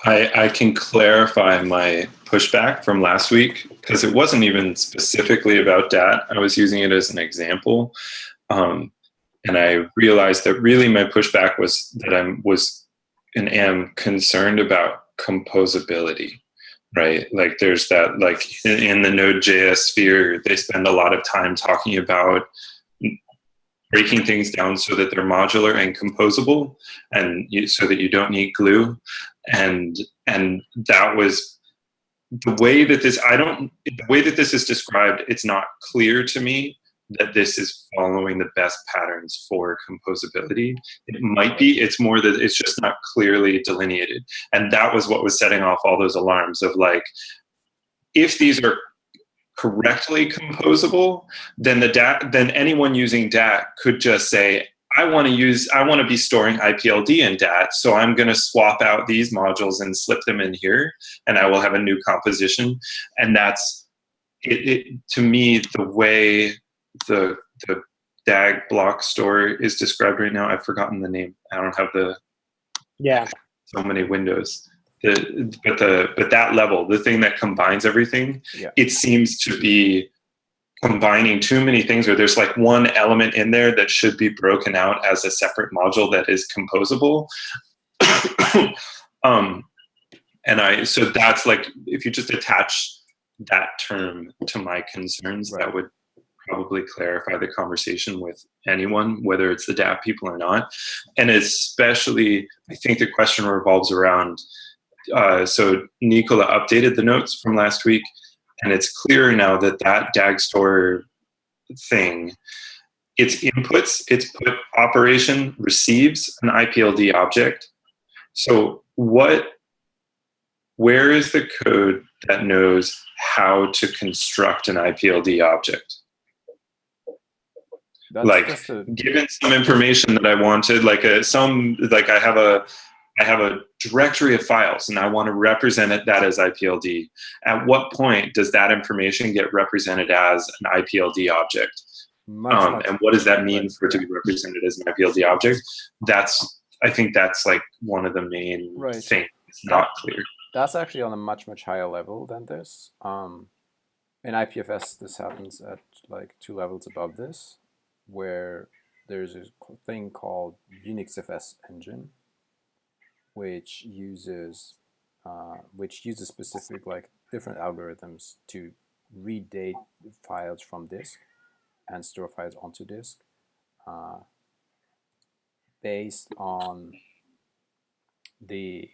I can clarify my pushback from last week, because it wasn't even specifically about DAT. I was using it as an example. And I realized that really my pushback was that I was and am concerned about composability, right? Like there's that, like in the Node.js sphere, they spend a lot of time talking about breaking things down so that they're modular and composable, and so that you don't need glue. And that was the way that this is described. It's not clear to me that this is following the best patterns for composability. It might be, it's more that it's just not clearly delineated. And that was what was setting off all those alarms of like, if these are correctly composable, then then anyone using DAT could just say, I want to be storing IPLD in DAT, so I'm going to swap out these modules and slip them in here, and I will have a new composition. And that's it to me, the way the DAG block store is described right now. I've forgotten the name. I don't have so many windows. But that level, the thing that combines everything, it seems to be combining too many things, or there's like one element in there that should be broken out as a separate module that is composable. So that's like, if you just attach that term to my concerns, that would probably clarify the conversation with anyone, whether it's the DAP people or not. And especially, I think the question revolves around, so Nicola updated the notes from last week, and it's clear now that DAG store thing, its inputs, its put operation receives an IPLD object. So where is the code that knows how to construct an IPLD object? That's given some information that I wanted, I have a directory of files and I want to represent that as IPLD. At what point does that information get represented as an IPLD object? And what does that mean for it to be represented as an IPLD object? I think that's like one of the main things. It's not clear. That's actually on a much higher level than this. In IPFS, this happens at like 2 levels above this, where there's a thing called UnixFS engine, which uses specific like different algorithms to read data files from disk and store files onto disk based on the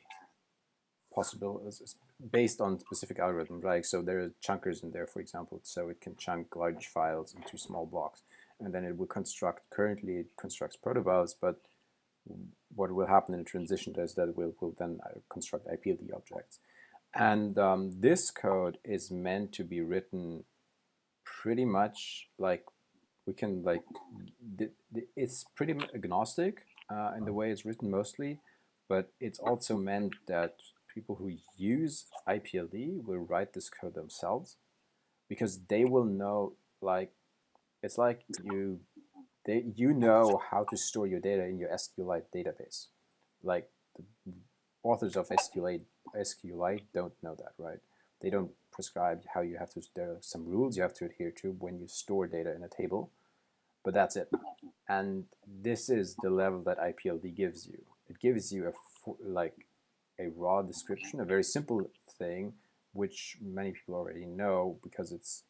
possibilities, based on specific algorithms, right? So there are chunkers in there, for example, so it can chunk large files into small blocks, and then it will construct. Currently, it constructs protobuffs, but what will happen in a transition is that we'll then construct IPLD objects. And this code is meant to be written pretty much like we can like, it's pretty agnostic in the way it's written mostly, but it's also meant that people who use IPLD will write this code themselves, because they will know, like, it's like you know how to store your data in your SQLite database. Like the authors of SQLite don't know that, right? They don't prescribe how you have to, there are some rules you have to adhere to when you store data in a table, but that's it. And this is the level that IPLD gives you. It gives you a raw description, a very simple thing, which many people already know because it's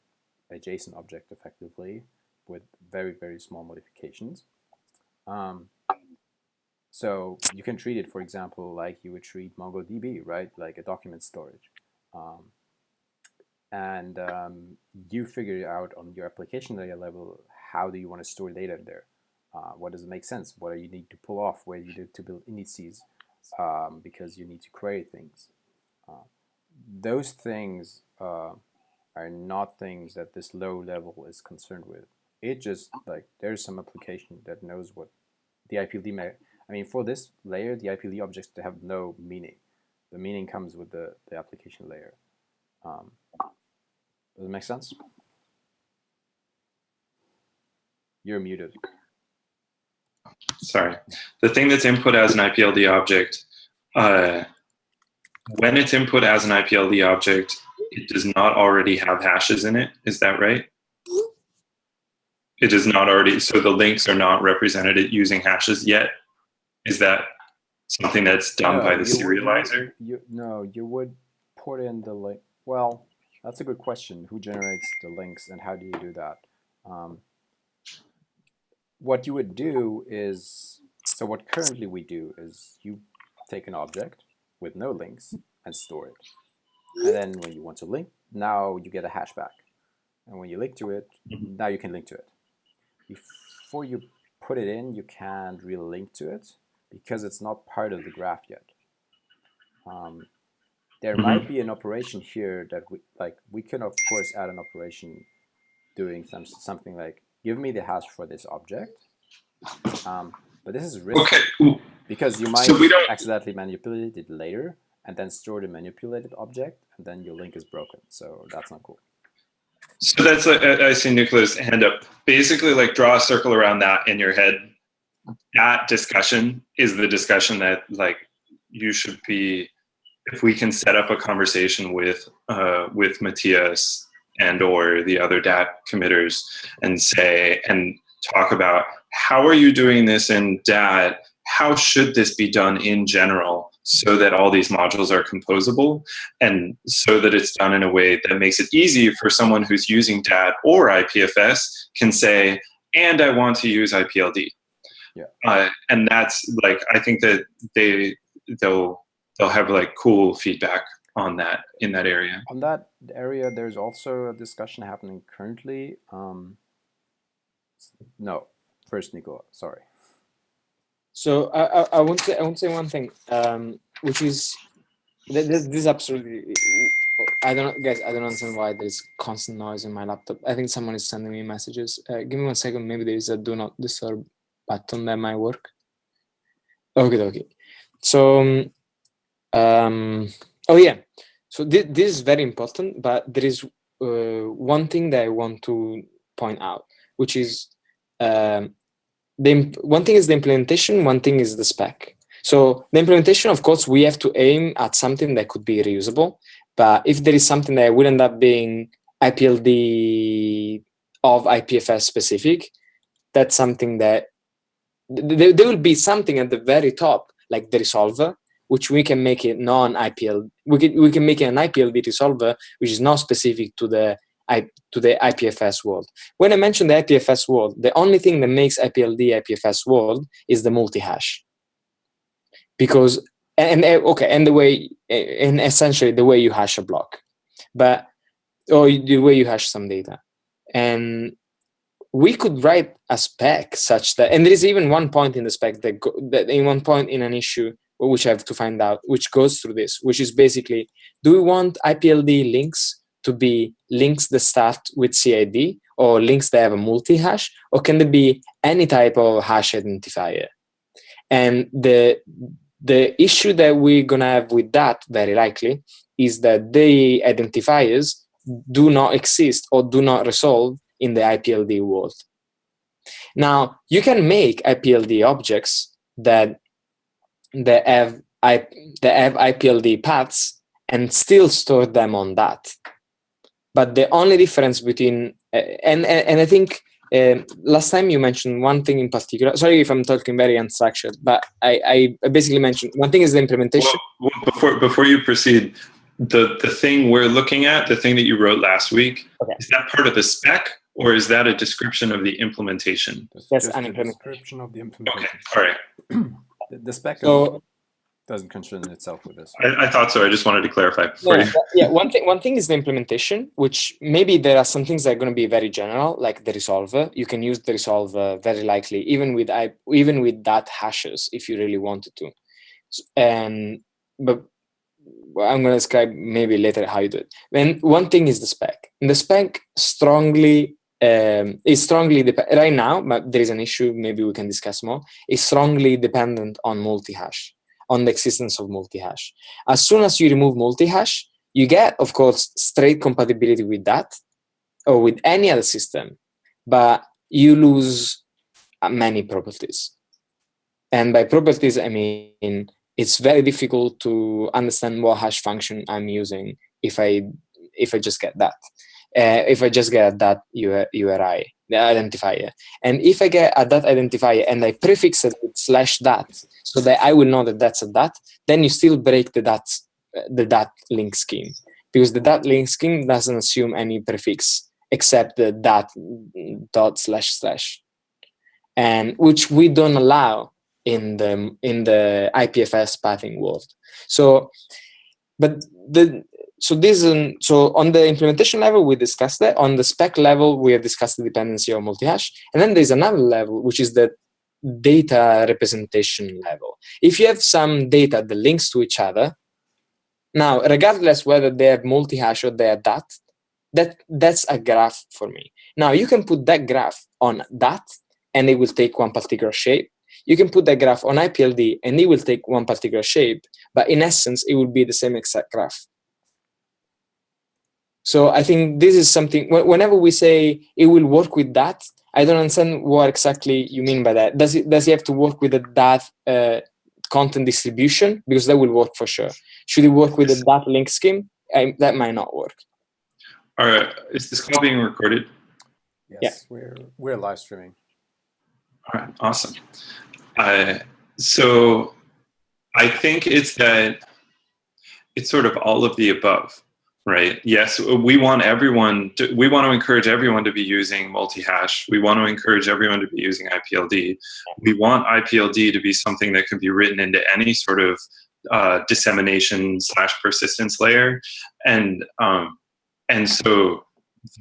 a JSON object effectively, with very, very small modifications. So you can treat it, for example, like you would treat MongoDB, right? Like a document storage. You figure out on your application layer level, how do you want to store data there? What does it make sense? What do you need to pull off? Where you need to build indices because you need to query things. Those things are not things that this low level is concerned with. It just like there's some application that knows what the IPLD may. I mean, for this layer, the IPLD objects they have no meaning. The meaning comes with the application layer. Does it make sense? You're muted. Sorry. The thing that's input as an IPLD object, when it's input as an IPLD object, it does not already have hashes in it. Is that right? It does not already, so the links are not represented using hashes yet. Is that something that's done by the serializer? You would put in the link. Well, that's a good question. Who generates the links and how do you do that? What you would do is, so what currently we do is you take an object with no links and store it. And then when you want to link, now you get a hash back. And when you link to it, now you can link to it. Before you put it in, you can't really link to it because it's not part of the graph yet. There might be an operation here that we can of course add an operation doing something like give me the hash for this object, but this is risky because you might accidentally manipulate it later and then store the manipulated object and then your link is broken. So that's not cool. So that's I see Nicholas' hand up. Basically, like draw a circle around that in your head. That discussion is the discussion that like you should be. If we can set up a conversation with Matthias and or the other DAT committers and say and talk about how are you doing this in DAT? How should this be done in general so that all these modules are composable and so that it's done in a way that makes it easy for someone who's using DAT or IPFS can say, and I want to use IPLD. Yeah. And that's like, I think that they'll have like cool feedback on that in that area. On that area, there's also a discussion happening currently. No, first Nicola, sorry. So I want to say one thing, which is this is absolutely. I don't understand why there's constant noise in my laptop. I think someone is sending me messages. Give me 1 second. Maybe there is a do not disturb button that might work. Okay. So, oh yeah. So this is very important, but there is one thing that I want to point out, which is one thing is the implementation, one thing is the spec. So the implementation, of course, we have to aim at something that could be reusable. But if there is something that will end up being IPLD of IPFS specific, that's something that there will be something at the very top, like the resolver, which we can make it non-IPLD. We can make it an IPLD resolver, which is not specific to the IPFS world. When I mentioned the IPFS world, the only thing that makes IPLD IPFS world is the multi-hash. Because and the way, and essentially the way you hash a block, or the way you hash some data. And we could write a spec such that, and there is even one point in the spec that in one point in an issue, which I have to find out, which goes through this, which is basically, do we want IPLD links to be links that start with CID or links that have a multi-hash, or can there be any type of hash identifier? And the issue that we're going to have with that, very likely, is that the identifiers do not exist or do not resolve in the IPLD world. Now, you can make IPLD objects that have IPLD paths and still store them on that. But the only difference between, and I think last time you mentioned one thing in particular. Sorry if I'm talking very unstructured, but I basically mentioned one thing is the implementation. Well, before you proceed, the thing we're looking at, the thing that you wrote last week, is that part of the spec or is that a description of the implementation? That's an implementation. Description of the implementation. Okay, all right. The spec. So doesn't concern itself with this. I thought so. I just wanted to clarify for you. Yeah, one thing is the implementation, which maybe there are some things that are going to be very general, like the resolver. You can use the resolver very likely, even with that hashes, if you really wanted to. But I'm going to describe maybe later how you do it. Then one thing is the spec. And the spec strongly right now, but there is an issue. Maybe we can discuss more. Is strongly dependent on multi-hash, on the existence of multi-hash. As soon as you remove multi-hash, you get, of course, straight compatibility with that or with any other system, but you lose many properties. And by properties, I mean, it's very difficult to understand what hash function I'm using if I just get that. If I just get that URI, the identifier. And if I get a that identifier and I prefix it with /dat, so that I will know that that's a dat, then you still break the dat link scheme, because the dat link scheme doesn't assume any prefix except the dat dot // and which we don't allow in the IPFS pathing world. So on the implementation level, we discussed that. On the spec level, we have discussed the dependency of multi-hash. And then there's another level, which is the data representation level. If you have some data that links to each other, now, regardless whether they have multi-hash or they are that's a graph for me. Now, you can put that graph on that, and it will take one particular shape. You can put that graph on IPLD, and it will take one particular shape. But in essence, it will be the same exact graph. So I think this is something, whenever we say it will work with that, I don't understand what exactly you mean by that. Does it have to work with the dat content distribution? Because that will work for sure. Should it work with the dat link scheme? That might not work. All right. Is this call being recorded? Yes, yeah. We're live streaming. All right. Awesome. So I think it's sort of all of the above. Right. Yes, we want to encourage everyone to be using multi-hash. We want to encourage everyone to be using IPLD. We want IPLD to be something that can be written into any sort of dissemination / persistence layer. And so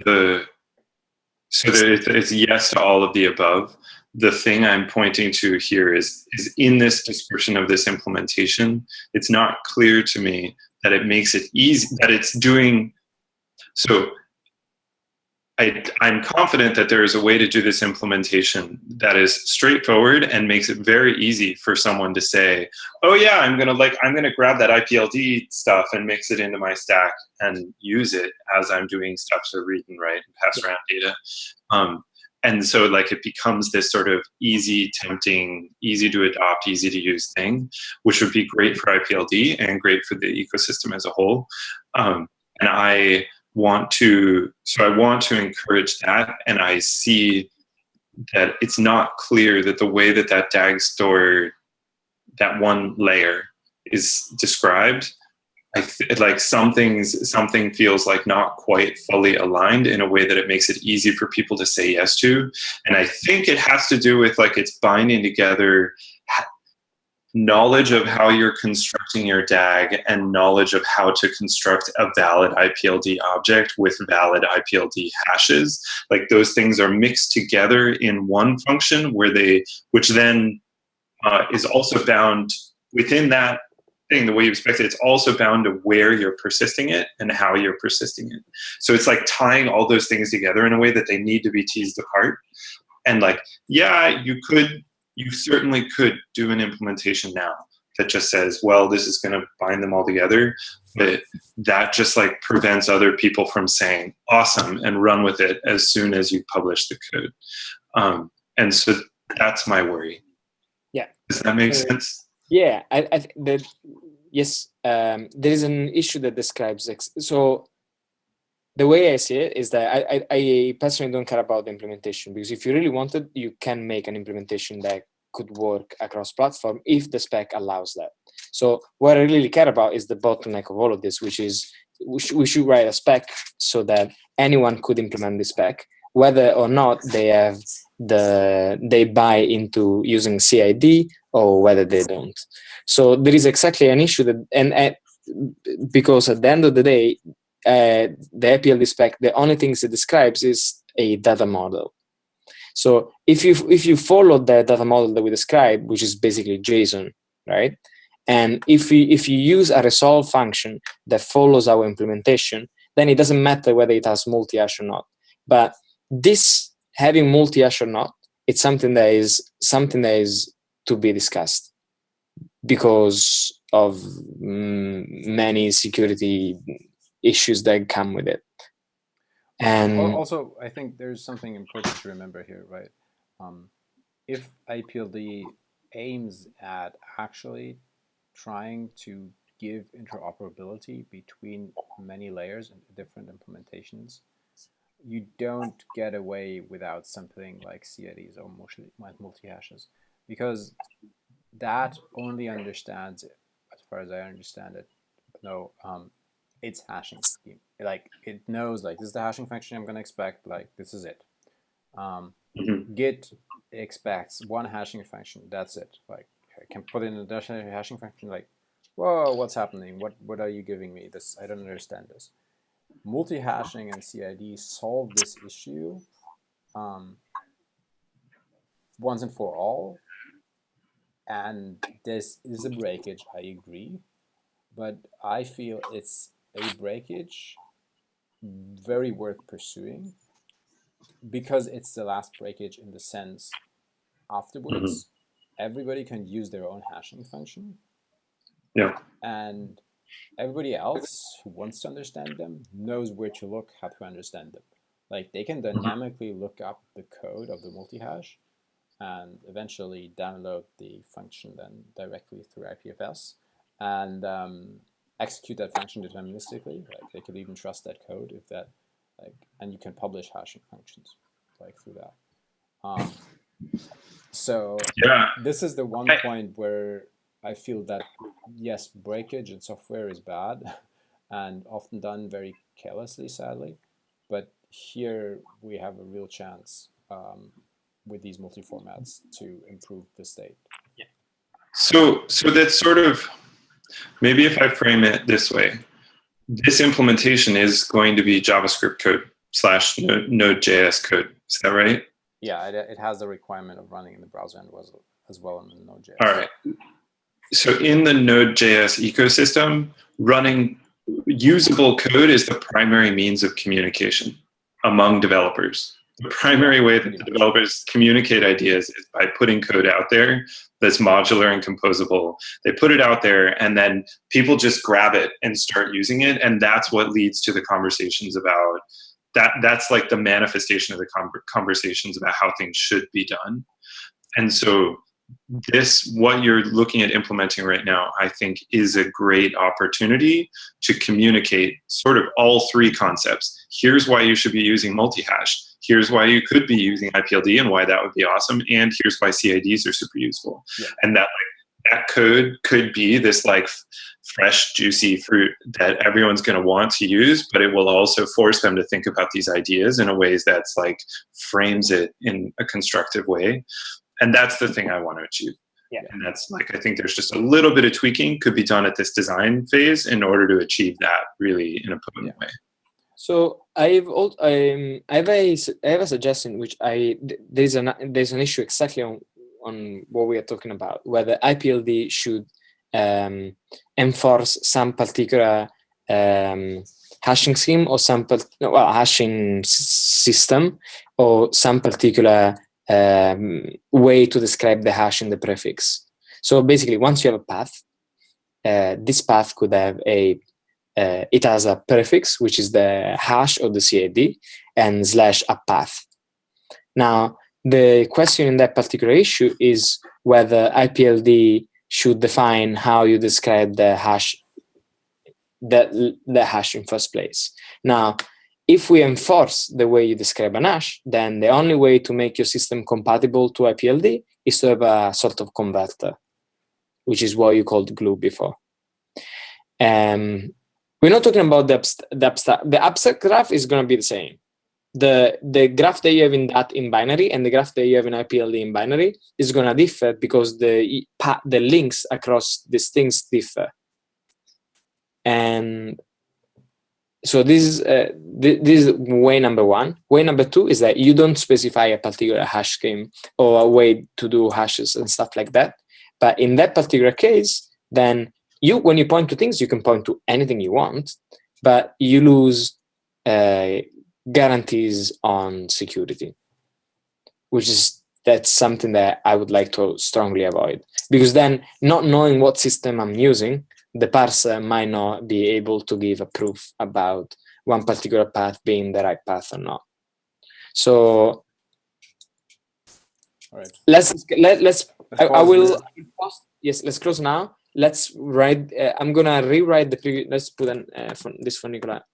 it's yes to all of the above. The thing I'm pointing to here is in this description of this implementation, it's not clear to me that it makes it easy, that it's doing, so I'm confident that there is a way to do this implementation that is straightforward and makes it very easy for someone to say, oh yeah, I'm gonna grab that IPLD stuff and mix it into my stack and use it as I'm doing stuff to read and write and pass around data. And so it becomes this sort of easy, tempting, easy to adopt, easy to use thing, which would be great for IPLD and great for the ecosystem as a whole. And I want to encourage that. And I see that it's not clear that the way that DAG store, that one layer is described, something feels like not quite fully aligned in a way that it makes it easy for people to say yes to. And I think it has to do with it's binding together knowledge of how you're constructing your DAG and knowledge of how to construct a valid IPLD object with valid IPLD hashes. Those things are mixed together in one function which then is also bound within that thing, the way you expect it, it's also bound to where you're persisting it and how you're persisting it. So it's tying all those things together in a way that they need to be teased apart. And you certainly could do an implementation now that just says, well, this is going to bind them all together, but that just prevents other people from saying awesome and run with it as soon as you publish the code. And so that's my worry. Yeah. Does that make sense? Yeah, yes, there is an issue that describes so the way I see it is that I personally don't care about the implementation, because if you really wanted, you can make an implementation that could work across platform if the spec allows that. So what I really care about is the bottleneck of all of this, which is we should write a spec so that anyone could implement the spec, whether or not they buy into using CID or whether they don't. So there is exactly an issue that, and because at the end of the day, the IPLD spec, the only things it describes is a data model. So if you follow the data model that we described, which is basically JSON, right? And if you use a resolve function that follows our implementation, then it doesn't matter whether it has multi-hash or not. But this having multi-hash or not, it's something that is to be discussed because of many security issues that come with it. And also, I think there's something important to remember here, right? If IPLD aims at actually trying to give interoperability between many layers and different implementations, you don't get away without something like CIDs or multi-hashes, because that only understands, as far as I understand it, its hashing scheme. Like, it knows, like, this is the hashing function I'm going to expect, like, this is it. Git expects one hashing function, that's it. Like, I can put in a hashing function, like, whoa, what's happening? What are you giving me? This, I don't understand this. Multi-hashing and CID solve this issue once and for all. And this is a breakage, I agree. But I feel it's a breakage very worth pursuing, because it's the last breakage in the sense afterwards everybody can use their own hashing function. Yeah. And everybody else who wants to understand them knows where to look, how to understand them. Like, they can dynamically look up the code of the multi-hash and eventually download the function then directly through IPFS and execute that function deterministically. Like, they could even trust that code if that, like, and you can publish hashing functions like through that. So yeah, this is the one point where I feel that, yes, breakage in software is bad and often done very carelessly, sadly. But here we have a real chance with these multi-formats to improve the state. Yeah. So that's sort of, maybe if I frame it this way, this implementation is going to be JavaScript code / Node.js code. Is that right? Yeah, it has the requirement of running in the browser and as well in the Node.js. All right. So in the Node.js ecosystem, running usable code is the primary means of communication among developers. The primary way that the developers communicate ideas is by putting code out there that's modular and composable. They put it out there, and then people just grab it and start using it, and that's what leads to the conversations about that. That's like the manifestation of the conversations about how things should be done. And so this, what you're looking at implementing right now, I think is a great opportunity to communicate sort of all three concepts. Here's why you should be using multi-hash. Here's why you could be using IPLD and why that would be awesome. And here's why CIDs are super useful. Yeah. And that code could be this like fresh, juicy fruit that everyone's going to want to use, but it will also force them to think about these ideas in a ways that's like frames it in a constructive way. And that's the thing I want to achieve. Yeah. And that's like, I think there's just a little bit of tweaking could be done at this design phase in order to achieve that really in a potent way. So I have a suggestion, which there's an issue exactly on what we are talking about, whether IPLD should enforce some particular hashing scheme or hashing system, or some particular way to describe the hash in the prefix. So basically, once you have a path, this path could have it has a prefix, which is the hash or the CID, and /a path. Now, the question in that particular issue is whether IPLD should define how you describe the hash, the hash in first place. Now, if we enforce the way you describe an hash, then the only way to make your system compatible to IPLD is to have a sort of converter, which is what you called glue before. We're not talking about the abstract. The abstract graph is going to be the same. the graph that you have in binary and the graph that you have in IPLD in binary is going to differ because the links across these things differ. And so this is way number one. Way number two is that you don't specify a particular hash scheme or a way to do hashes and stuff like that. But in that particular case, then when you point to things, you can point to anything you want, but you lose guarantees on security, that's something that I would like to strongly avoid, because then not knowing what system I'm using, the parser might not be able to give a proof about one particular path being the right path or not. So all right. I will post, yes, let's close now. Let's write, I'm gonna rewrite the previous, let's put this for Nicola.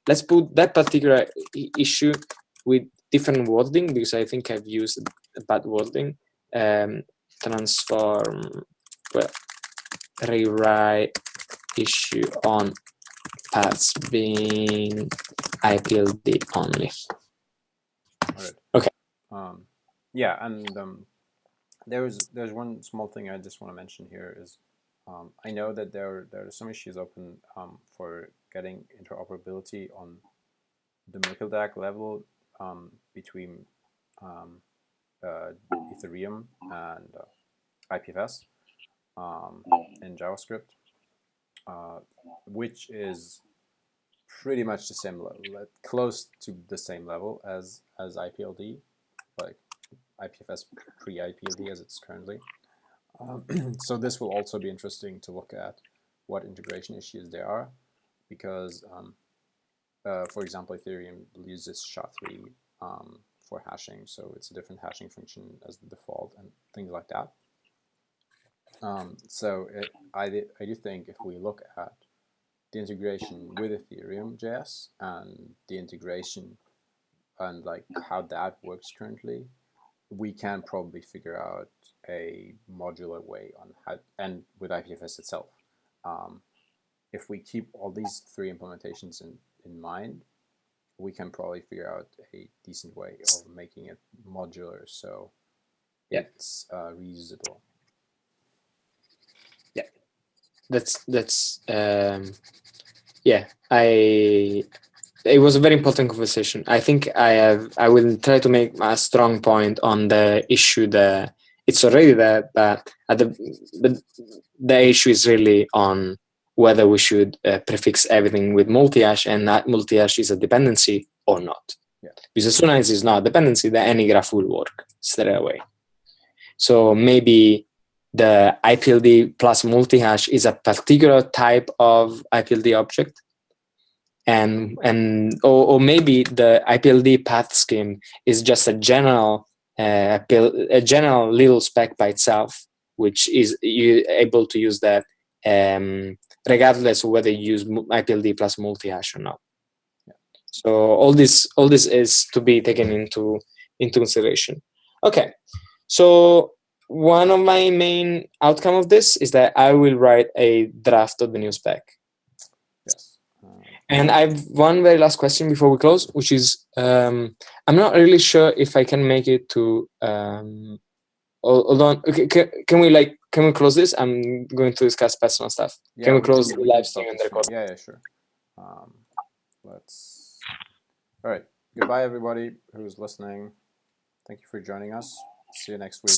Let's put that particular issue with different wording, because I think I've used bad wording. Transform, well, rewrite issue on paths being IPLD only. All right. Okay. Yeah, and there's one small thing I just want to mention here is I know that there are some issues open for getting interoperability on the McILDAC level between Ethereum and IPFS in JavaScript, which is pretty much the same level, close to the same level as IPLD, like IPFS pre-IPLD as it's currently. So this will also be interesting to look at what integration issues there are, because for example, Ethereum uses SHA-3 for hashing, so it's a different hashing function as the default and things like that. So I do think if we look at the integration with Ethereum JS and the integration and like how that works currently, we can probably figure out a modular way on how, and with IPFS itself. If we keep all these three implementations in mind, we can probably figure out a decent way of making it modular, so it's reusable. Yeah, that's yeah. It was a very important conversation. I think I will try to make a strong point on the issue that it's already there, but the issue is really on whether we should prefix everything with multi-hash, and that multi-hash is a dependency or not. Yeah. Because as soon as it's not a dependency, then any graph will work straight away. So maybe the IPLD plus multi-hash is a particular type of IPLD object, or maybe the IPLD path scheme is just a general little spec by itself, which is you able to use that regardless of whether you use IPLD plus multi-hash or not. Yeah. So all this is to be taken into consideration. Okay, so one of my main outcome of this is that I will write a draft of the new spec. Yes. And I have one very last question before we close, which is I'm not really sure if I can make it to. Hold on. Okay, can we close this? I'm going to discuss personal stuff. Yeah, Can we close the live stream and the recording? Yeah, sure. Let's. All right. Goodbye, everybody who's listening. Thank you for joining us. See you next week.